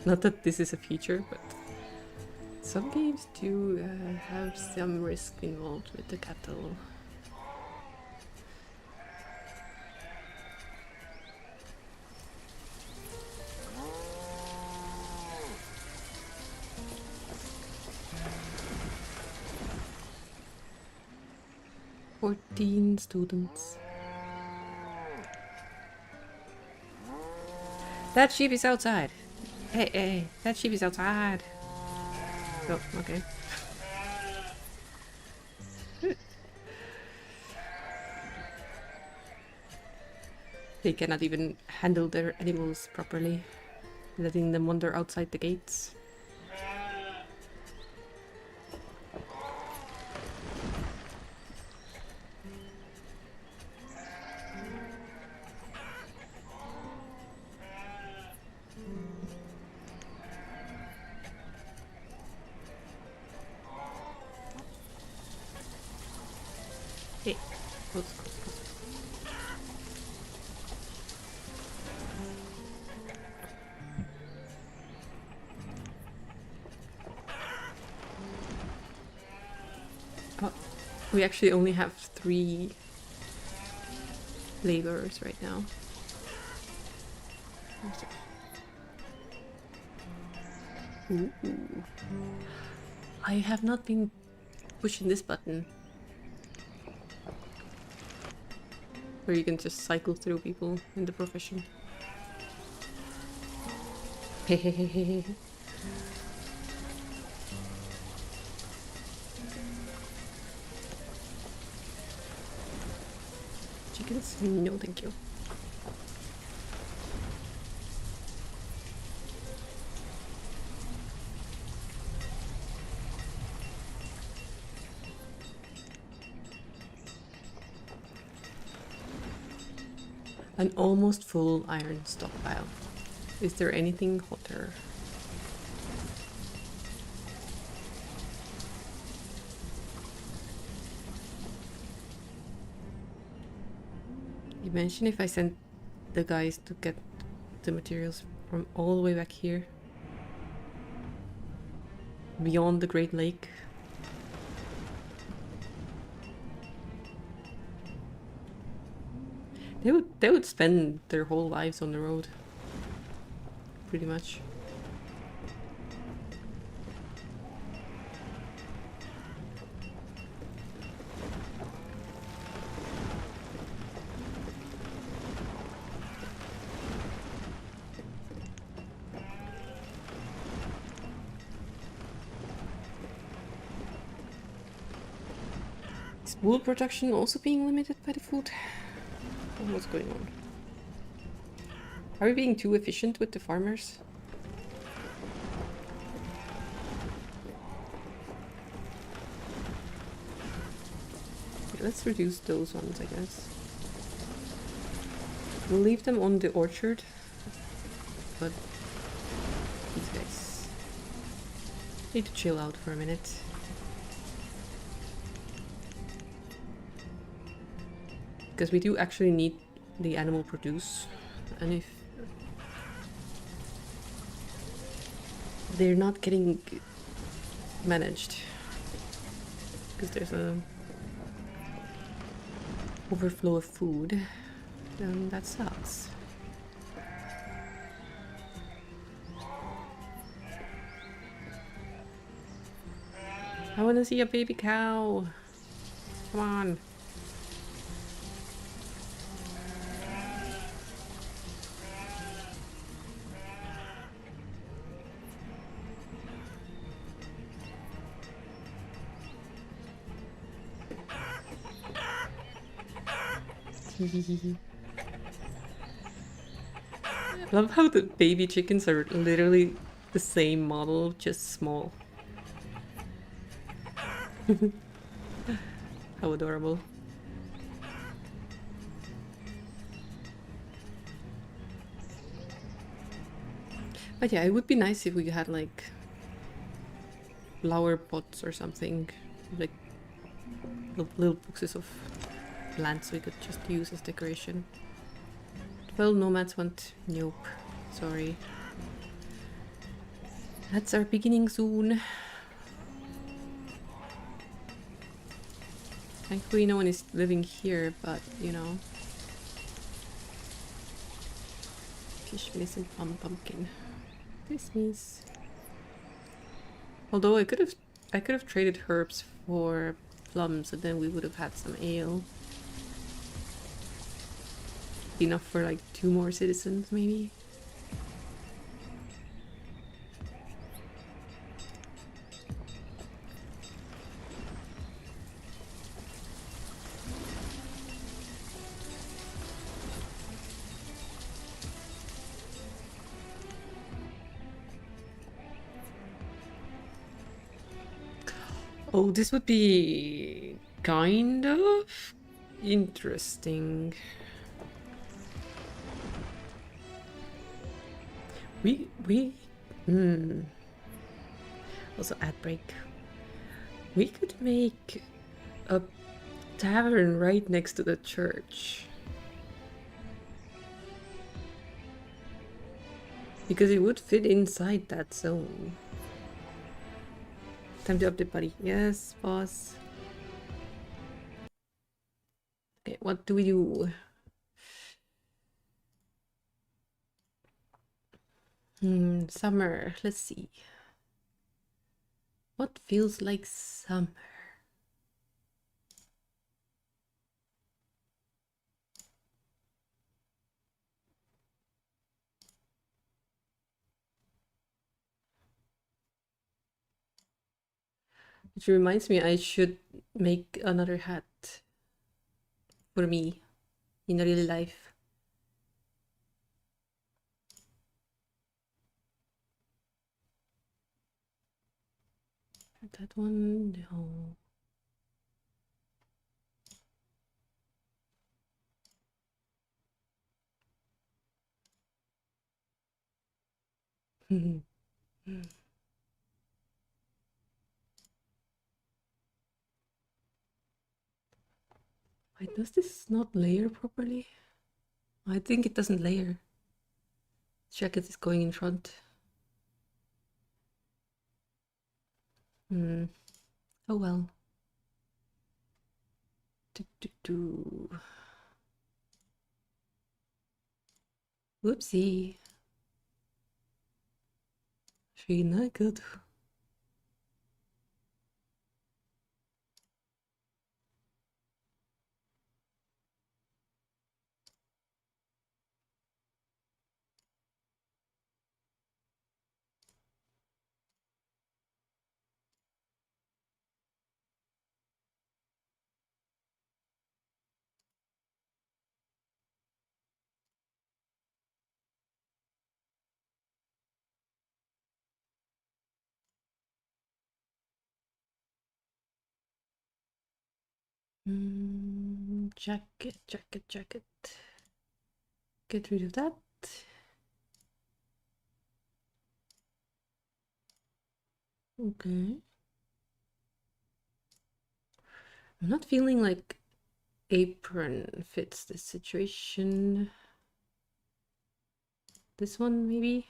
Not that this is a feature, but some games do have some risk involved with the cattle. Students. That sheep is outside. Hey, hey, that sheep is outside. Oh, okay. They cannot even handle their animals properly, letting them wander outside the gates. We actually only have 3 laborers right now. Ooh. I have not been pushing this button. Where you can just cycle through people in the profession. Hehehehe. Chickens? No, thank you. An almost full iron stockpile. Is there anything hotter? Imagine if I sent the guys to get the materials from all the way back here. Beyond the Great Lake. They would spend their whole lives on the road. Pretty much. Is wool production also being limited by the food? What's going on? Are we being too efficient with the farmers? Okay, let's reduce those ones, I guess. We'll leave them on the orchard, but these guys need to chill out for a minute. Because we do actually need the animal produce, and if they're not getting managed, because there's a overflow of food, then that sucks. I want to see a baby cow. Come on. I love how the baby chickens are literally the same model, just small. How adorable. But yeah, it would be nice if we had like flower pots or something, like little boxes of plants we could just use as decoration. 12 nomads want... Nope. Sorry. That's our beginning soon. Thankfully no one is living here, but you know. Kishmish and pumpkin. Christmas. Although I could have traded herbs for plums and then we would have had some ale. Enough for like 2 more citizens, maybe. Oh, this would be kind of interesting. Also ad break. We could make a tavern right next to the church. Because it would fit inside that zone. Time to update, buddy. Yes, boss. Okay, what do we do? Summer. Let's see. What feels like summer? Which reminds me, I should make another hat for me in real life. That one, no. Wait, does this not layer properly? I think it doesn't layer. Jacket is going in front. Oh well. Whoopsie. She not good. Jacket. Get rid of that. Okay. I'm not feeling like apron fits this situation. This one maybe?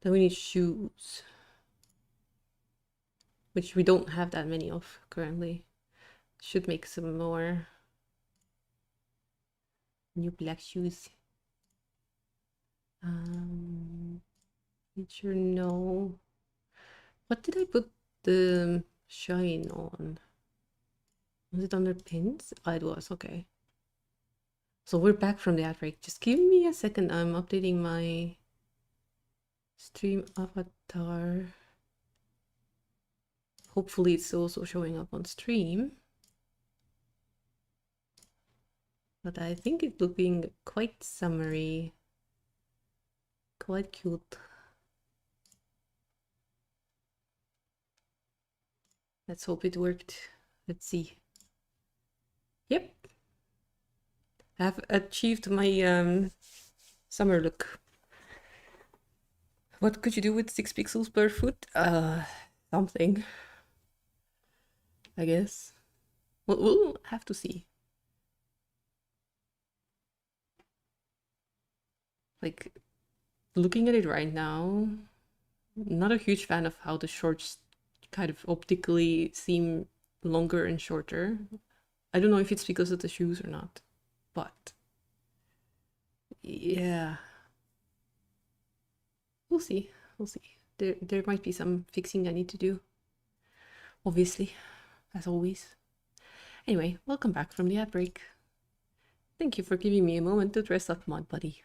Then we need shoes, which we don't have that many of currently. Should make some more. New black shoes. Feature no. What did I put the shine on? Was it under pins? Oh, it was, okay. So we're back from the ad break. Just give me a second. I'm updating my stream avatar. Hopefully it's also showing up on stream. But I think it's looking quite summery. Quite cute. Let's hope it worked. Let's see. Yep. I've achieved my summer look. What could you do with 6 pixels per foot? Something. I guess. We'll have to see. Like, looking at it right now, not a huge fan of how the shorts kind of optically seem longer and shorter. I don't know if it's because of the shoes or not, but yeah, we'll see. We'll see. There might be some fixing I need to do, obviously, as always. Anyway, welcome back from the ad break. Thank you for giving me a moment to dress up, Mod Buddy.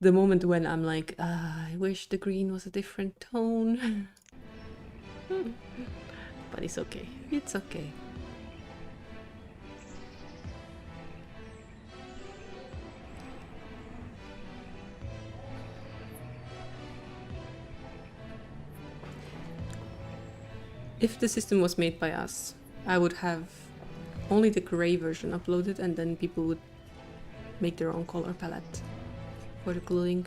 The moment when I'm like, I wish the green was a different tone. But it's okay. It's okay. If the system was made by us, I would have only the gray version uploaded, and then people would make their own color palette for the clothing.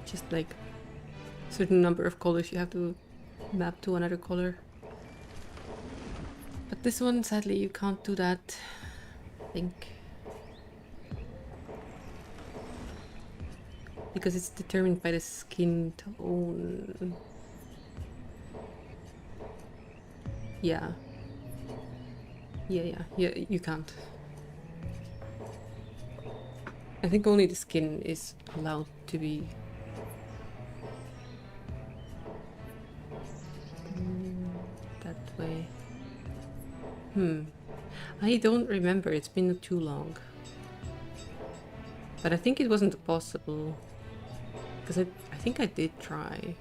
Just like a certain number of colors you have to map to another color. But this one, sadly, you can't do that, I think. Because it's determined by the skin tone. Yeah, you can't. I think only the skin is allowed to be that way. I don't remember, it's been too long. But I think it wasn't possible, because I think I did try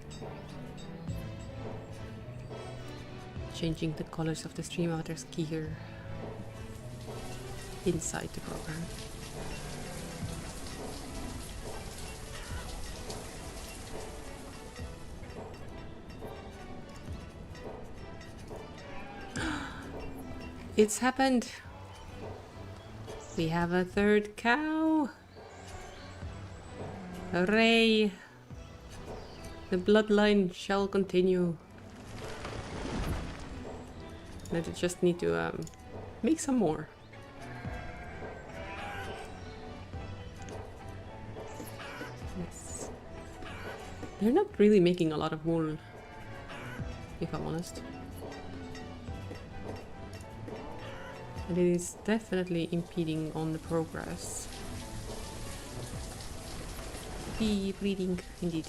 changing the colors of the stream avatar's gear inside the program. It's happened. We have a third cow. Hooray! The bloodline shall continue. And I just need to make some more. Yes. They're not really making a lot of wool, if I'm honest. And it is definitely impeding on the progress. Breeding, indeed.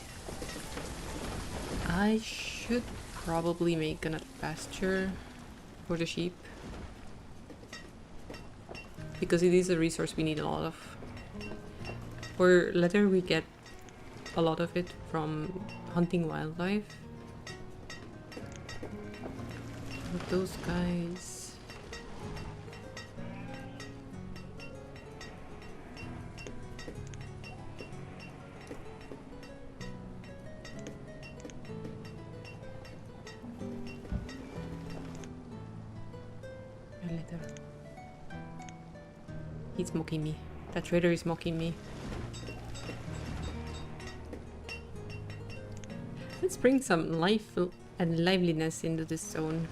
I should probably make another pasture for the sheep, because it is a resource we need a lot of. For leather we get a lot of it from hunting wildlife. But those guys... leather. He's mocking me. That trader is mocking me. Let's bring some life and liveliness into this zone.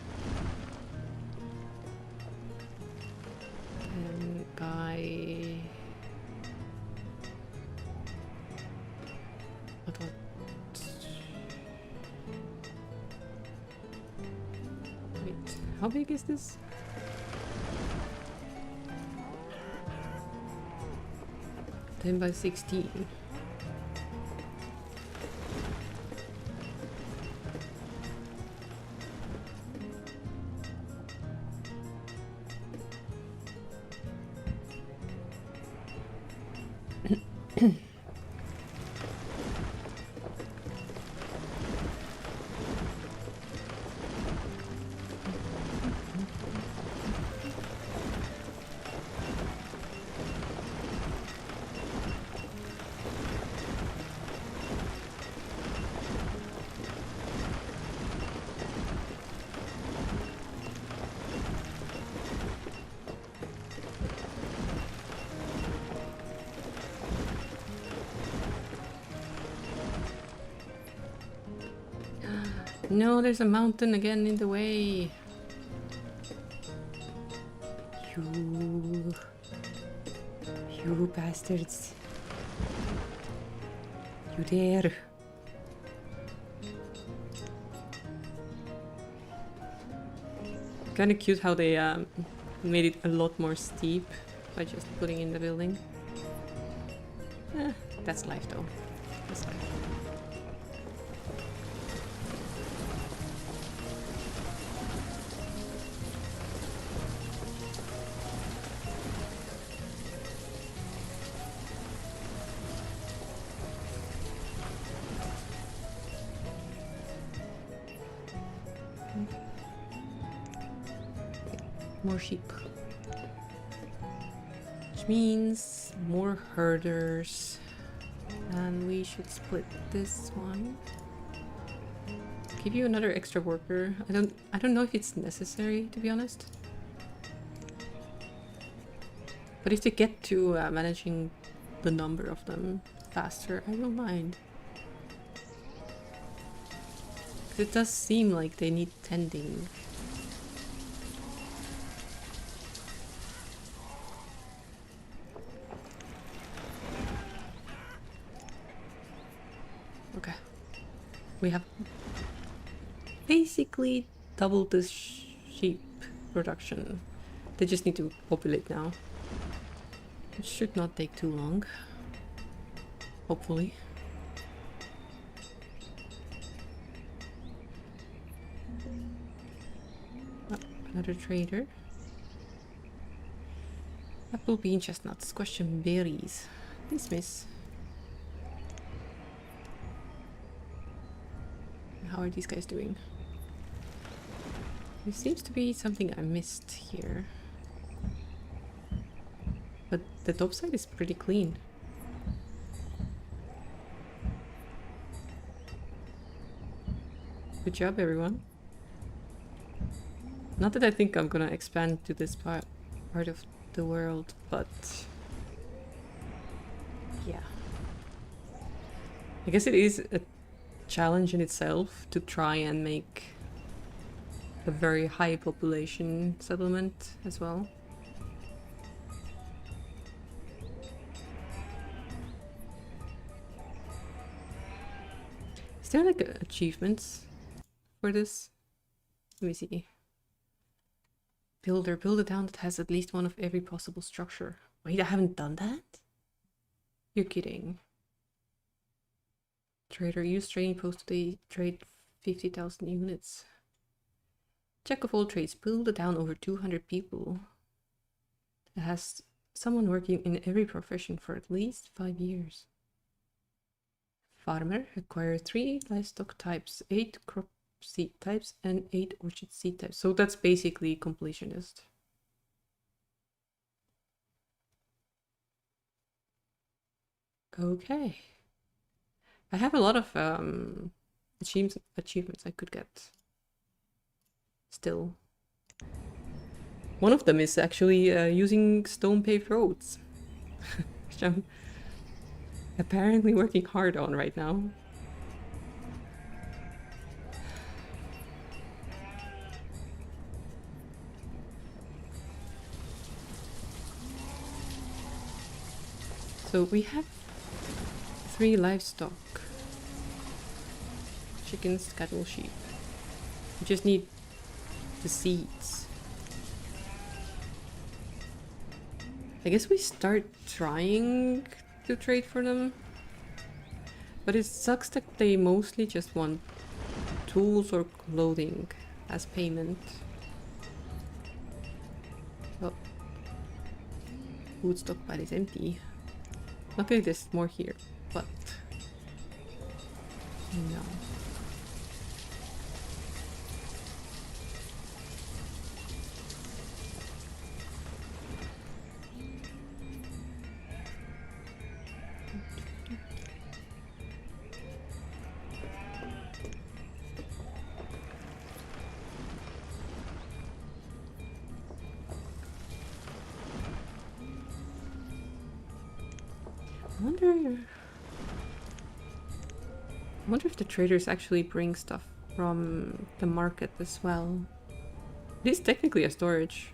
And by... What? Wait, how big is this? 10 by 16. No, there's a mountain again in the way. You bastards. You dare. Kinda cute how they made it a lot more steep by just putting in the building. That's life though. That's life. More sheep. Which means more herders. And we should split this one. Give you another extra worker. I don't know if it's necessary, to be honest. But if they get to managing the number of them faster, I don't mind. It does seem like they need tending. Okay. We have basically doubled the sheep production. They just need to populate now. It should not take too long. Hopefully. Another trader. Apple, bean, chestnuts, squash and berries. Dismiss. How are these guys doing? There seems to be something I missed here. But the top side is pretty clean. Good job, everyone. Not that I think I'm gonna expand to this part of the world, but yeah. I guess it is a challenge in itself to try and make a very high population settlement as well. Is there like achievements for this? Let me see. Build a town that has at least one of every possible structure. Wait, I haven't done that? You're kidding. Trader, use trading post today, trade 50,000 units. Jack of all trades, build a town over 200 people. It has someone working in every profession for at least 5 years. Farmer, acquire 3 livestock types, 8 crop seed types, and 8 orchard seed types. So that's basically completionist. Okay. I have a lot of achievements I could get still. One of them is actually using stone paved roads, which I'm apparently working hard on right now. So we have 3 livestock. Chickens, cattle, sheep. We just need the seeds. I guess we start trying to trade for them. But it sucks that they mostly just want tools or clothing as payment. Oh. Food stockpile is empty. Luckily there's more here, but no. I wonder if the traders actually bring stuff from the market as well. It is technically a storage.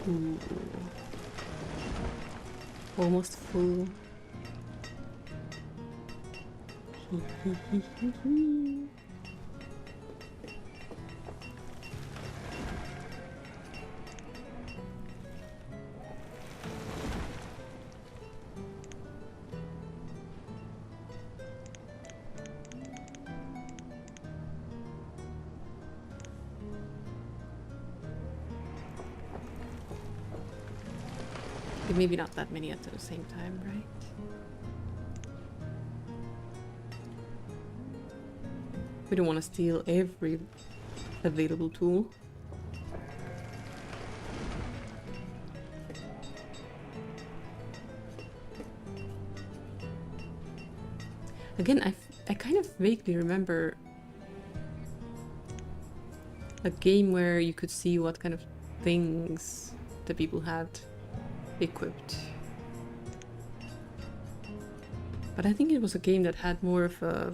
Ooh. Almost full. Maybe not that many at the same time, right? We don't want to steal every available tool. Again, I kind of vaguely remember a game where you could see what kind of things the people had equipped. But I think it was a game that had more of a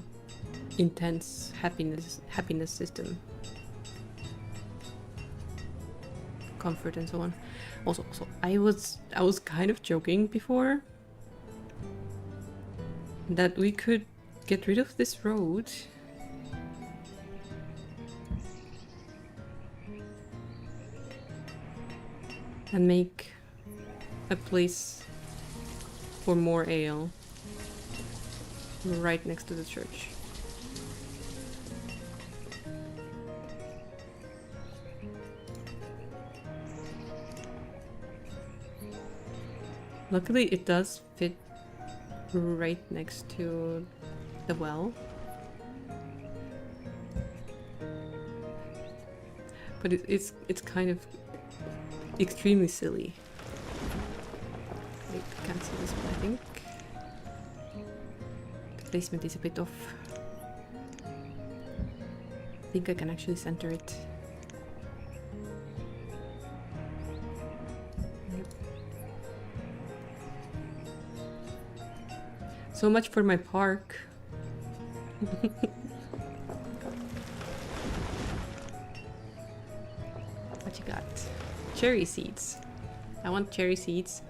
intense happiness system. Comfort and so on. Also I was kind of joking before that we could get rid of this road and make a place for more ale right next to the church. Luckily, it does fit right next to the well. But it's kind of extremely silly. Wait, can't see this one, I think. The placement is a bit off. I think I can actually center it. Yep. So much for my park. What you got? Cherry seeds. I want cherry seeds.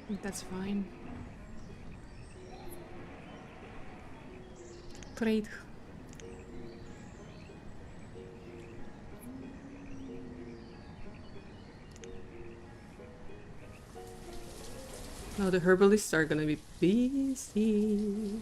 I think that's fine. Trade. Now the herbalists are gonna be busy.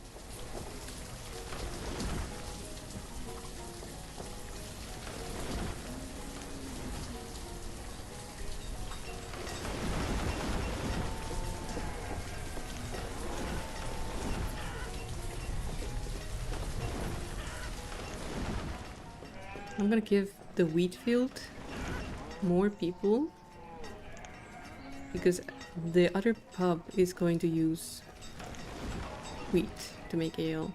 I'm gonna give the wheat field more people because the other pub is going to use wheat to make ale.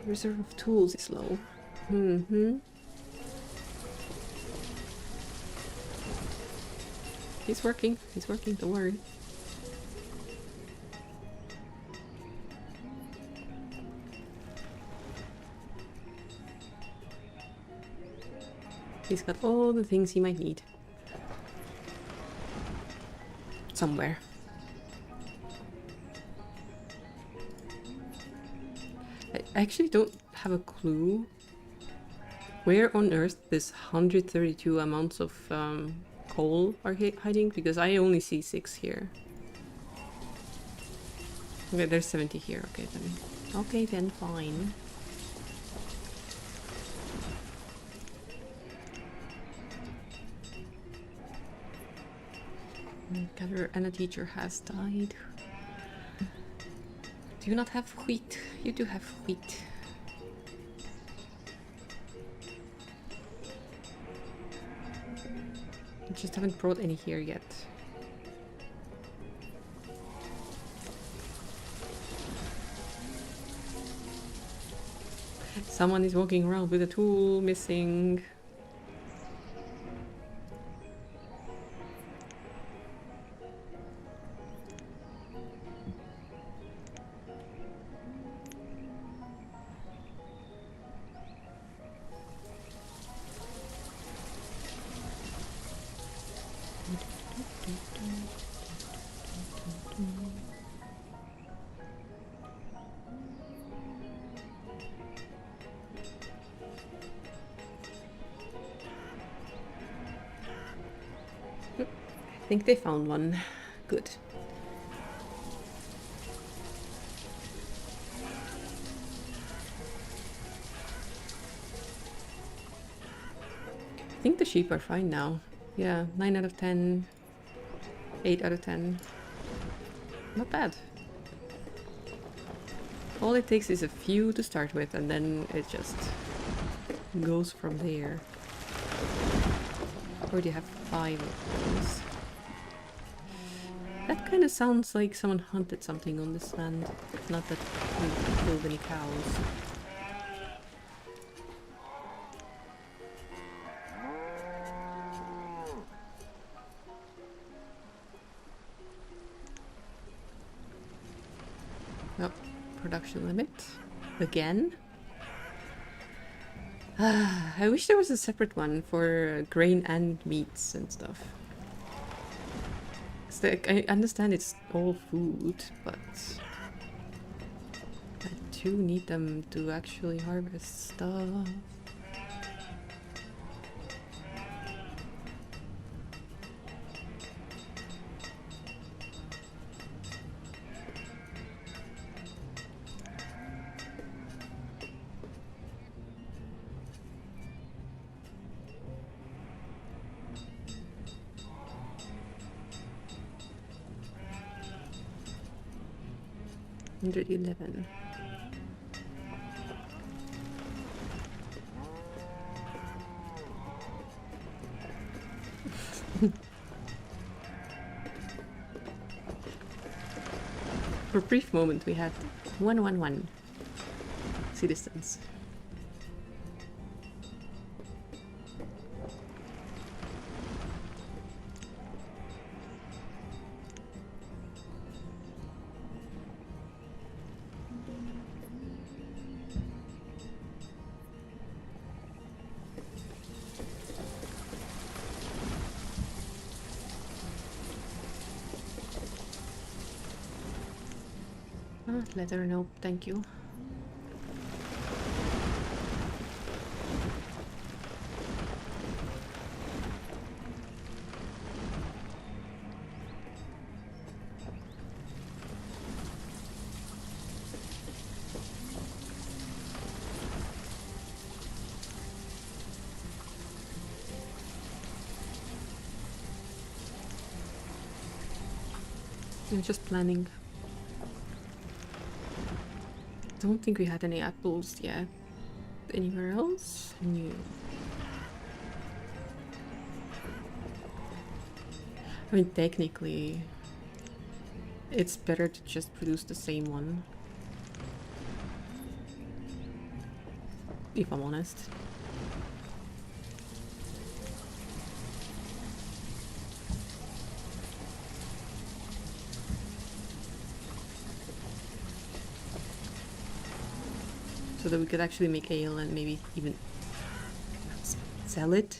Reserve of tools is low. He's working, don't worry. He's got all the things he might need. Somewhere. I actually don't have a clue where on earth this 132 amounts of coal are hiding, because I only see 6 here. Okay, there's 70 here. Okay then, fine. Gather and a teacher has died. Do you not have wheat? You do have wheat. I just haven't brought any here yet. Someone is walking around with a tool missing. I think they found one. Good. I think the sheep are fine now. Yeah, 9 out of 10, 8 out of 10. Not bad. All it takes is a few to start with, and then it just goes from there. Or do you have 5 of those? That kind of sounds like someone hunted something on this land. Not that we killed any cows. Oh, production limit. Again? I wish there was a separate one for grain and meats and stuff. I understand it's all food, but I do need them to actually harvest stuff. $111. For a brief moment we had 111 citizens. Leather, nope, thank you. I'm just planning. Don't think we had any apples yet. Anywhere else? No. I mean, technically, it's better to just produce the same one. If I'm honest. So that we could actually make ale and maybe even sell it.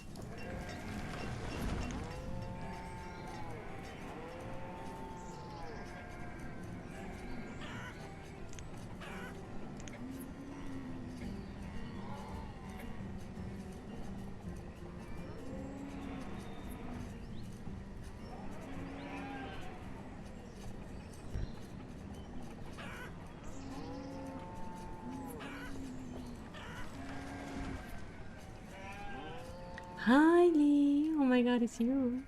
Hi Lee! Oh my god, it's you!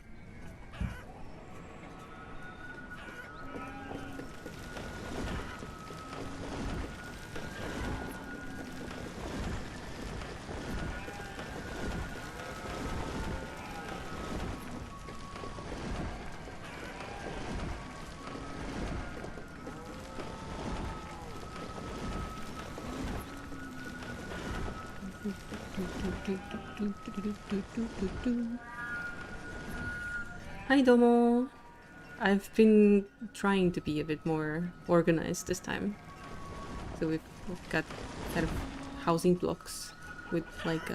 Hi Domo! I've been trying to be a bit more organized this time. So we've got kind of housing blocks with like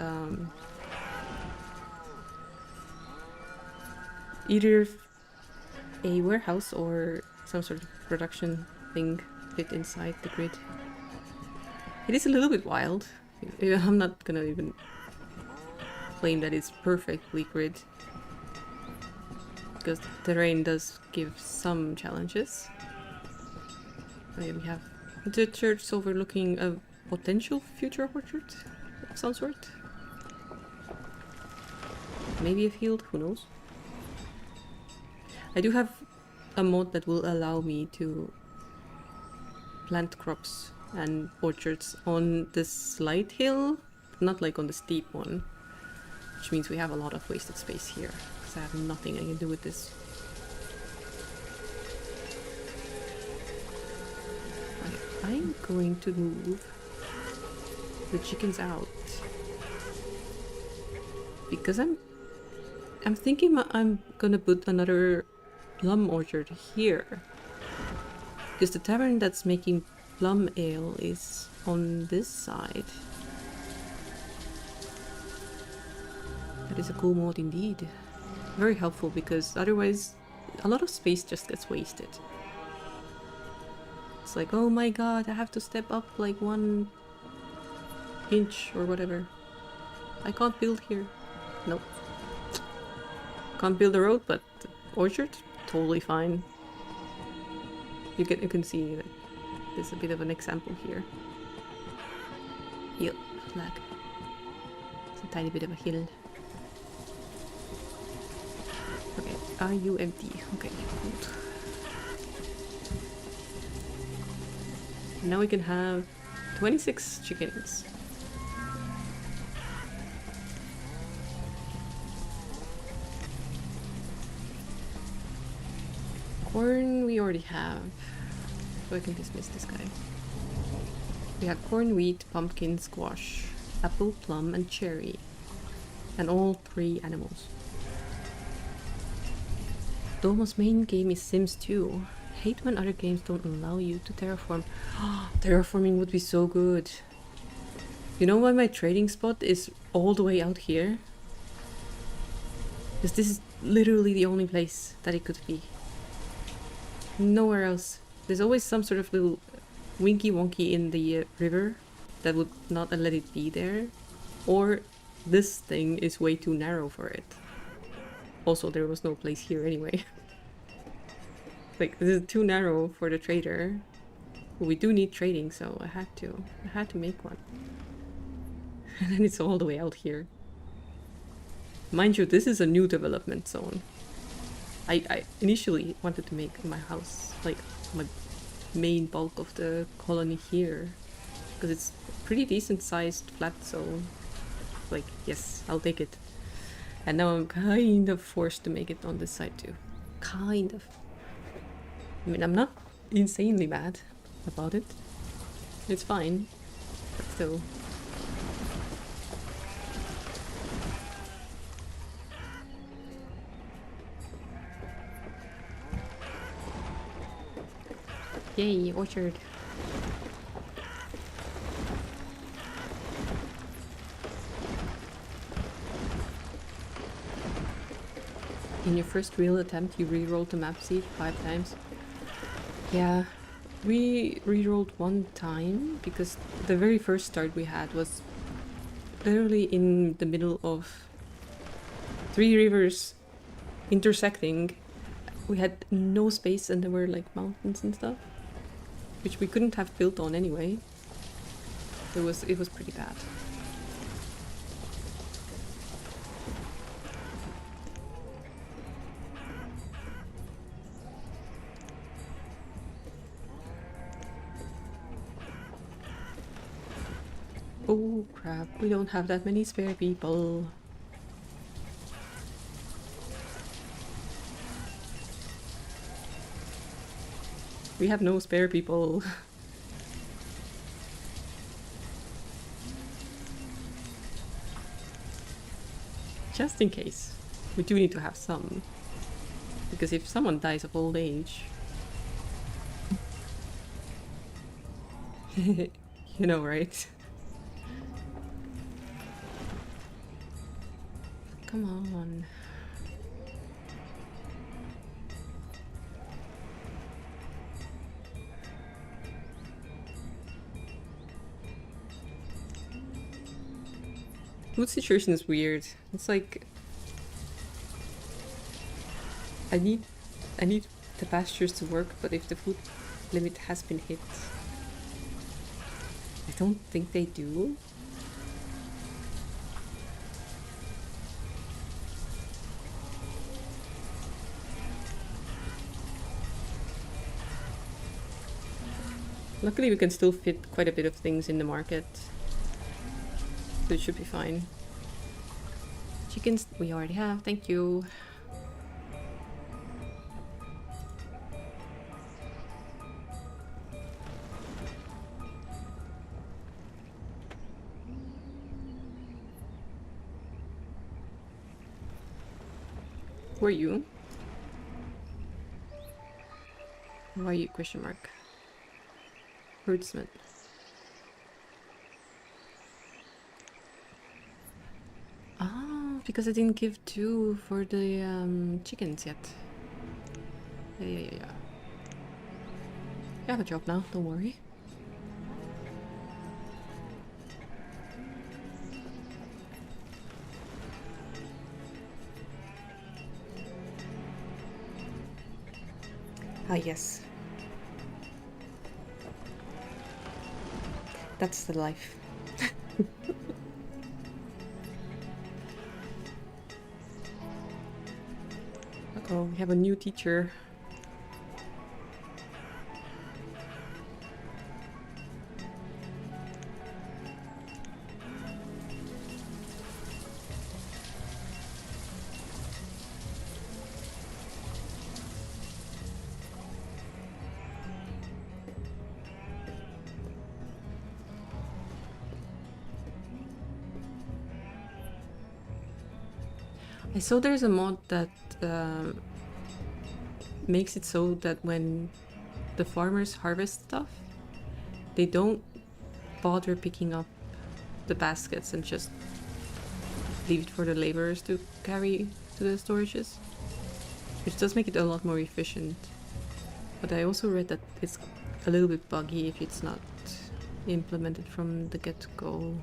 either a warehouse or some sort of production thing fit inside the grid. It is a little bit wild. I'm not gonna even claim that it's perfectly grid, because the terrain does give some challenges. We have the church overlooking a potential future orchard of some sort. Maybe a field, who knows? I do have a mod that will allow me to plant crops and orchards on this slight hill, not like on the steep one, which means we have a lot of wasted space here because I have nothing I can do with this. I'm going to move the chickens out because I'm thinking I'm gonna put another plum orchard here because the tavern that's making plum ale is on this side. That is a cool mod indeed. Very helpful because otherwise a lot of space just gets wasted. It's like, oh my god, I have to step up like 1 inch or whatever. I can't build here. Nope. Can't build a road, but orchard, totally fine. You can see that there's a bit of an example here. Yep, lag. It's a tiny bit of a hill. Okay, are you empty? Okay, good. Now we can have 26 chickens. Corn we already have, so I can dismiss this guy. We have corn, wheat, pumpkin, squash, apple, plum, and cherry. And all 3 animals. Domo's main game is Sims 2. Hate when other games don't allow you to terraform. Terraforming would be so good. You know why my trading spot is all the way out here? Because this is literally the only place that it could be. Nowhere else. There's always some sort of little winky wonky in the river that would not let it be there. Or this thing is way too narrow for it. Also, there was no place here anyway. Like, this is too narrow for the trader. But we do need trading, so I had to make one. And then it's all the way out here. Mind you, this is a new development zone. I initially wanted to make my house, like, my main bulk of the colony here. Because it's a pretty decent sized flat zone. Like, yes, I'll take it. And now I'm kind of forced to make it on this side too. Kind of. I mean, I'm not insanely mad about it. It's fine. But still. Yay, orchard. In your first real attempt, you re-rolled the map seed 5 times. Yeah, we re-rolled 1 time because the very first start we had was literally in the middle of 3 rivers intersecting. We had no space and there were like mountains and stuff, which we couldn't have built on anyway. It was pretty bad. Oh crap, we don't have that many spare people. We have no spare people. Just in case. We do need to have some. Because if someone dies of old age... you know, right? Come on. Food situation is weird. It's like I need the pastures to work, but if the food limit has been hit, I don't think they do. Luckily we can still fit quite a bit of things in the market. So it should be fine. Chickens we already have, thank you. Who are you? Who are you? Question mark. Herdsman. Ah, because I didn't give 2 for the chickens yet. Yeah. You have a job now, don't worry. Ah, yes. That's the life. Uh-oh, we have a new teacher. I saw there's a mod that makes it so that when the farmers harvest stuff, they don't bother picking up the baskets and just leave it for the laborers to carry to the storages, which does make it a lot more efficient. But I also read that it's a little bit buggy if it's not implemented from the get-go.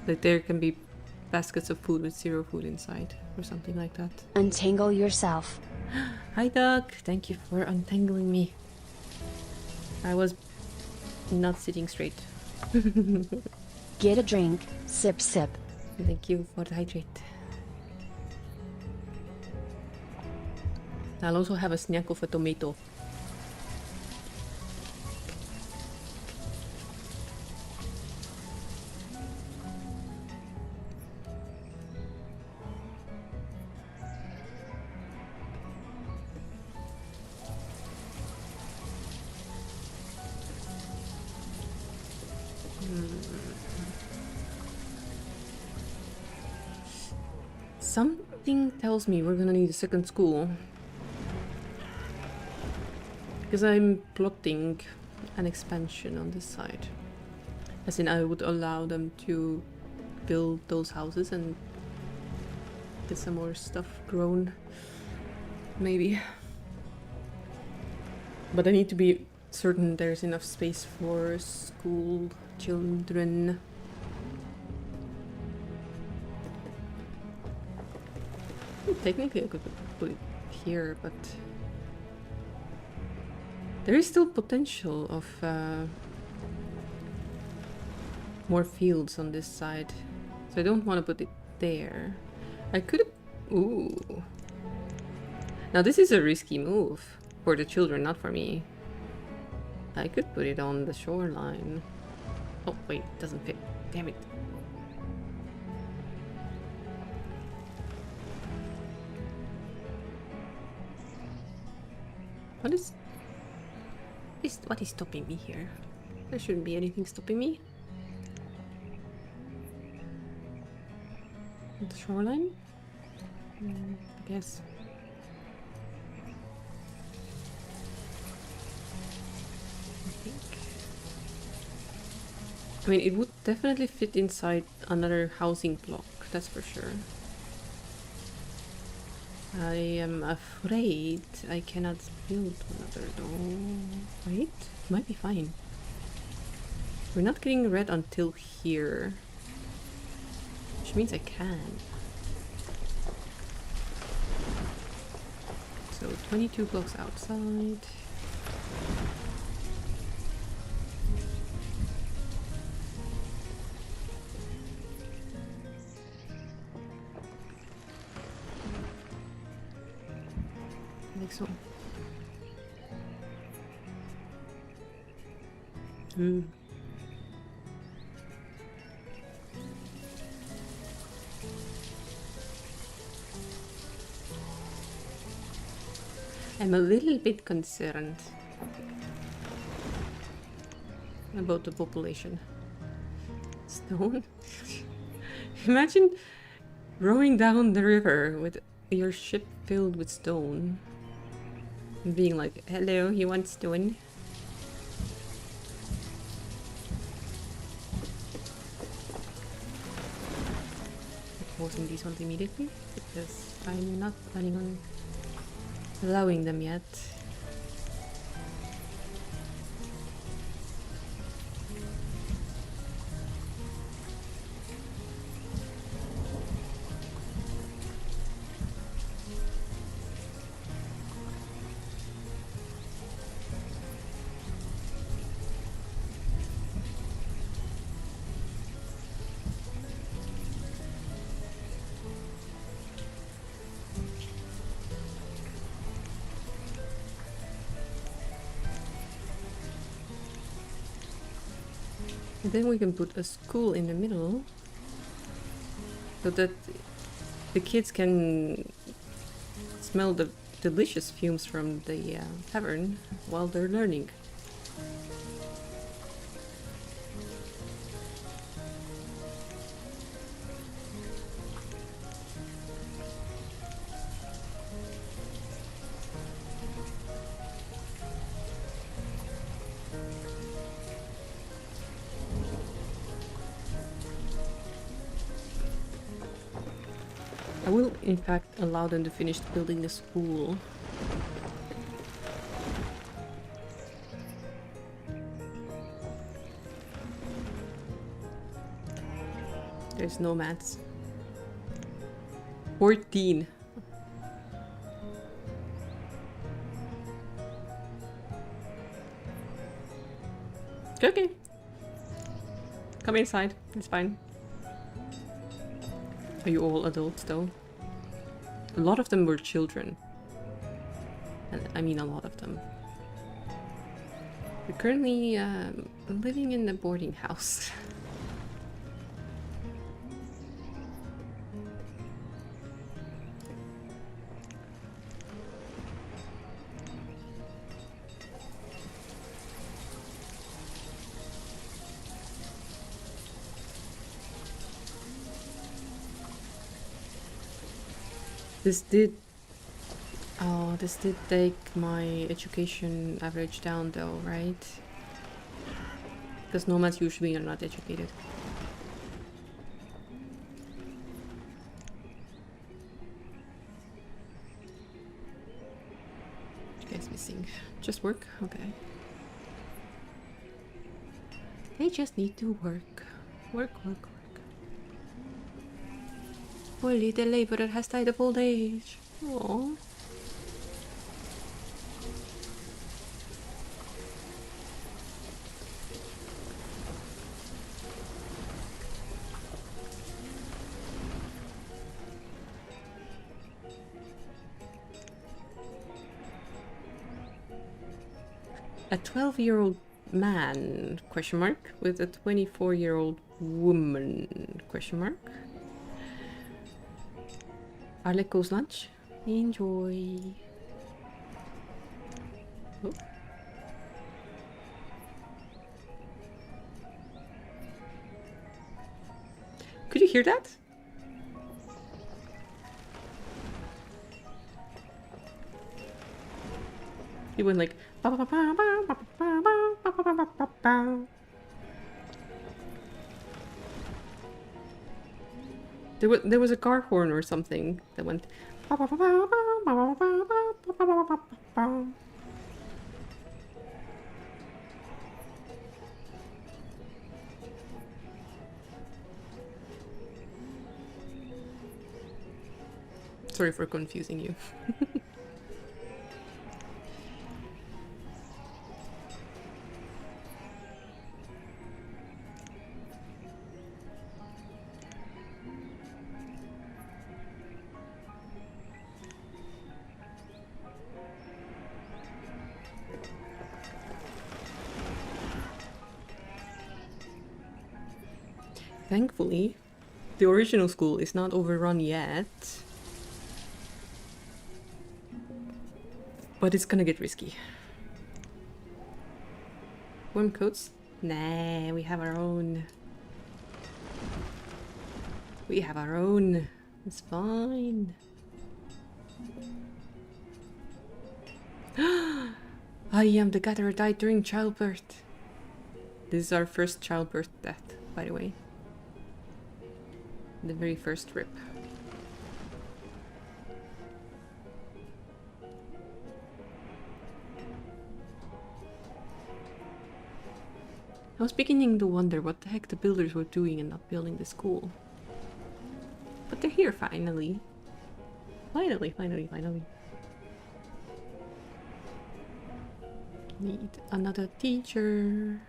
Like there can be baskets of food with 0 food inside or something like that. Untangle yourself. Hi Doug, thank you for untangling me. I was not sitting straight. Get a drink, sip sip. Thank you for the hydrate. I'll also have a snack of a tomato. Something tells me we're gonna need a second school. Because I'm plotting an expansion on this side. As in, I would allow them to build those houses and get some more stuff grown. Maybe. But I need to be certain there's enough space for school children. Technically I could put it here, but there is still potential of more fields on this side. So I don't want to put it there. I could... Ooh. Now this is a risky move. For the children, not for me. I could put it on the shoreline. Oh, wait, it doesn't fit. Damn it. What is stopping me here? There shouldn't be anything stopping me. The shoreline? I guess. I mean, it would definitely fit inside another housing block, that's for sure. I am afraid I cannot build another though. Wait, it might be fine. We're not getting red until here. Which means I can. So 22 blocks outside. Like so. I'm a little bit concerned about the population. Stone? Imagine rowing down the river with your ship filled with stone and being like, hello, you want stone? Closing these ones immediately because I'm not planning on allowing them yet. And then we can put a school in the middle so that the kids can smell the delicious fumes from the tavern while they're learning. I will, in fact, allow them to finish building the school. There's nomads. 14. Okay. Come inside. It's fine. Are you all adults though? A lot of them were children. And I mean a lot of them. We're currently living in a boarding house. This did take my education average down though, right? Because nomads usually are not educated. You guys missing? Just work? Okay. They just need to work. Work, work, work. Poor little laborer has died of old age. Aww. A 12-year-old man, question mark, with a 24-year-old woman, question mark. Aleko's lunch. Enjoy. Oh. Could you hear that? He went like there was a car horn or something that went. Sorry for confusing you. Thankfully, the original school is not overrun yet. But it's gonna get risky. Worm coats? Nah, we have our own. We have our own. It's fine. I am the gatherer died during childbirth. This is our first childbirth death, by the way. The very first rip. I was beginning to wonder what the heck the builders were doing in not building the school. But they're here finally. Finally. Need another teacher.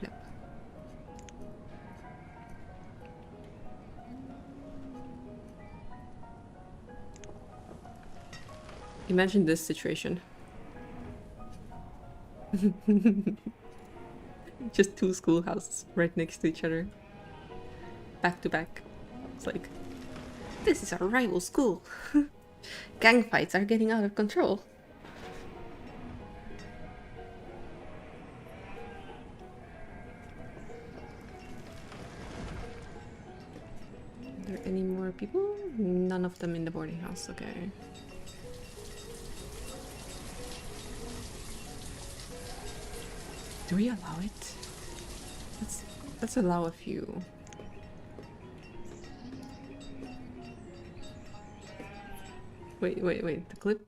Yep. Imagine this situation. Just two schoolhouses right next to each other. Back to back. It's like, this is our rival school. Gang fights are getting out of control. Are there any more people? None of them in the boarding house, okay. Do we allow it? Let's allow a few. Wait, the clip?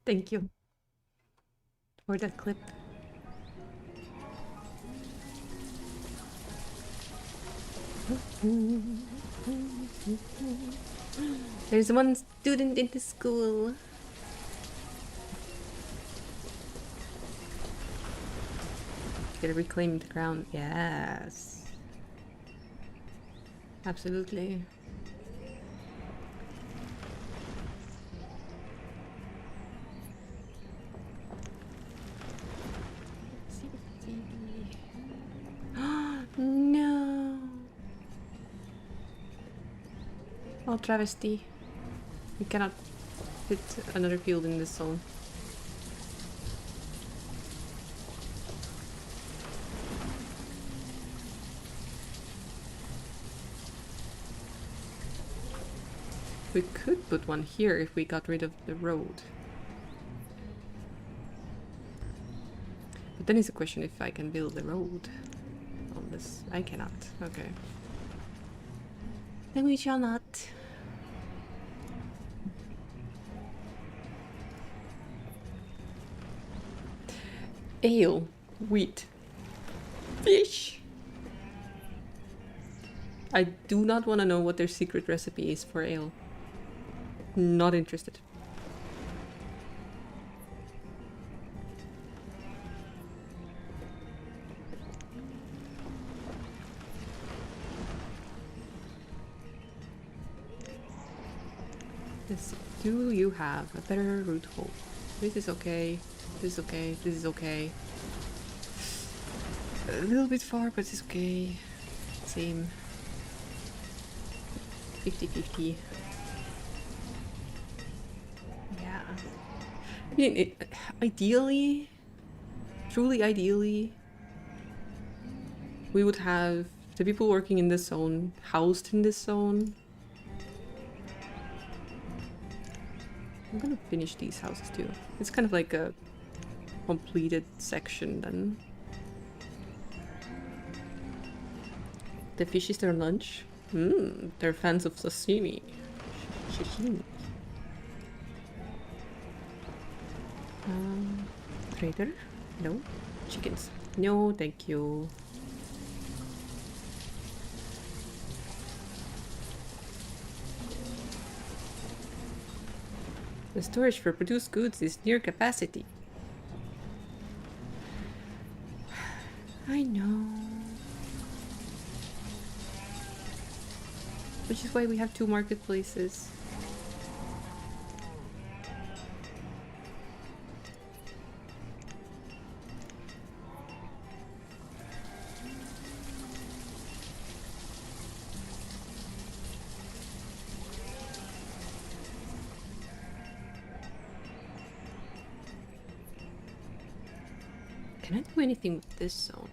Thank you for that clip. There's one student in the school. Gotta reclaim the ground. Yes. Absolutely. No. Oh, travesty. We cannot fit another field in this zone. We could put one here if we got rid of the road. But then it's a question if I can build the road on this. I cannot. Okay. Then we shall not. Ale, wheat, fish. I do not want to know what their secret recipe is for ale. Not interested. Let's see. Do you have a better route home? This is okay. This is okay. This is okay. A little bit far, but it's okay. Same. 50-50. Yeah. I mean, ideally, truly ideally, we would have the people working in this zone housed in this zone. I'm gonna finish these houses too. It's kind of like a completed section then. The fish is their lunch. They're fans of sashimi. Sashimi. Trader? No. Chickens. No, thank you. The storage for produced goods is near capacity. I know. Which is why we have 2 marketplaces. Can I do anything with this zone?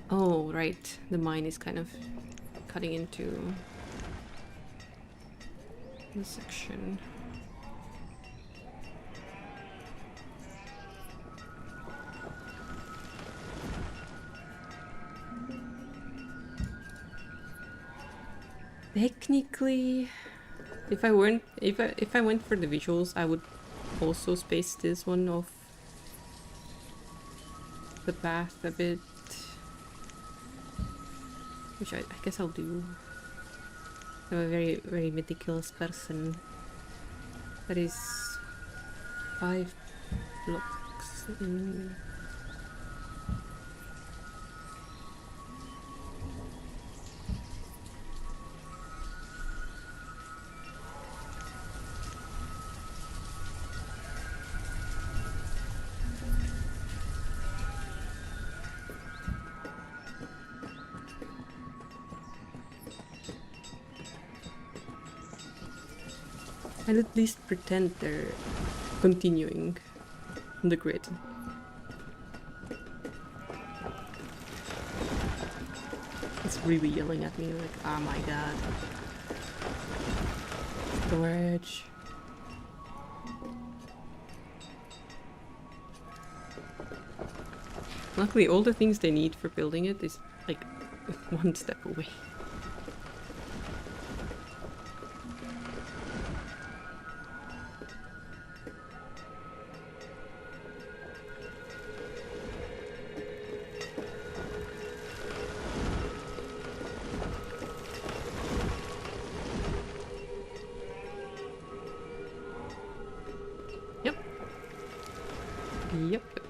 Oh, right. The mine is kind of cutting into the section. Technically, if I went for the visuals, I would also space this one off the path a bit, which I guess I'll do. I'm a very meticulous person. That is 5 blocks in. I'll at least pretend they're continuing the grid. It's really yelling at me like, oh my god. Storage. Luckily, all the things they need for building it is like 1 step away.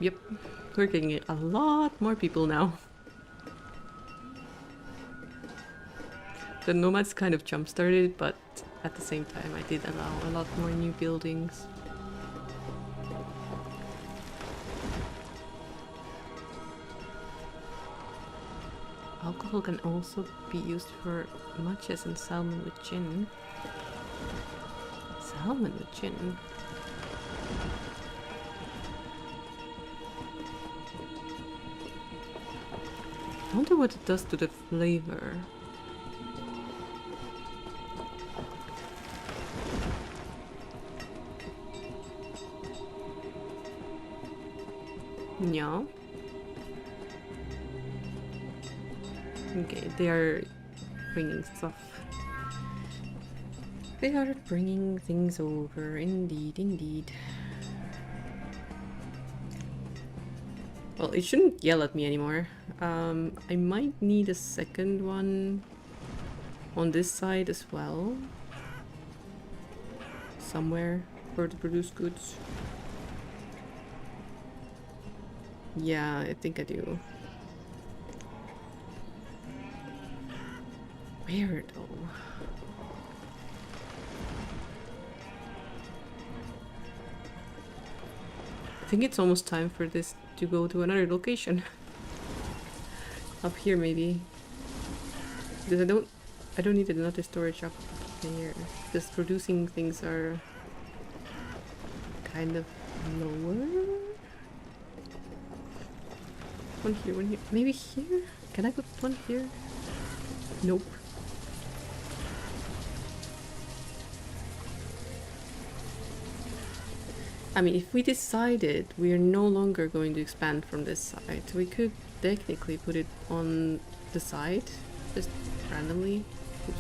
Yep. We're getting a lot more people now. The nomads kind of jump-started, but at the same time I did allow a lot more new buildings. Alcohol can also be used for matches and salmon with gin. Salmon with gin? I wonder what it does to the flavor. Yeah. Okay, they are bringing stuff. They are bringing things over, indeed. Well, it shouldn't yell at me anymore. I might need a second one on this side as well. Somewhere for the produced goods. Yeah, I think I do. Where though? I think it's almost time for this to go to another location. Up here maybe. Because I don't need another storage up here. Because producing things are kind of lower. One here. Maybe here? Can I put one here? Nope. I mean, if we decided we are no longer going to expand from this side, we could technically put it on the side, just randomly. Oops.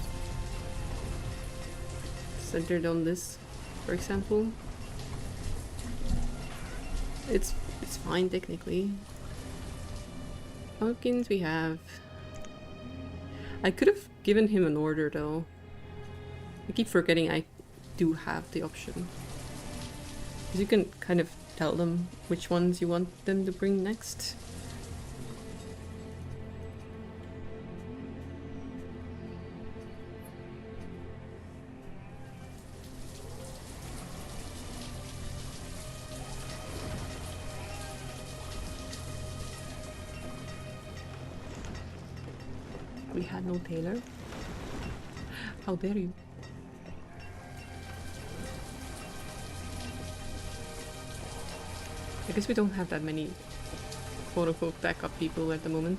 Centered on this, for example. It's fine technically. Pumpkins we have. I could have given him an order though. I keep forgetting I do have the option. Because you can kind of tell them which ones you want them to bring next. We had no tailor. How dare you? I guess we don't have that many quote-unquote backup people at the moment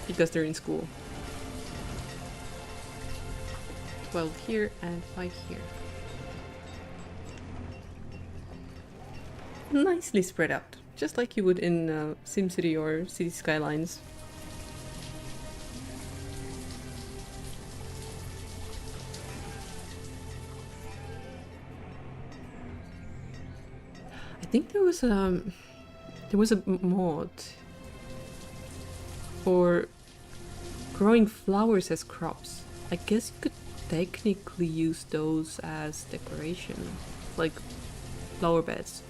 because they're in school. 12 here and 5 here. Nicely spread out, just like you would in SimCity or City Skylines. I think there was a mod for growing flowers as crops. I guess you could technically use those as decoration, like flower beds.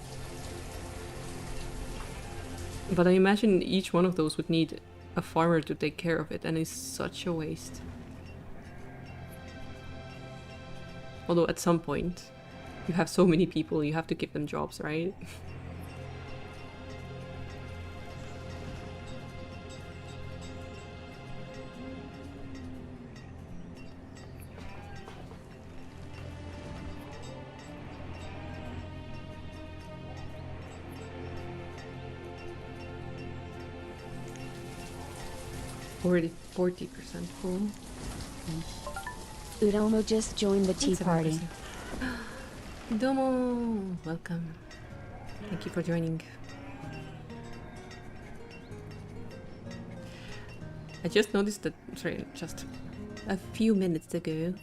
But I imagine each one of those would need a farmer to take care of it, and it's such a waste. Although at some point, you have so many people, you have to give them jobs, right? Already 40% full. Udomo just joined the tea party. Domo! Welcome. Thank you for joining. I just noticed that, sorry, just a few minutes ago,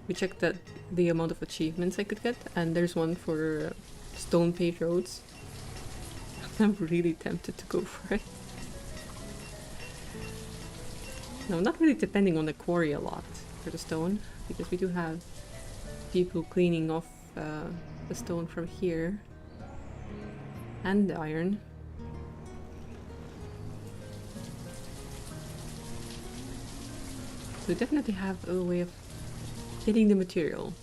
we checked the amount of achievements I could get, and there's one for stone paved roads. I'm really tempted to go for it. No, not really depending on the quarry a lot for the stone, because we do have people cleaning off the stone from here and the iron. So we definitely have a way of getting the material.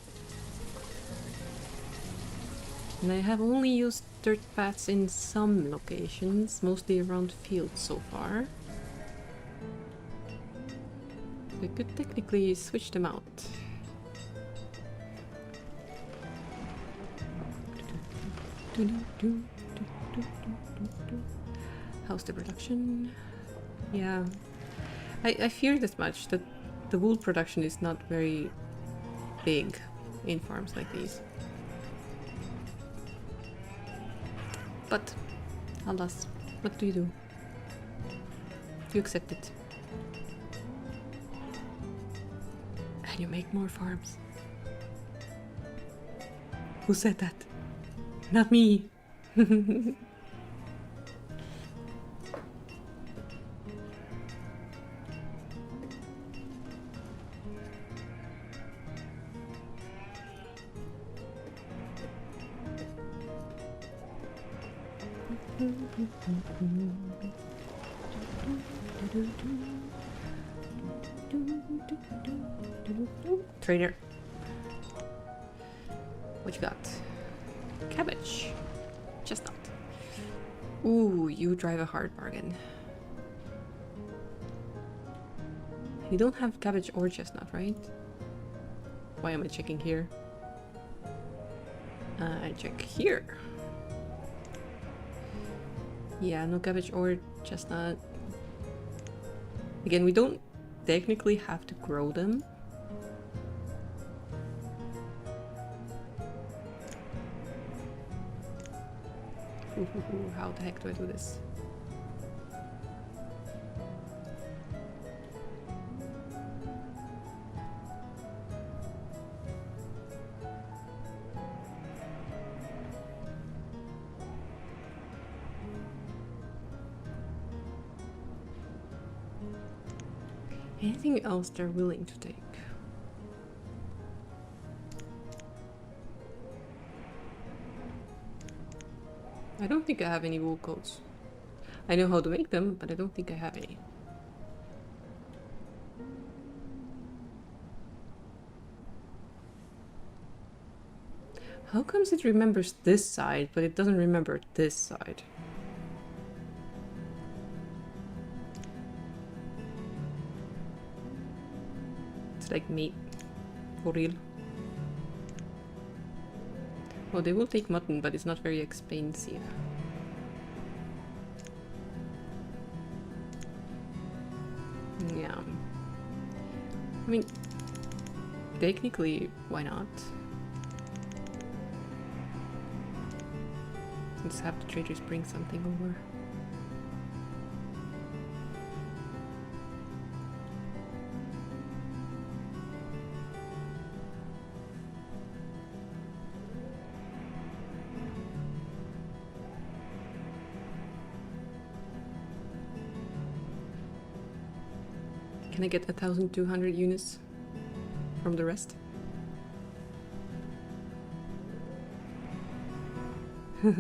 And I have only used dirt paths in some locations, mostly around fields so far. We could technically switch them out. How's the production? Yeah, I fear this much, that the wool production is not very big in farms like these. But alas, what do you do? You accept it. And you make more farms. Who said that? Not me. Trader. What you got? Cabbage. Chestnut. Ooh, you drive a hard bargain. You don't have cabbage or chestnut, right? Why am I checking here? I check here. Yeah, no cabbage or chestnut. Again, we don't technically have to grow them. How the heck do I do this? Anything else they're willing to take? I don't think I have any wool coats. I know how to make them, but I don't think I have any. How comes it remembers this side, but it doesn't remember this side? It's like meat. For real. Oh, they will take mutton, but it's not very expensive. Yeah. I mean, technically, why not? Let's have the traders bring something over. Can I get 1,200 units from the rest? Yeah,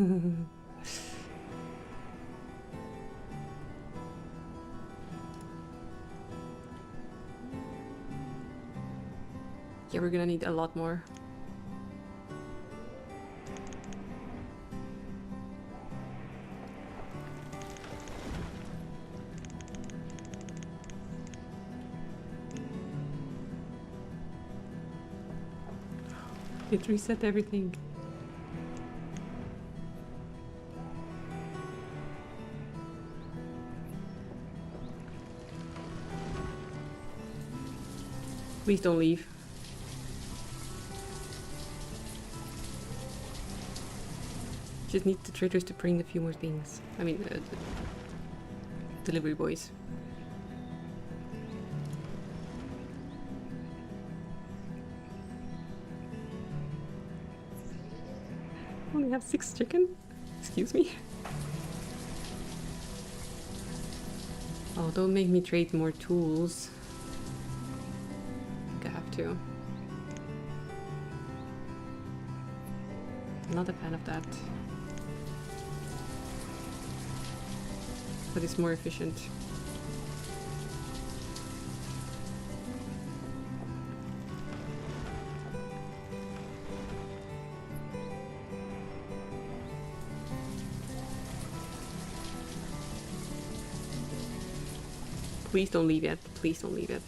we're gonna need a lot more. It reset everything. Please don't leave. Just need the traders to bring a few more things. I mean, delivery boys. Only have 6 chicken? Excuse me? Oh, don't make me trade more tools. I think I have to. I'm not a fan of that. But it's more efficient. Please don't leave yet. Please don't leave yet.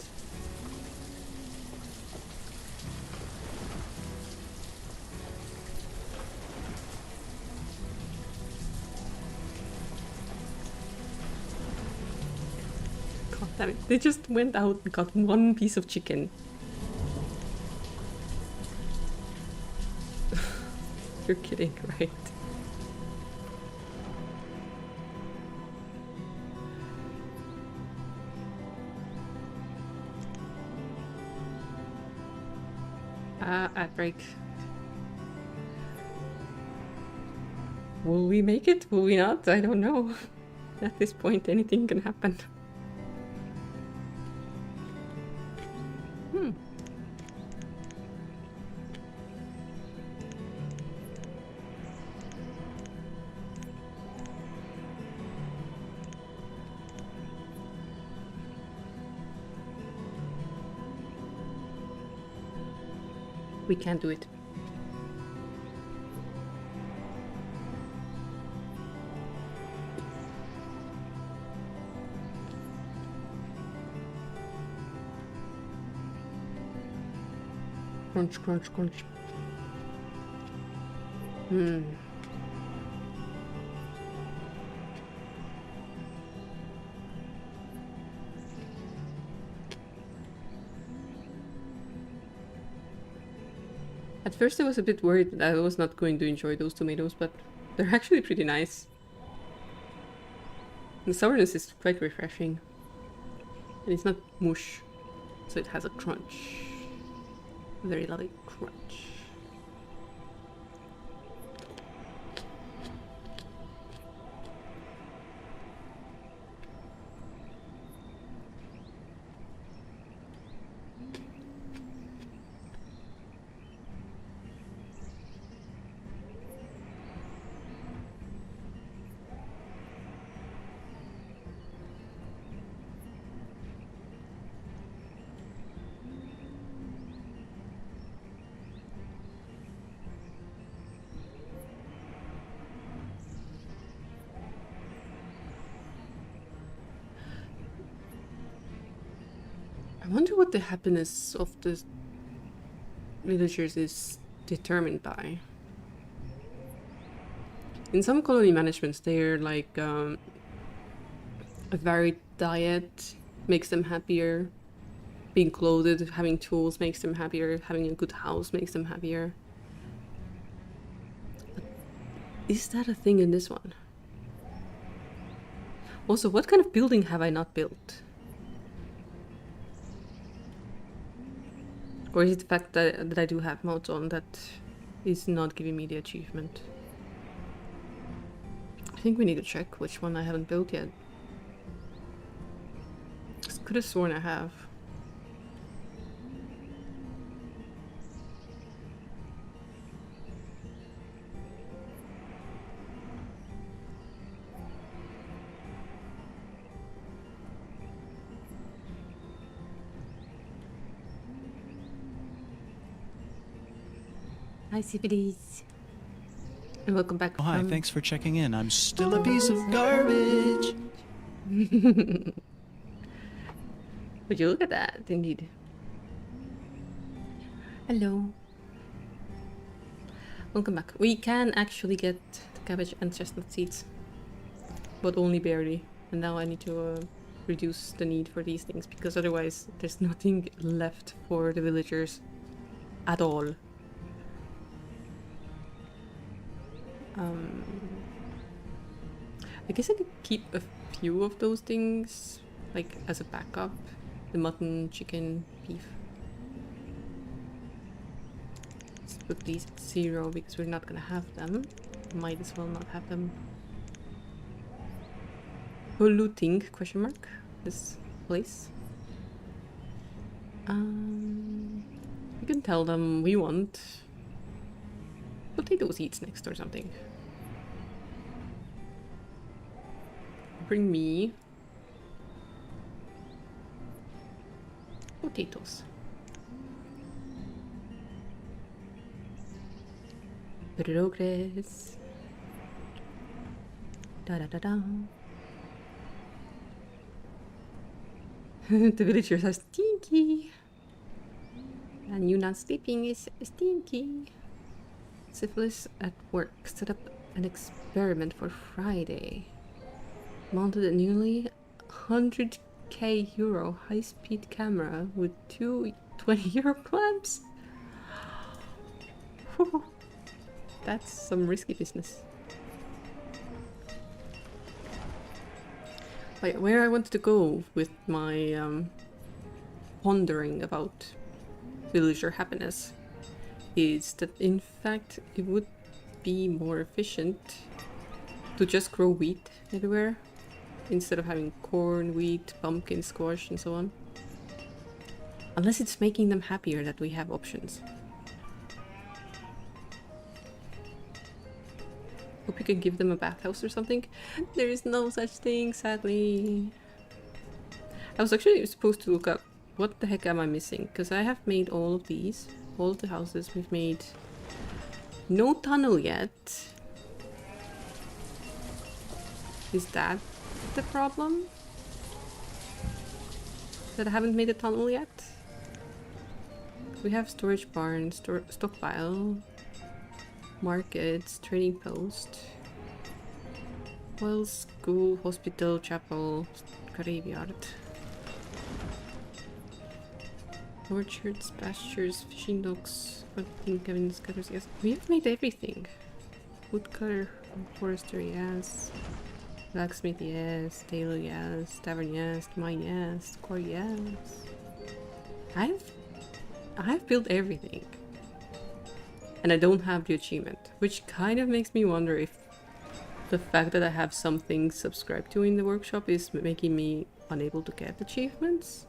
God damn it. They just went out and got one piece of chicken. You're kidding, right? Ad break. Will we make it? Will we not? I don't know. At this point, anything can happen. We can't do it. Crunch, crunch, crunch. At first I was a bit worried that I was not going to enjoy those tomatoes, but they're actually pretty nice. The sourness is quite refreshing. And it's not mush, so it has a crunch. Very lovely crunch. what the happiness of the villagers is determined by. In some colony managements, they're like a varied diet makes them happier. Being clothed, having tools makes them happier. Having a good house makes them happier. But is that a thing in this one? Also, what kind of building have I not built? Or is it the fact that I do have mods on that is not giving me the achievement? I think we need to check which one I haven't built yet. Could have sworn I have. Hi, Sibilis. And welcome back. Oh, hi, thanks for checking in. I'm still a piece of garbage. Would you look at that, indeed. Hello. Welcome back. We can actually get the cabbage and chestnut seeds, but only barely. And now I need to reduce the need for these things, because otherwise there's nothing left for the villagers at all. I guess I could keep a few of those things, like as a backup. The mutton, chicken, beef. Let's put these at 0 because we're not gonna have them. Might as well not have them. Polluting, question mark, this place. We can tell them we want potato seeds next or something. Bring me potatoes. Progress. Da da da da. The villagers are stinky. And you not sleeping is stinky. Syphilis at work. Set up an experiment for Friday. Mounted a nearly 100k euro high-speed camera with two 20-euro clamps. That's some risky business. Like, where I wanted to go with my pondering about villager happiness is that in fact it would be more efficient to just grow wheat everywhere instead of having corn, wheat, pumpkin, squash and so on. Unless it's making them happier that we have options. Hope you can give them a bathhouse or something. There is no such thing, sadly. I was actually supposed to look up what the heck am I missing, because I have made all of these, all of the houses. We've made no tunnel yet. Is that the problem? That I haven't made a tunnel yet? We have storage barn, stockpile, markets, trading post, well, school, hospital, chapel, graveyard, orchards, pastures, fishing docks, hunting cabins, cutters, yes. We have made everything. Woodcutter, forestry, yes. Blacksmith, yes. Tailor, yes. Tavern, yes. Mine, yes. Quarry, yes. I've built everything. And I don't have the achievement, which kind of makes me wonder if the fact that I have some things subscribed to in the workshop is making me unable to get achievements.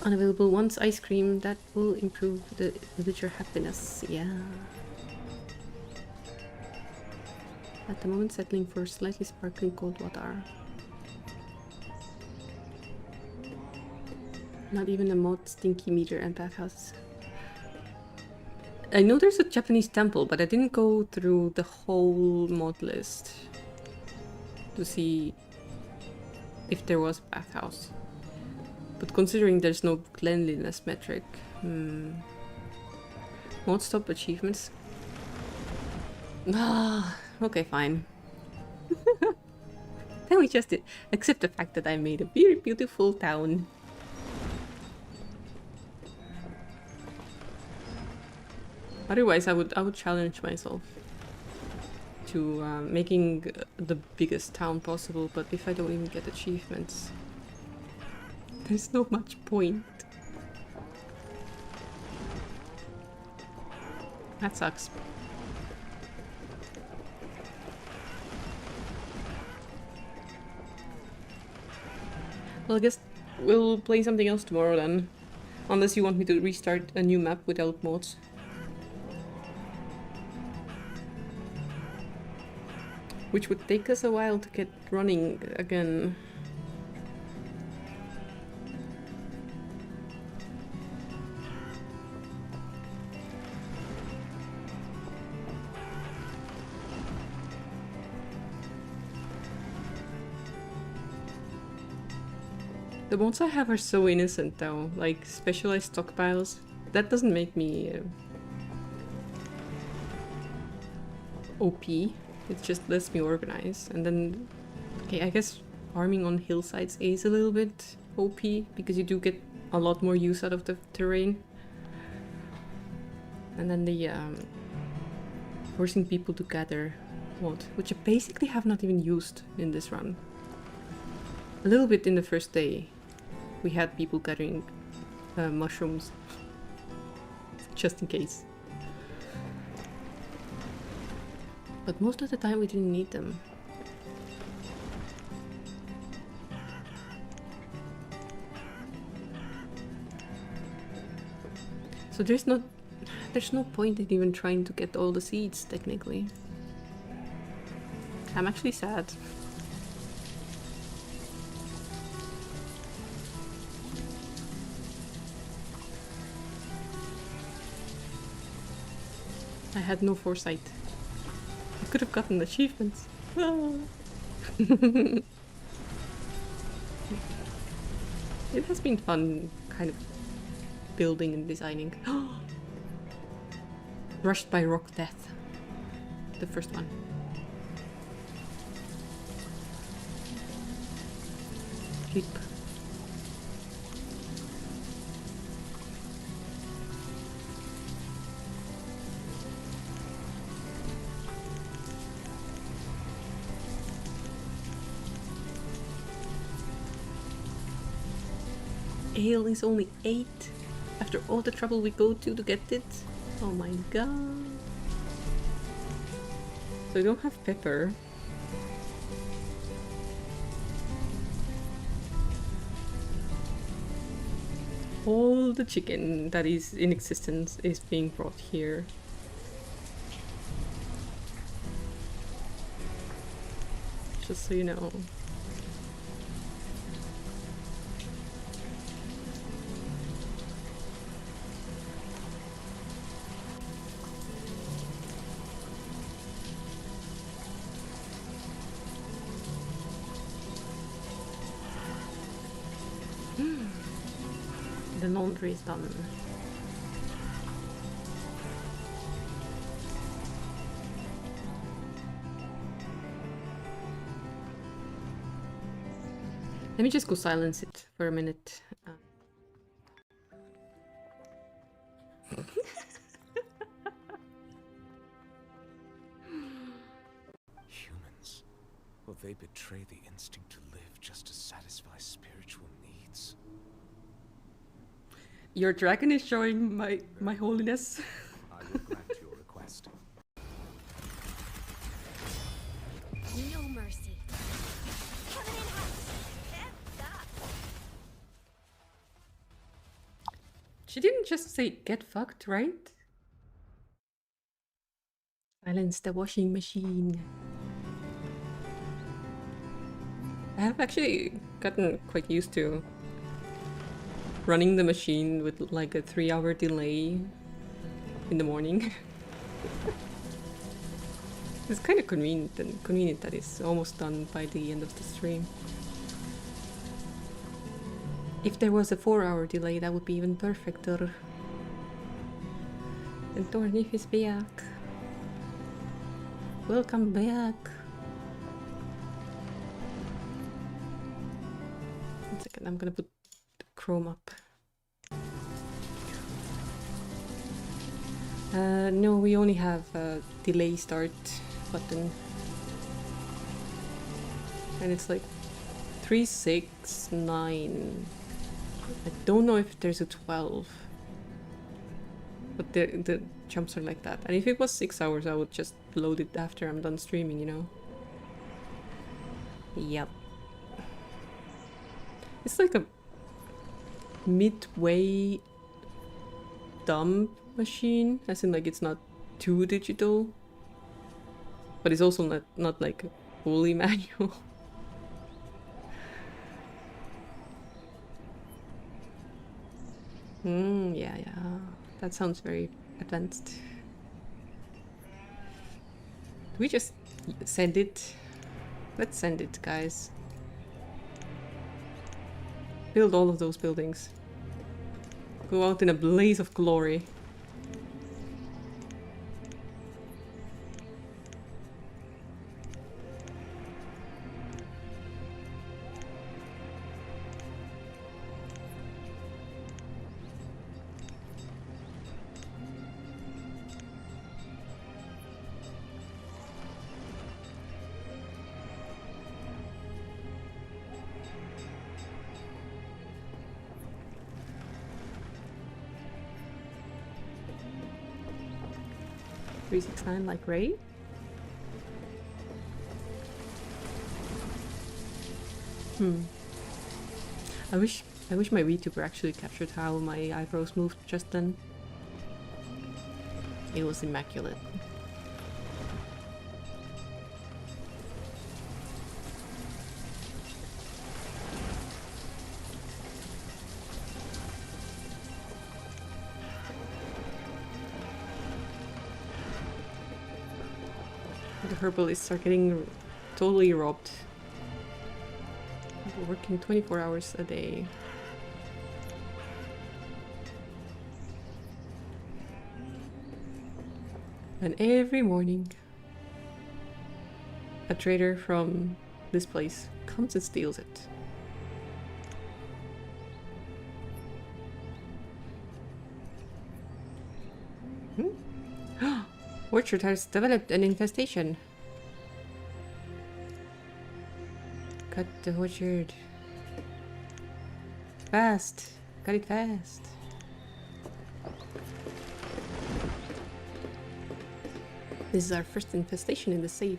Unavailable once ice cream, that will improve the villager happiness, yeah. At the moment settling for slightly sparkling cold water. Not even a mod stinky meter and bathhouse. I know there's a Japanese temple, but I didn't go through the whole mod list to see if there was a bathhouse. But considering there's no cleanliness metric, won't stop achievements. Ah, okay, fine. Then we just accept the fact that I made a very beautiful town. Otherwise, I would challenge myself to making the biggest town possible. But if I don't even get achievements, there's not much point. That sucks. Well, I guess we'll play something else tomorrow then. Unless you want me to restart a new map without mods. Which would take us a while to get running again. The mods I have are so innocent though, like specialized stockpiles. That doesn't make me OP, it just lets me organize. And then, okay, I guess farming on hillsides is a little bit OP because you do get a lot more use out of the terrain. And then the forcing people to gather mod, which I basically have not even used in this run. A little bit in the first day. We had people gathering mushrooms, just in case. But most of the time we didn't need them. So there's no point in even trying to get all the seeds, technically. I'm actually sad. I had no foresight. I could have gotten achievements. It has been fun, kind of building and designing. Rushed by Rock Death. The first one. Keep. Ale is only 8 after all the trouble we go to get it. Oh my god. So we don't have pepper. All the chicken that is in existence is being brought here. Just so you know. The laundry is done. Let me just go silence it for a minute. Humans, will they betray the instinct to live just to satisfy spiritual needs? Your dragon is showing my holiness. I will grant your request. No mercy. Coming in hot. She didn't just say get fucked, right? Silence the washing machine. I have actually gotten quite used to running the machine with like a 3-hour delay in the morning. It's kind of convenient that it's almost done by the end of the stream. If there was a 4-hour delay, that would be even perfecter. And Tornif is back. Welcome back. One second, I'm gonna put Chrome up. No, we only have a delay start button. And it's like 3, 6, 9. I don't know if there's a 12. But the jumps are like that. And if it was 6 hours, I would just load it after I'm done streaming, you know? Yep. It's like a midway dumb machine, as in like it's not too digital, but it's also not like fully manual. Yeah, that sounds very advanced. Do we just send it? Let's send it, guys. Build all of those buildings. Go out in a blaze of glory. $369 like Ray. I wish my VTuber actually captured how my eyebrows moved just then. It was immaculate. The herbalists are getting totally robbed. We're working 24 hours a day. And every morning, a trader from this place comes and steals it. Orchard has developed an infestation. Cut the orchard. Fast. Cut it fast. This is our first infestation in the safe.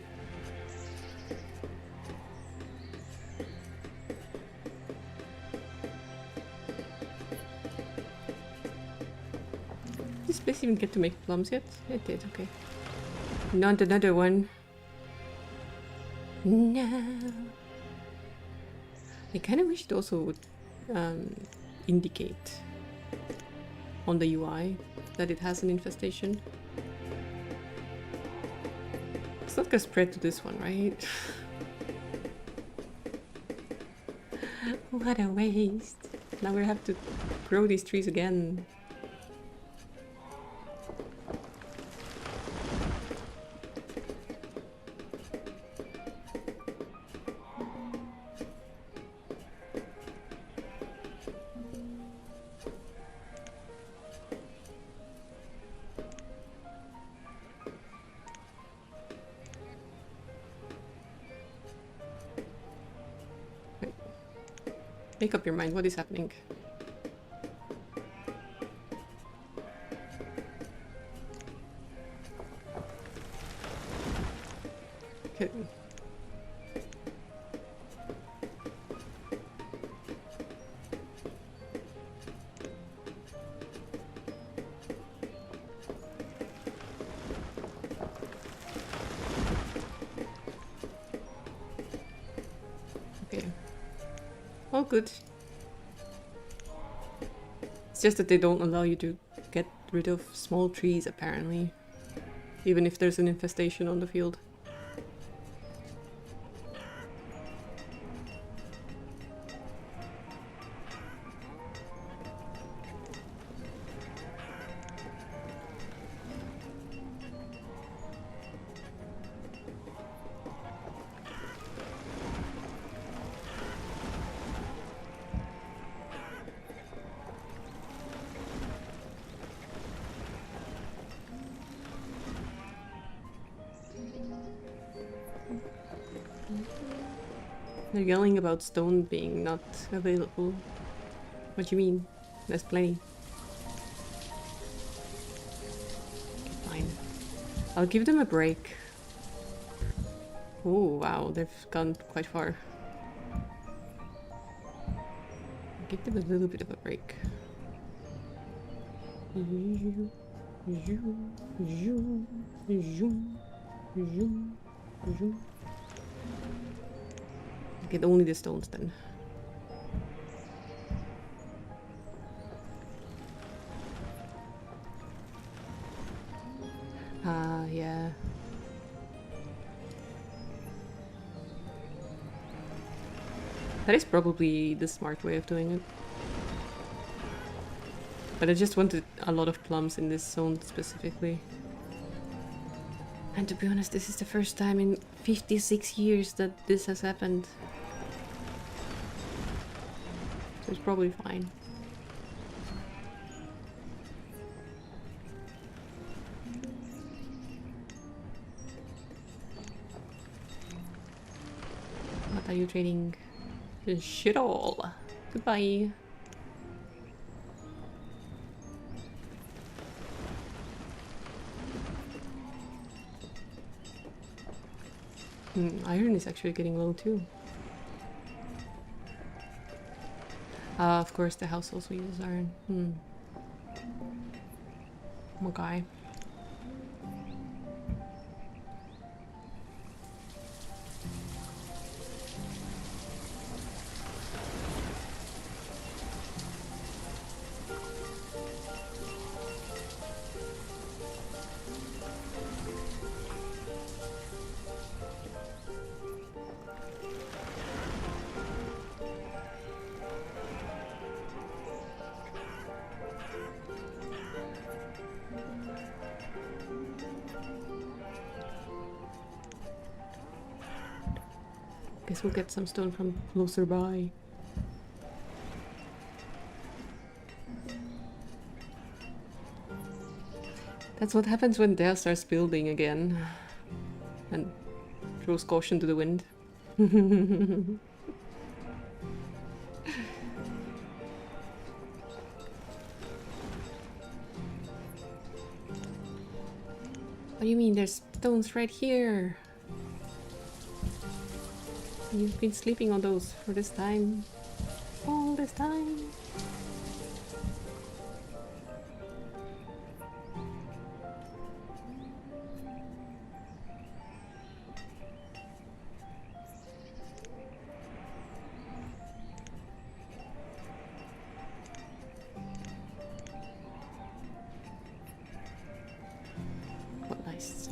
Did this place even get to make plums yet? It did, okay. Not another one. No. I kind of wish it also would indicate on the UI that it has an infestation. It's not gonna spread to this one, right? What a waste. Now we have to grow these trees again. Make up your mind, what is happening? Okay. Okay. All good. It's just that they don't allow you to get rid of small trees, apparently. Even if there's an infestation on the field. They're yelling about stone being not available. What do you mean? There's plenty. Okay, fine. I'll give them a break. Oh wow, they've gone quite far. I'll give them a little bit of a break. Get only the stones then. Yeah. That is probably the smart way of doing it. But I just wanted a lot of plums in this zone specifically. And to be honest, this is the first time in 56 years that this has happened. So it's probably fine. What are you trading? Shit all. Goodbye. Iron is actually getting low too. Of course the house also uses iron. Okay. Guess we'll get some stone from closer by. That's what happens when Dea starts building again and throws caution to the wind. What do you mean? There's stones right here. You've been sleeping on those for this time. All this time. What nice.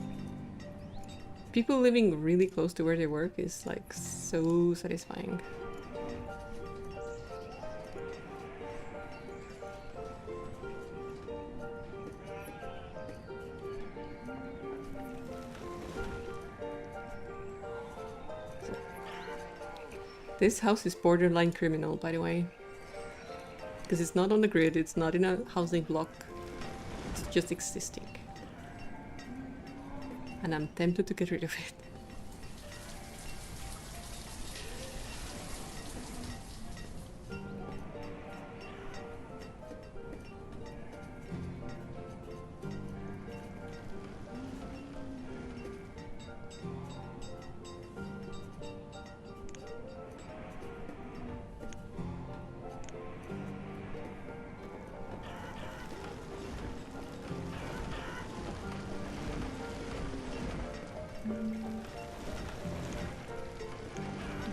People living really close to where they work is like so satisfying. This house is borderline criminal, by the way. Because it's not on the grid, it's not in a housing block. It's just existing. And I'm tempted to get rid of it.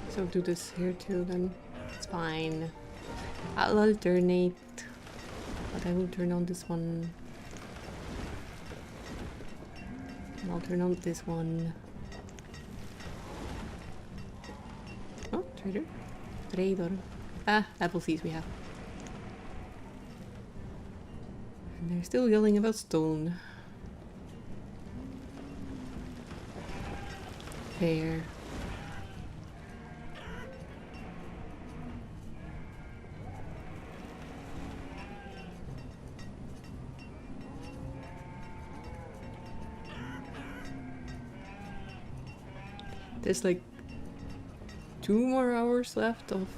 So do this here too then. It's fine. I'll alternate. But I will turn on this one. And I'll turn on this one. Oh, trader. Trader. Ah, apple seeds we have. And they're still yelling about stone. Fair. There's like 2 more hours left of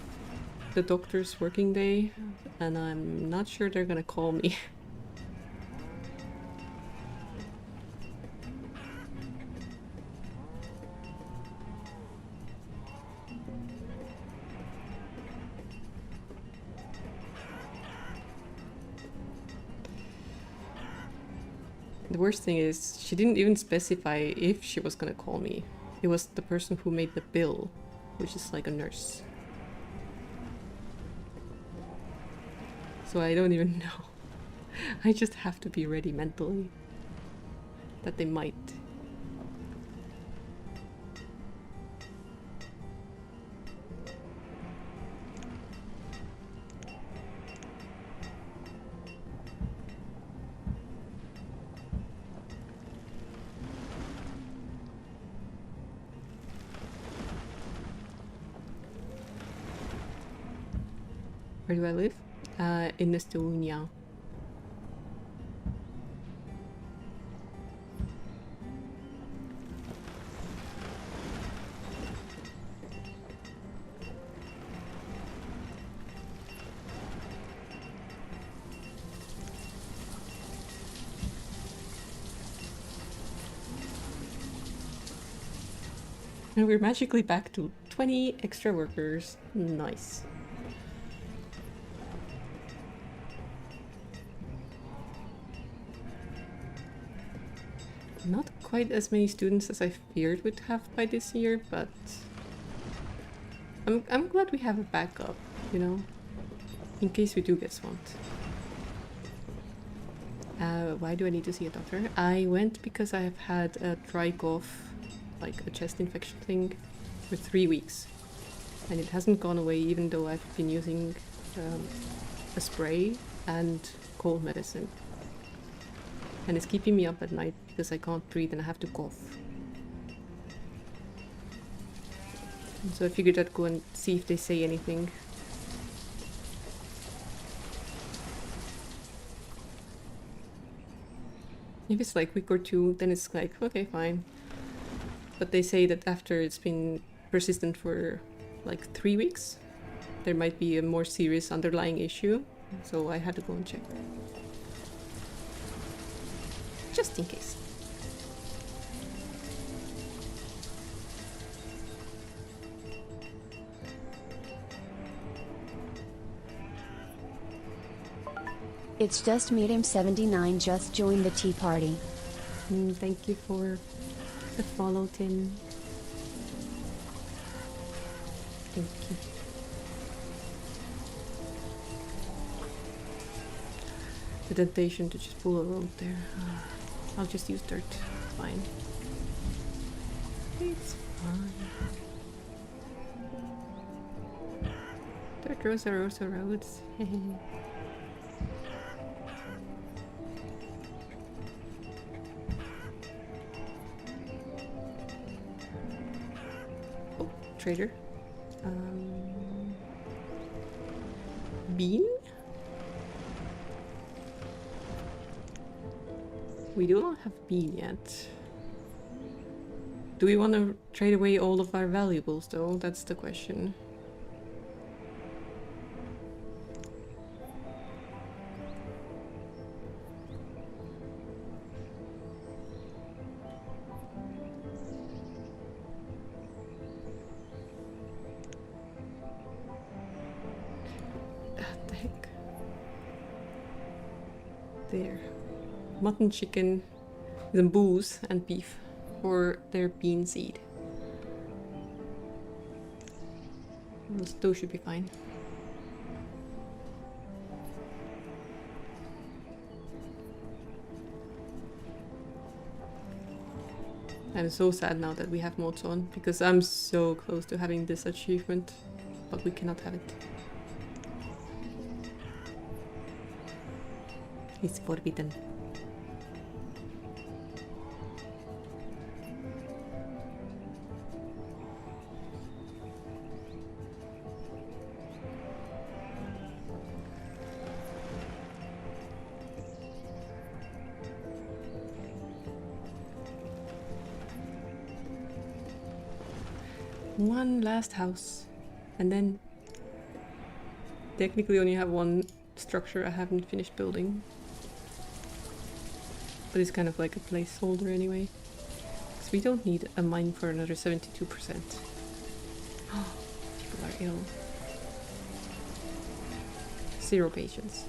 the doctor's working day, and I'm not sure they're gonna call me. The worst thing is, she didn't even specify if she was gonna call me. It was the person who made the bill, which is like a nurse. So I don't even know. I just have to be ready mentally that they might. Where do I live? In Estonia. And we're magically back to 20 extra workers. Nice. Not quite as many students as I feared we'd have by this year, but I'm glad we have a backup, you know, in case we do get swamped. Why do I need to see a doctor? I went because I have had a dry cough, like a chest infection thing, for 3 weeks. And it hasn't gone away even though I've been using a spray and cold medicine. And it's keeping me up at night because I can't breathe and I have to cough. And so I figured I'd go and see if they say anything. If it's like a week or 2, then it's like, okay, fine. But they say that after it's been persistent for like 3 weeks, there might be a more serious underlying issue. So I had to go and check. Just in case. It's just Medium 79 just joined the tea party. Thank you for the follow, Tim. Thank you. The temptation to just pull a road there. I'll just use dirt. It's fine. It's fine. Dirt roads are also roads. Oh, trader. Bean? We do not have bean yet. Do we want to trade away all of our valuables though? That's the question. What the heck? There. Mutton, chicken, then booze and beef for their bean seed. Those should be fine. I'm so sad now that we have mods on because I'm so close to having this achievement, but we cannot have it. It's forbidden. One last house. And then technically only have one structure I haven't finished building. But it's kind of like a placeholder anyway. Because we don't need a mine for another 72%. Oh, people are ill. Zero patience.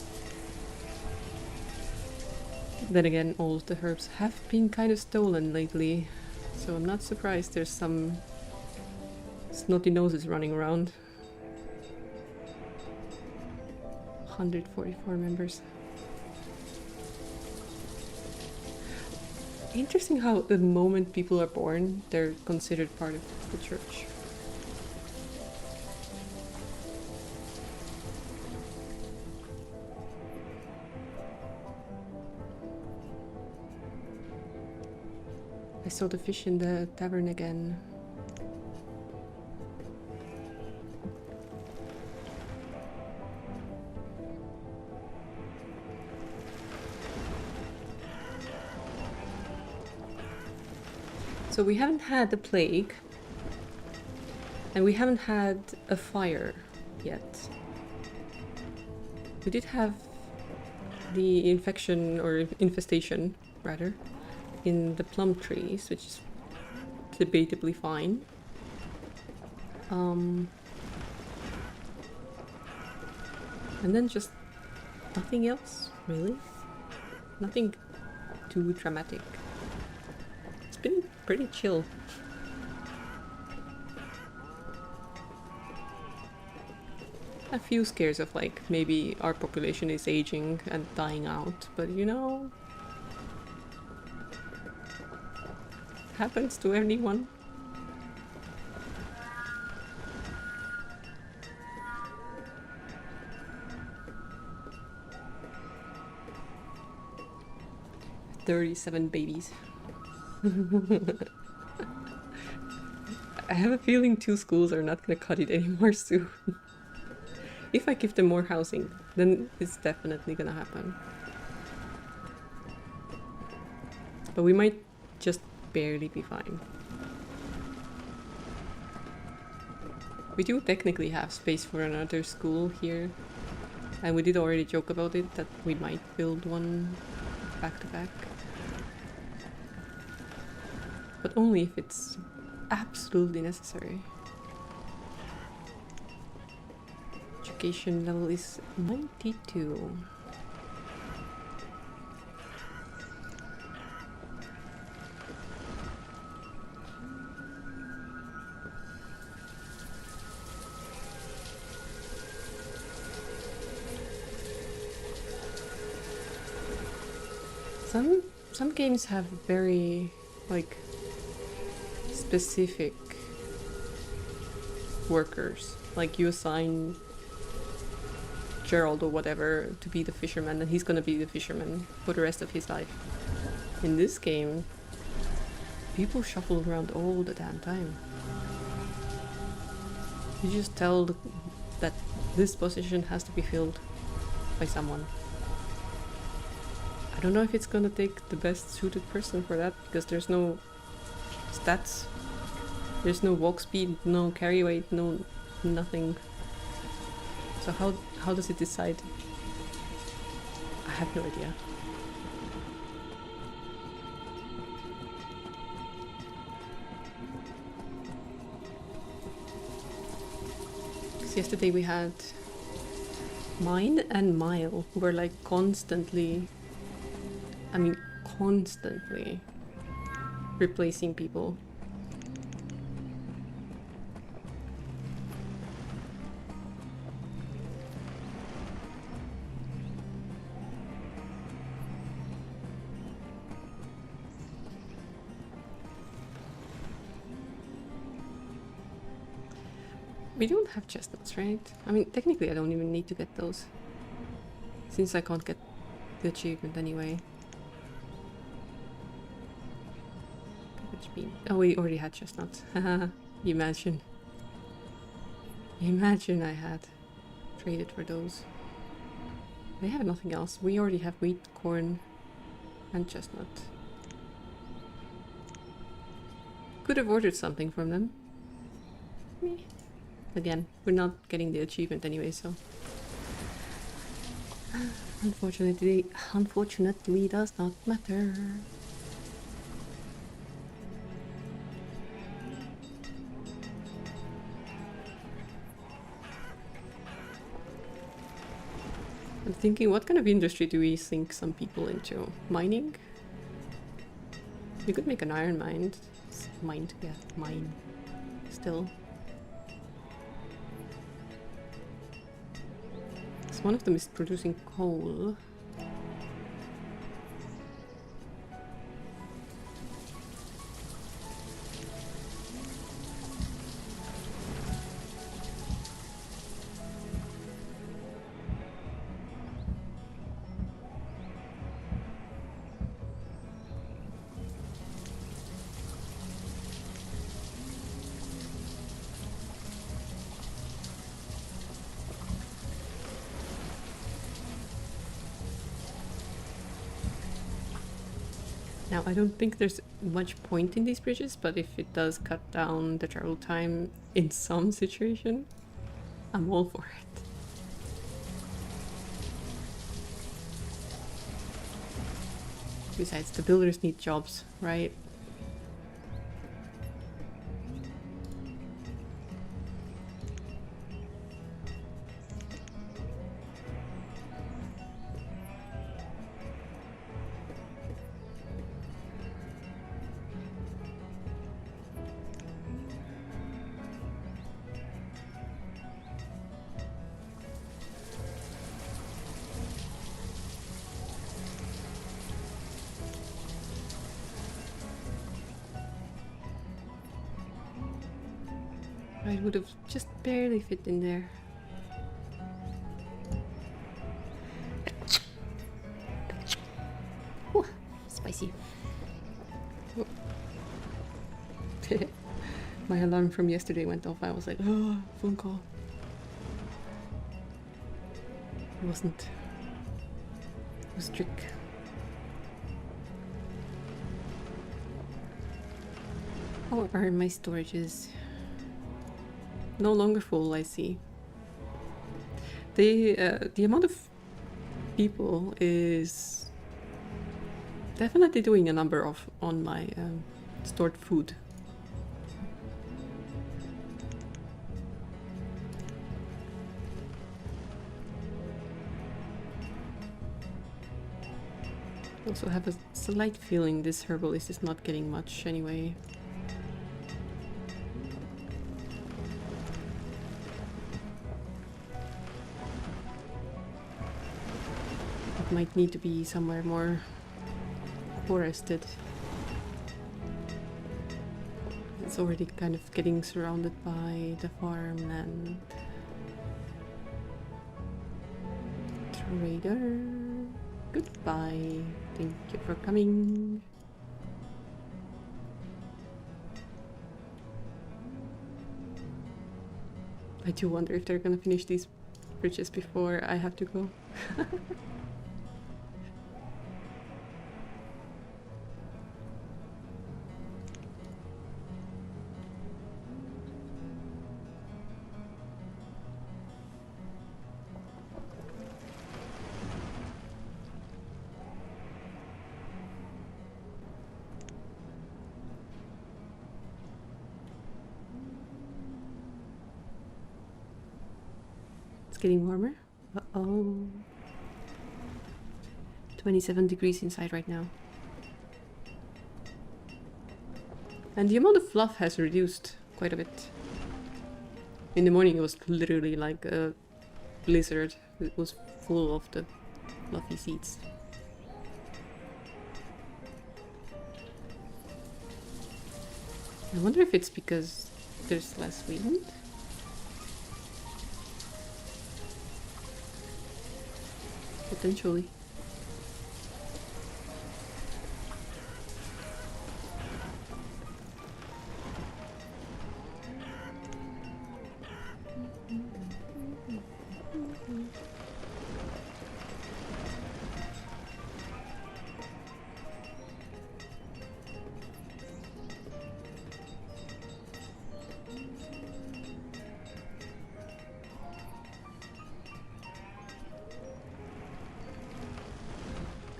Then again, all of the herbs have been kind of stolen lately. So I'm not surprised there's some snotty noses running around. 144 members. Interesting how the moment people are born, they're considered part of the church. I saw the fish in the tavern again. So we haven't had the plague, and we haven't had a fire yet. We did have the infection, or infestation rather, in the plum trees, which is debatably fine. And then just nothing else, really. Nothing too dramatic. It's been pretty chill. A few scares of like maybe our population is aging and dying out, but you know, happens to anyone. "37 babies." I have a feeling 2 schools are not gonna cut it anymore soon. If I give them more housing, then it's definitely gonna happen. But we might just barely be fine. We do technically have space for another school here. And we did already joke about it, that we might build one back to back. But only if it's absolutely necessary. Education level is 92. Some games have very like specific workers. Like you assign Gerald or whatever to be the fisherman, and he's gonna be the fisherman for the rest of his life. In this game, people shuffle around all the damn time. You just tell that this position has to be filled by someone. I don't know if it's gonna take the best suited person for that, because there's no stats. There's no walk speed, no carry weight, no nothing. So how does it decide? I have no idea. Because yesterday we had Mine and Mile, who were like constantly replacing people. We don't have chestnuts, right? I mean, technically I don't even need to get those, since I can't get the achievement anyway. Oh, we already had chestnuts. Imagine. Imagine I had traded for those. They have nothing else. We already have wheat, corn, and chestnut. Could have ordered something from them. Me. Again, we're not getting the achievement anyway, so unfortunately does not matter. I'm thinking, what kind of industry do we sink some people into? Mining? We could make an iron mine. Yeah, mine. Still. So one of them is producing coal. Now, I don't think there's much point in these bridges, but if it does cut down the travel time in some situation, I'm all for it. Besides, the builders need jobs, right? I would have just barely fit in there. Ooh, spicy. Oh. My alarm from yesterday went off. I was like, oh, phone call. It wasn't. It was a trick. How are my storages? No longer full, I see. The amount of people is definitely doing a number of on my stored food. I also have a slight feeling this herbalist is not getting much anyway. Might need to be somewhere more forested. It's already kind of getting surrounded by the farmland. Trader, goodbye. Thank you for coming. I do wonder if they're gonna finish these bridges before I have to go. Getting warmer. Uh-oh. 27 degrees inside right now. And the amount of fluff has reduced quite a bit. In the morning it was literally like a blizzard. It was full of the fluffy seeds. I wonder if it's because there's less wind? Potentially.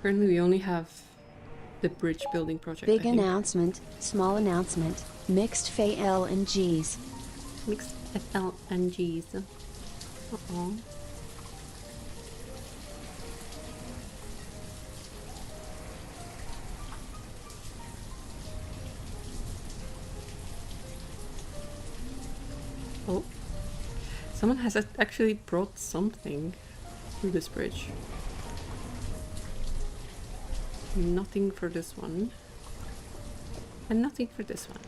Currently we only have the bridge building project, Big I think. announcement, small announcement, mixed FAL and Gs. Mixed FL and Gs. Uh-oh. Oh. Someone has actually brought something through this bridge. Nothing for this one. And nothing for this one.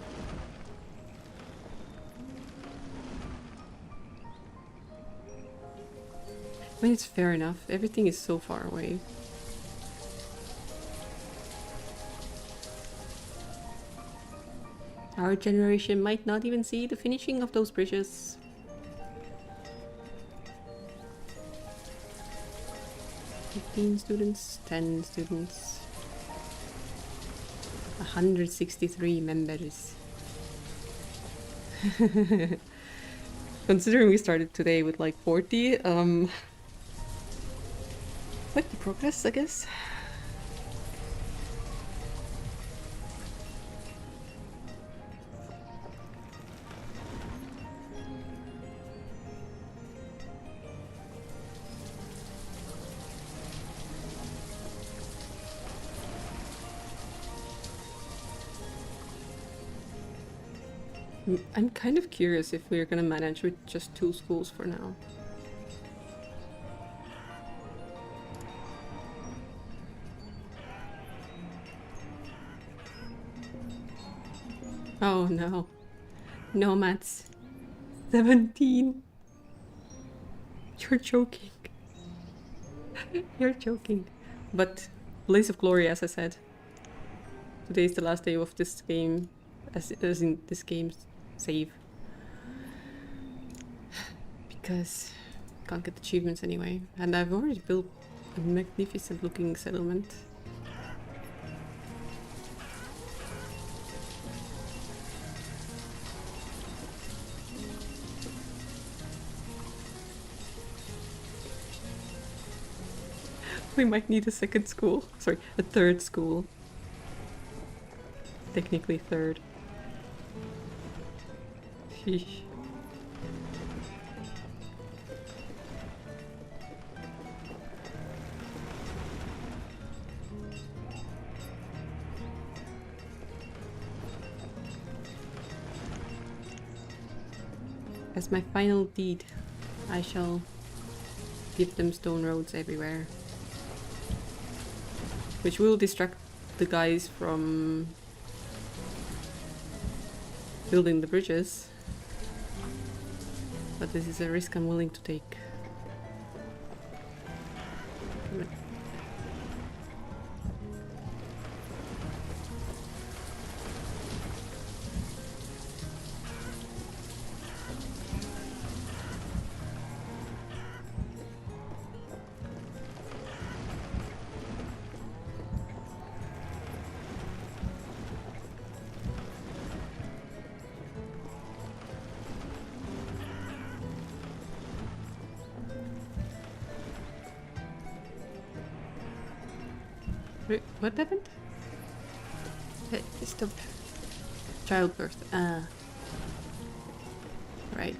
I mean, it's fair enough. Everything is so far away. Our generation might not even see the finishing of those bridges. "15 students, 10 students, 163 members." Considering we started today with like 40, quite the progress, I guess. I'm kind of curious if we're gonna manage with just 2 schools for now. Oh no. No, Mats. 17. You're joking. You're joking. But Blaze of Glory, as I said. Today is the last day of this game, as in this game's save. Because can't get achievements anyway. And I've already built a magnificent looking settlement. We might need a second school. Sorry, a third school. Technically third. Sheesh. As my final deed, I shall give them stone roads everywhere. Which will distract the guys from building the bridges. But this is a risk I'm willing to take. What happened? Stop. Childbirth. Ah. Right.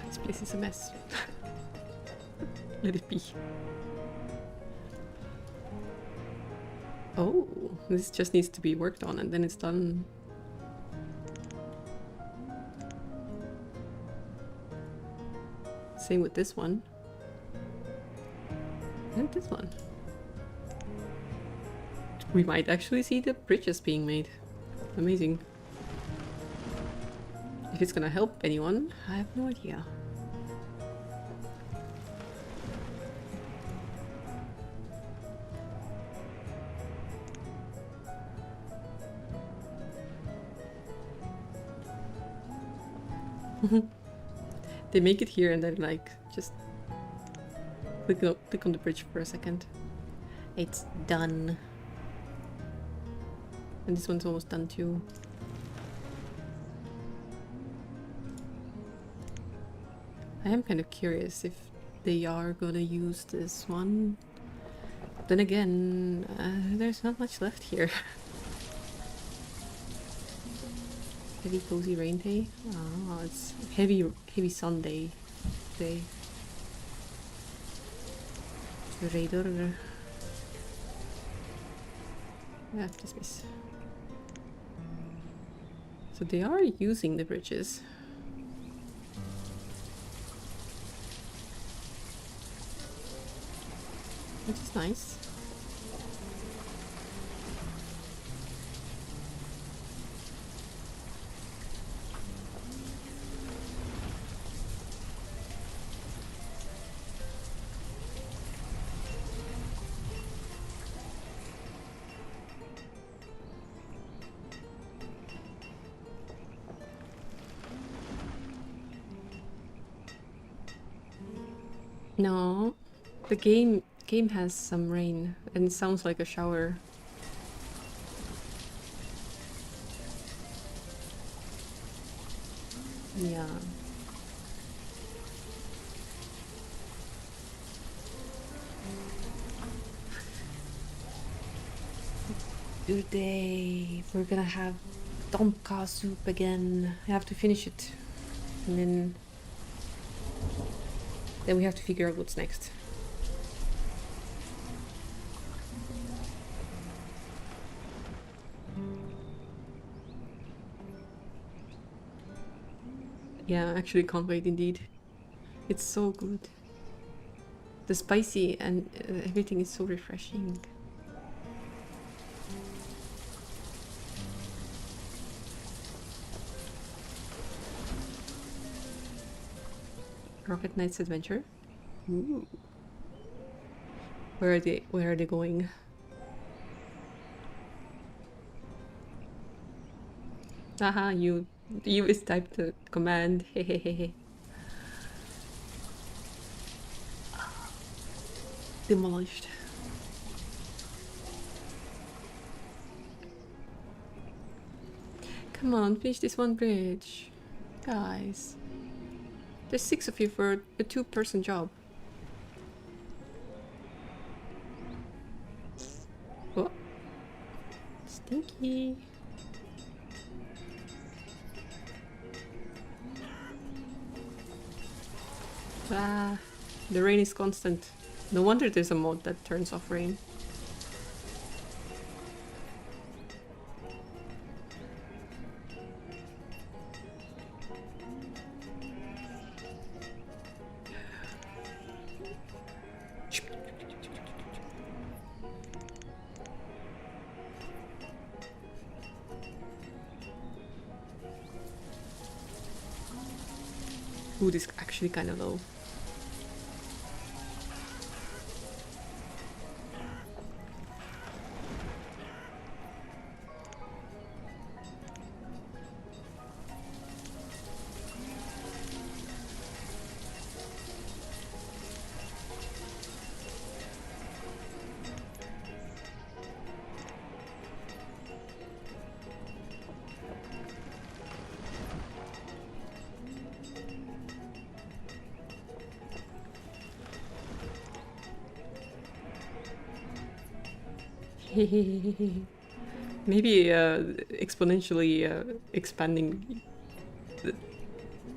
This place is a mess. Let it be. Oh, this just needs to be worked on and then it's done. Same with this one. And this one. We might actually see the bridges being made. Amazing. If it's gonna help anyone, I have no idea. They make it here and they're like, just click on the bridge for a second. It's done. And this one's almost done too. I am kind of curious if they are gonna use this one. Then again, there's not much left here. Heavy cozy rain day. Oh, it's heavy Sunday day. Raider. Yeah, dismiss. So they are using the bridges. Which is nice. No, the game has some rain and it sounds like a shower. Yeah. Today we're gonna have tomka soup again. I have to finish it, and then we have to figure out what's next. Yeah, actually can't wait indeed. It's so good. The spicy and everything is so refreshing. Rocket Knight's Adventure? Ooh. Where are they going? Haha, you mistyped the command. Hehehe. Demolished. Come on, finish this one bridge. Guys. There's 6 of you for a 2-person job. Oh. Stinky. Ah, the rain is constant. No wonder there's a mod that turns off rain. Ooh, this is actually kind of low. Maybe exponentially expanding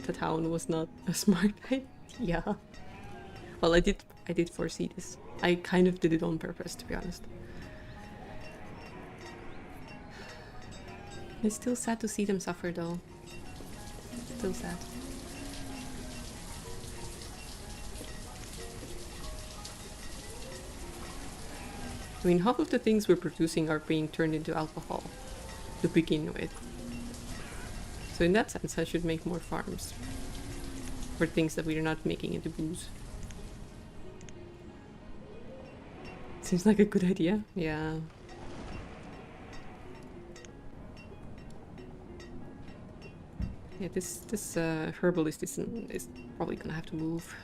the town was not a smart idea. Well, I did foresee this. I kind of did it on purpose, to be honest. It's still sad to see them suffer, though. Still sad. I mean, half of the things we're producing are being turned into alcohol to begin with. So in that sense, I should make more farms for things that we are not making into booze. Seems like a good idea. Yeah. Yeah, this herbalist is probably gonna have to move.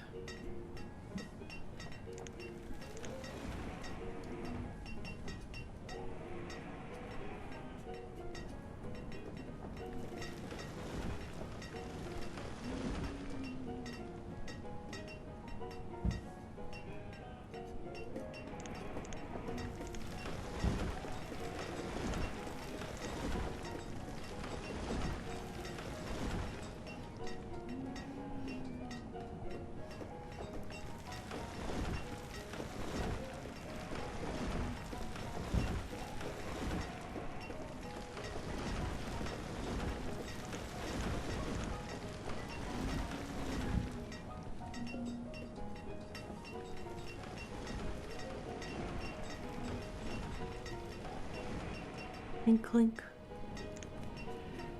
Clink clink.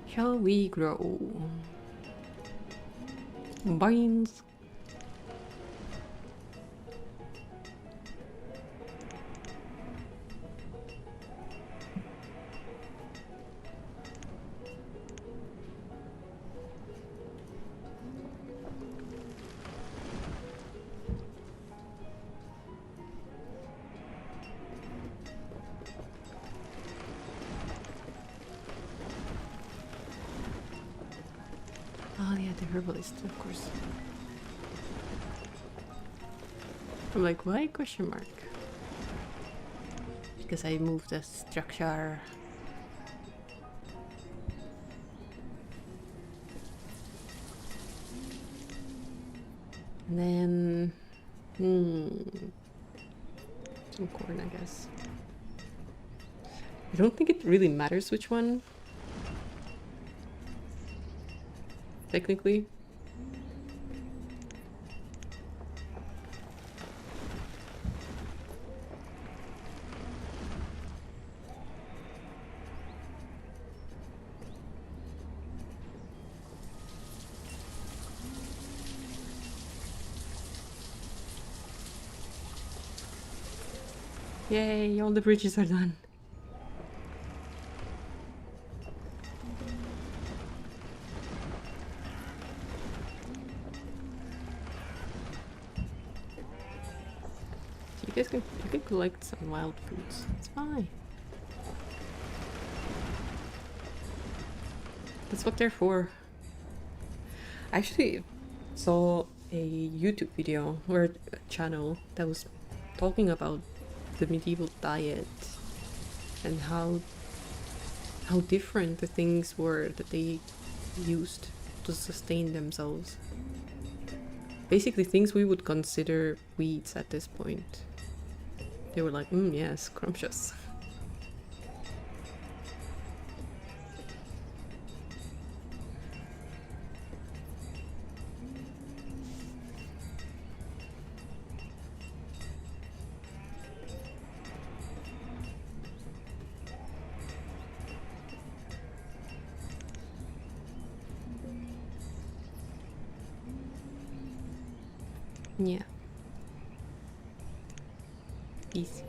Shall we grow? Vines. Oh yeah, the herbalist, of course. I'm like, why question mark? Because I moved the structure. And then some corn, I guess. I don't think it really matters which one. Technically. Yay, all the bridges are done. You can collect some wild foods. It's fine. That's what they're for. I actually saw a YouTube video or a channel that was talking about the medieval diet and how different the things were that they used to sustain themselves. Basically things we would consider weeds at this point. They were like, yeah, scrumptious. Yeah. Easy.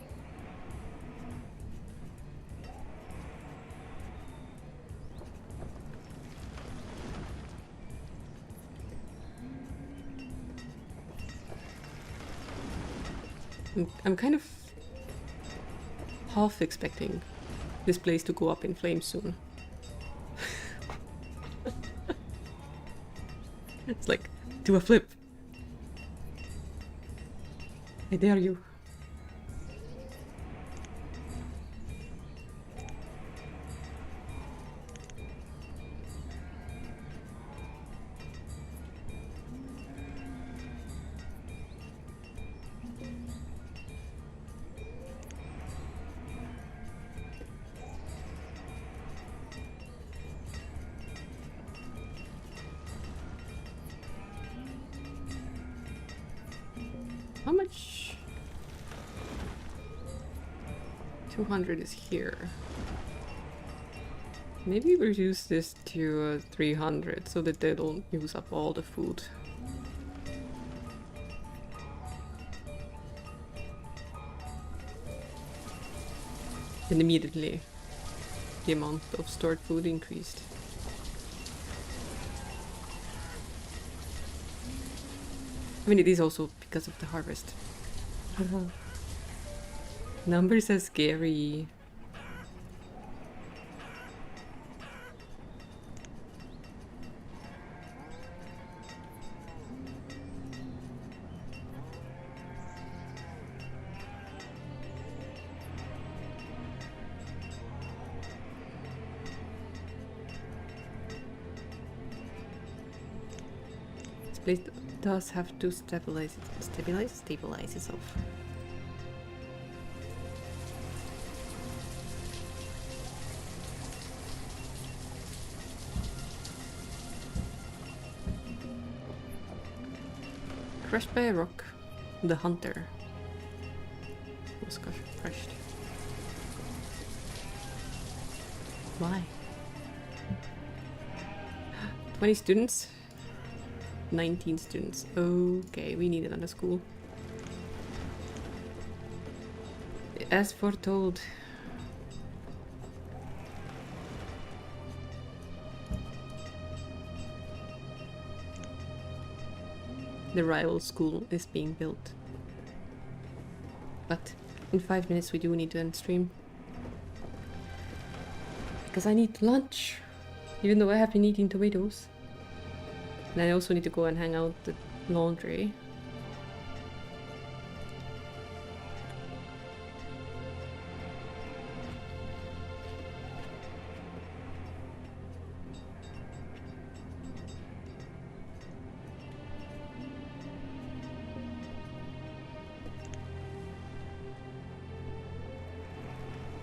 I'm kind of half expecting this place to go up in flames soon. It's like, do a flip. I dare you. How much? 200 is here. Maybe reduce this to 300 so that they don't use up all the food. And immediately the amount of stored food increased. I mean, it is also because of the harvest. Numbers are scary. This place does have to stabilize itself. Crushed by a rock, the hunter was crushed. Why? 20 students? 19 students. Okay, we need another school. As foretold. The rival school is being built. But in 5 minutes we do need to end stream. Because I need lunch. Even though I have been eating tomatoes. And I also need to go and hang out the laundry.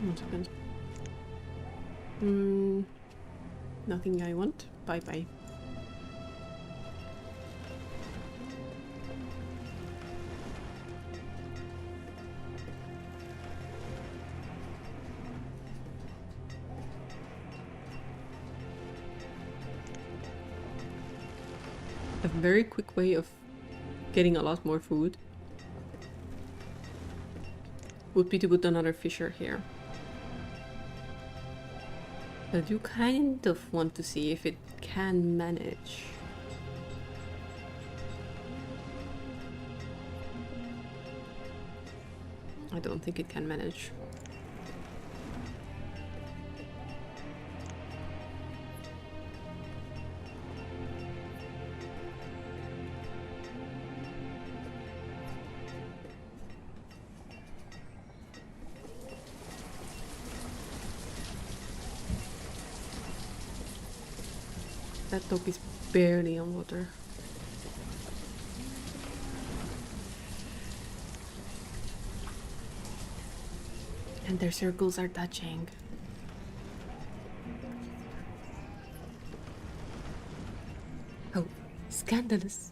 One second. Nothing I want. Bye bye. A very quick way of getting a lot more food would be to put another fisher here. I do kind of want to see if it can manage. I don't think it can manage. That dog is barely on water. And their circles are touching. Oh, scandalous.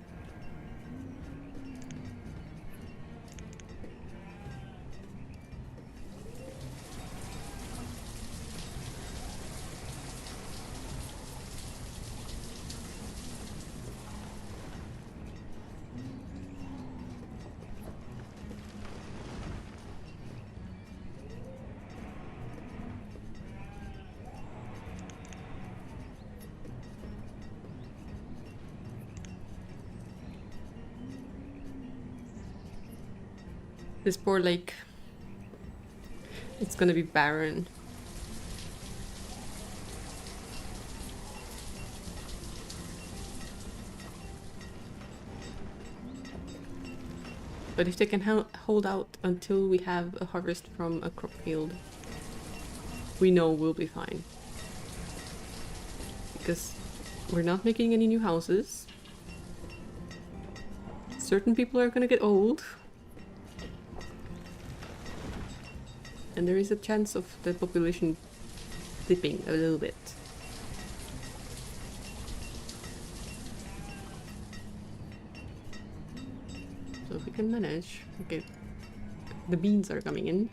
This poor lake. It's gonna be barren. But if they can hold out until we have a harvest from a crop field, we know we'll be fine. Because we're not making any new houses. Certain people are gonna get old. And there is a chance of the population dipping a little bit. So if we can manage, okay, the beans are coming in.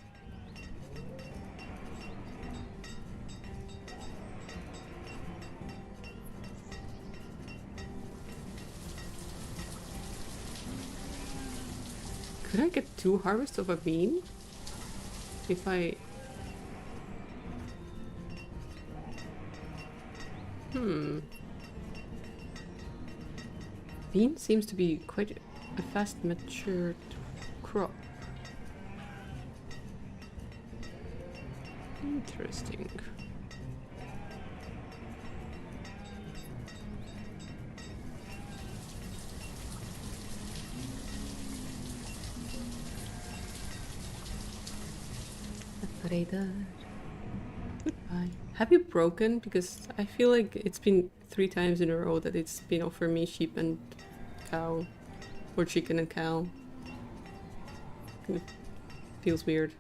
Could I get 2 harvests of a bean? If I... Bean seems to be quite a fast matured crop. Interesting. Goodbye. Have you broken? Because I feel like it's been 3 times in a row that it's been offered me sheep and cow. Or chicken and cow. It feels weird.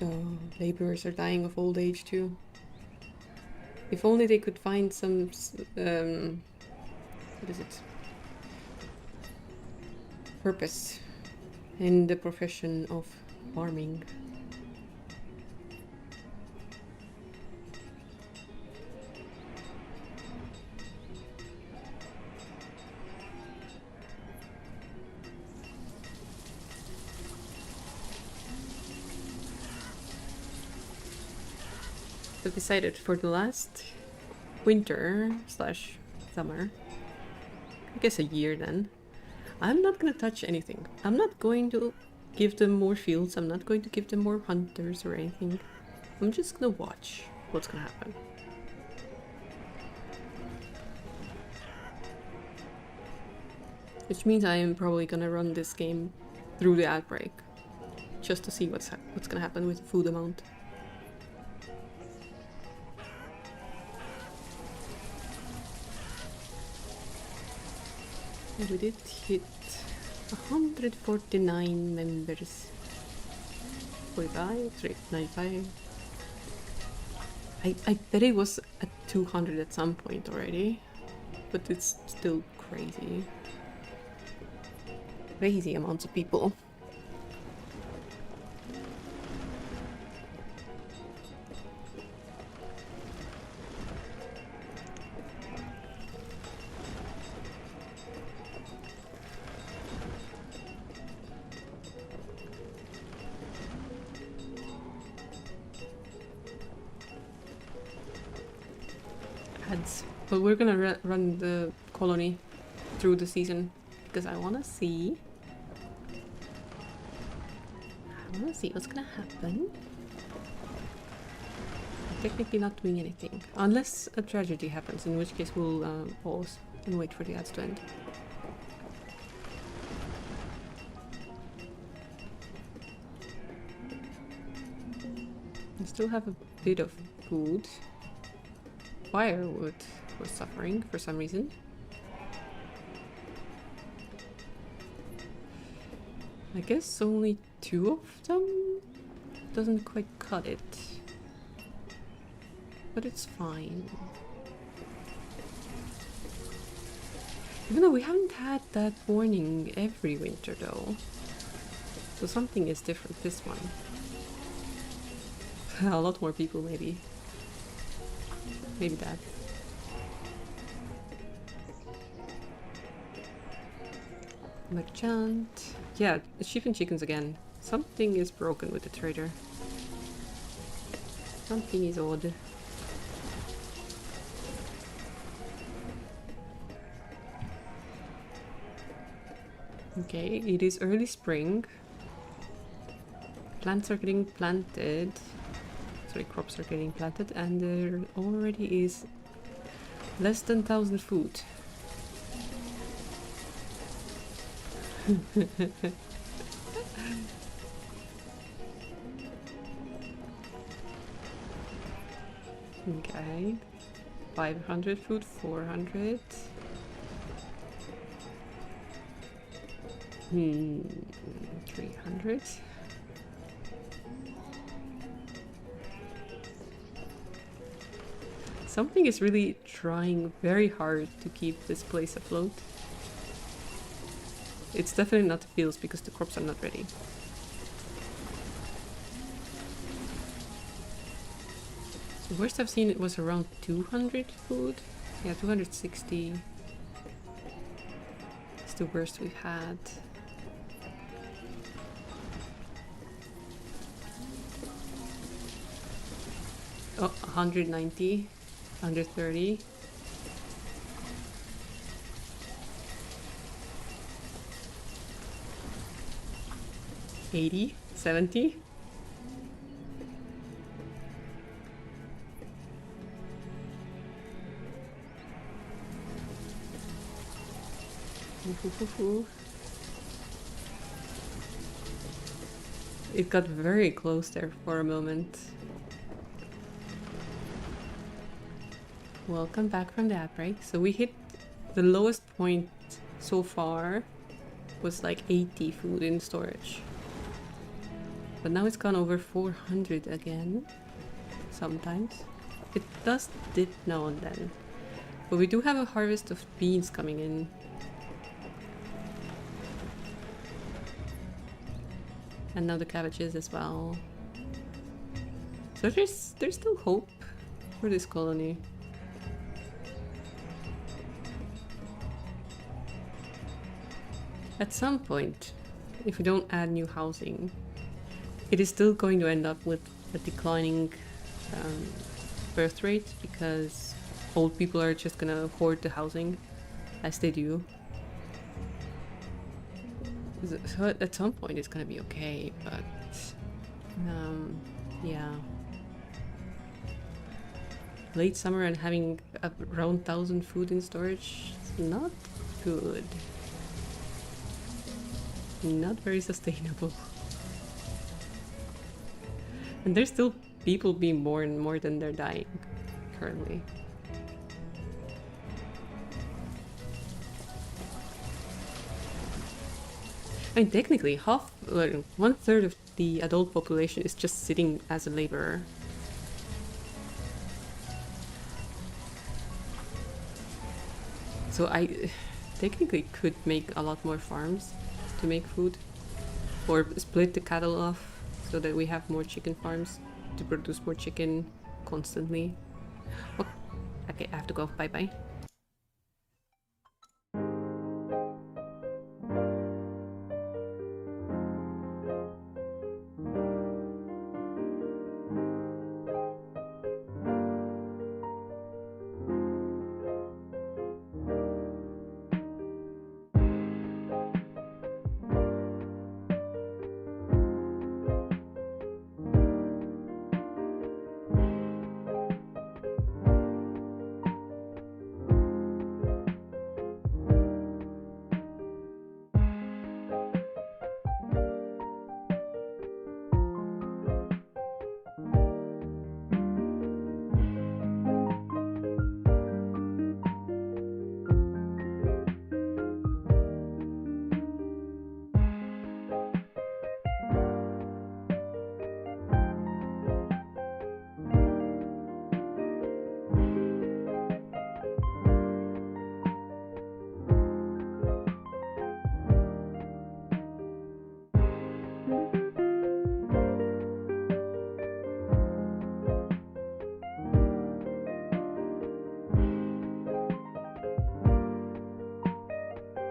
Oh, laborers are dying of old age too. If only they could find some what is it? Purpose in the profession of farming. I've decided for the last winter slash summer, I guess a year then, I'm not gonna touch anything. I'm not going to give them more fields, I'm not going to give them more hunters or anything. I'm just gonna watch what's gonna happen. Which means I am probably gonna run this game through the outbreak, just to see what's gonna happen with the food amount. We did hit 149 members. 45, 95. I bet it was at 200 at some point already, but it's still crazy. Crazy amounts of people. But we're gonna run the colony through the season because I wanna see what's gonna happen. I'm technically not doing anything unless a tragedy happens, in which case we'll pause and wait for the ads to end. We still have a bit of food. Firewood was suffering for some reason. I guess only 2 of them doesn't quite cut it. But it's fine. Even though we haven't had that warning every winter though. So something is different this one. A lot more people maybe. Maybe that. Merchant. Yeah, sheep and chickens again. Something is broken with the trader. Something is odd. Okay, it is early spring. Plants are getting planted. Sorry, crops are getting planted, and there already is less than 1,000 food. Okay, 500 food, 400. 300. Something is really trying very hard to keep this place afloat. It's definitely not the fields because the crops are not ready. The worst I've seen it was around 200 food. Yeah, 260. It's the worst we've had. Oh, 190. 130. 80, 70. It got very close there for a moment. Welcome back from the outbreak. So we hit the lowest point so far was like 80 food in storage. But now it's gone over 400 again. Sometimes. It does dip now and then. But we do have a harvest of beans coming in. And now the cabbages as well. So there's still hope for this colony. At some point, if we don't add new housing, it is still going to end up with a declining birth rate because old people are just gonna hoard the housing as they do. So at some point it's gonna be okay, but yeah. Late summer and having around 1,000 food in storage is not good. Not very sustainable. And there's still people being born more than they're dying currently. I mean, technically, one third of the adult population is just sitting as a laborer. So I technically could make a lot more farms to make food, or split the cattle off so that we have more chicken farms to produce more chicken constantly. Oh, okay, I have to go. Bye bye.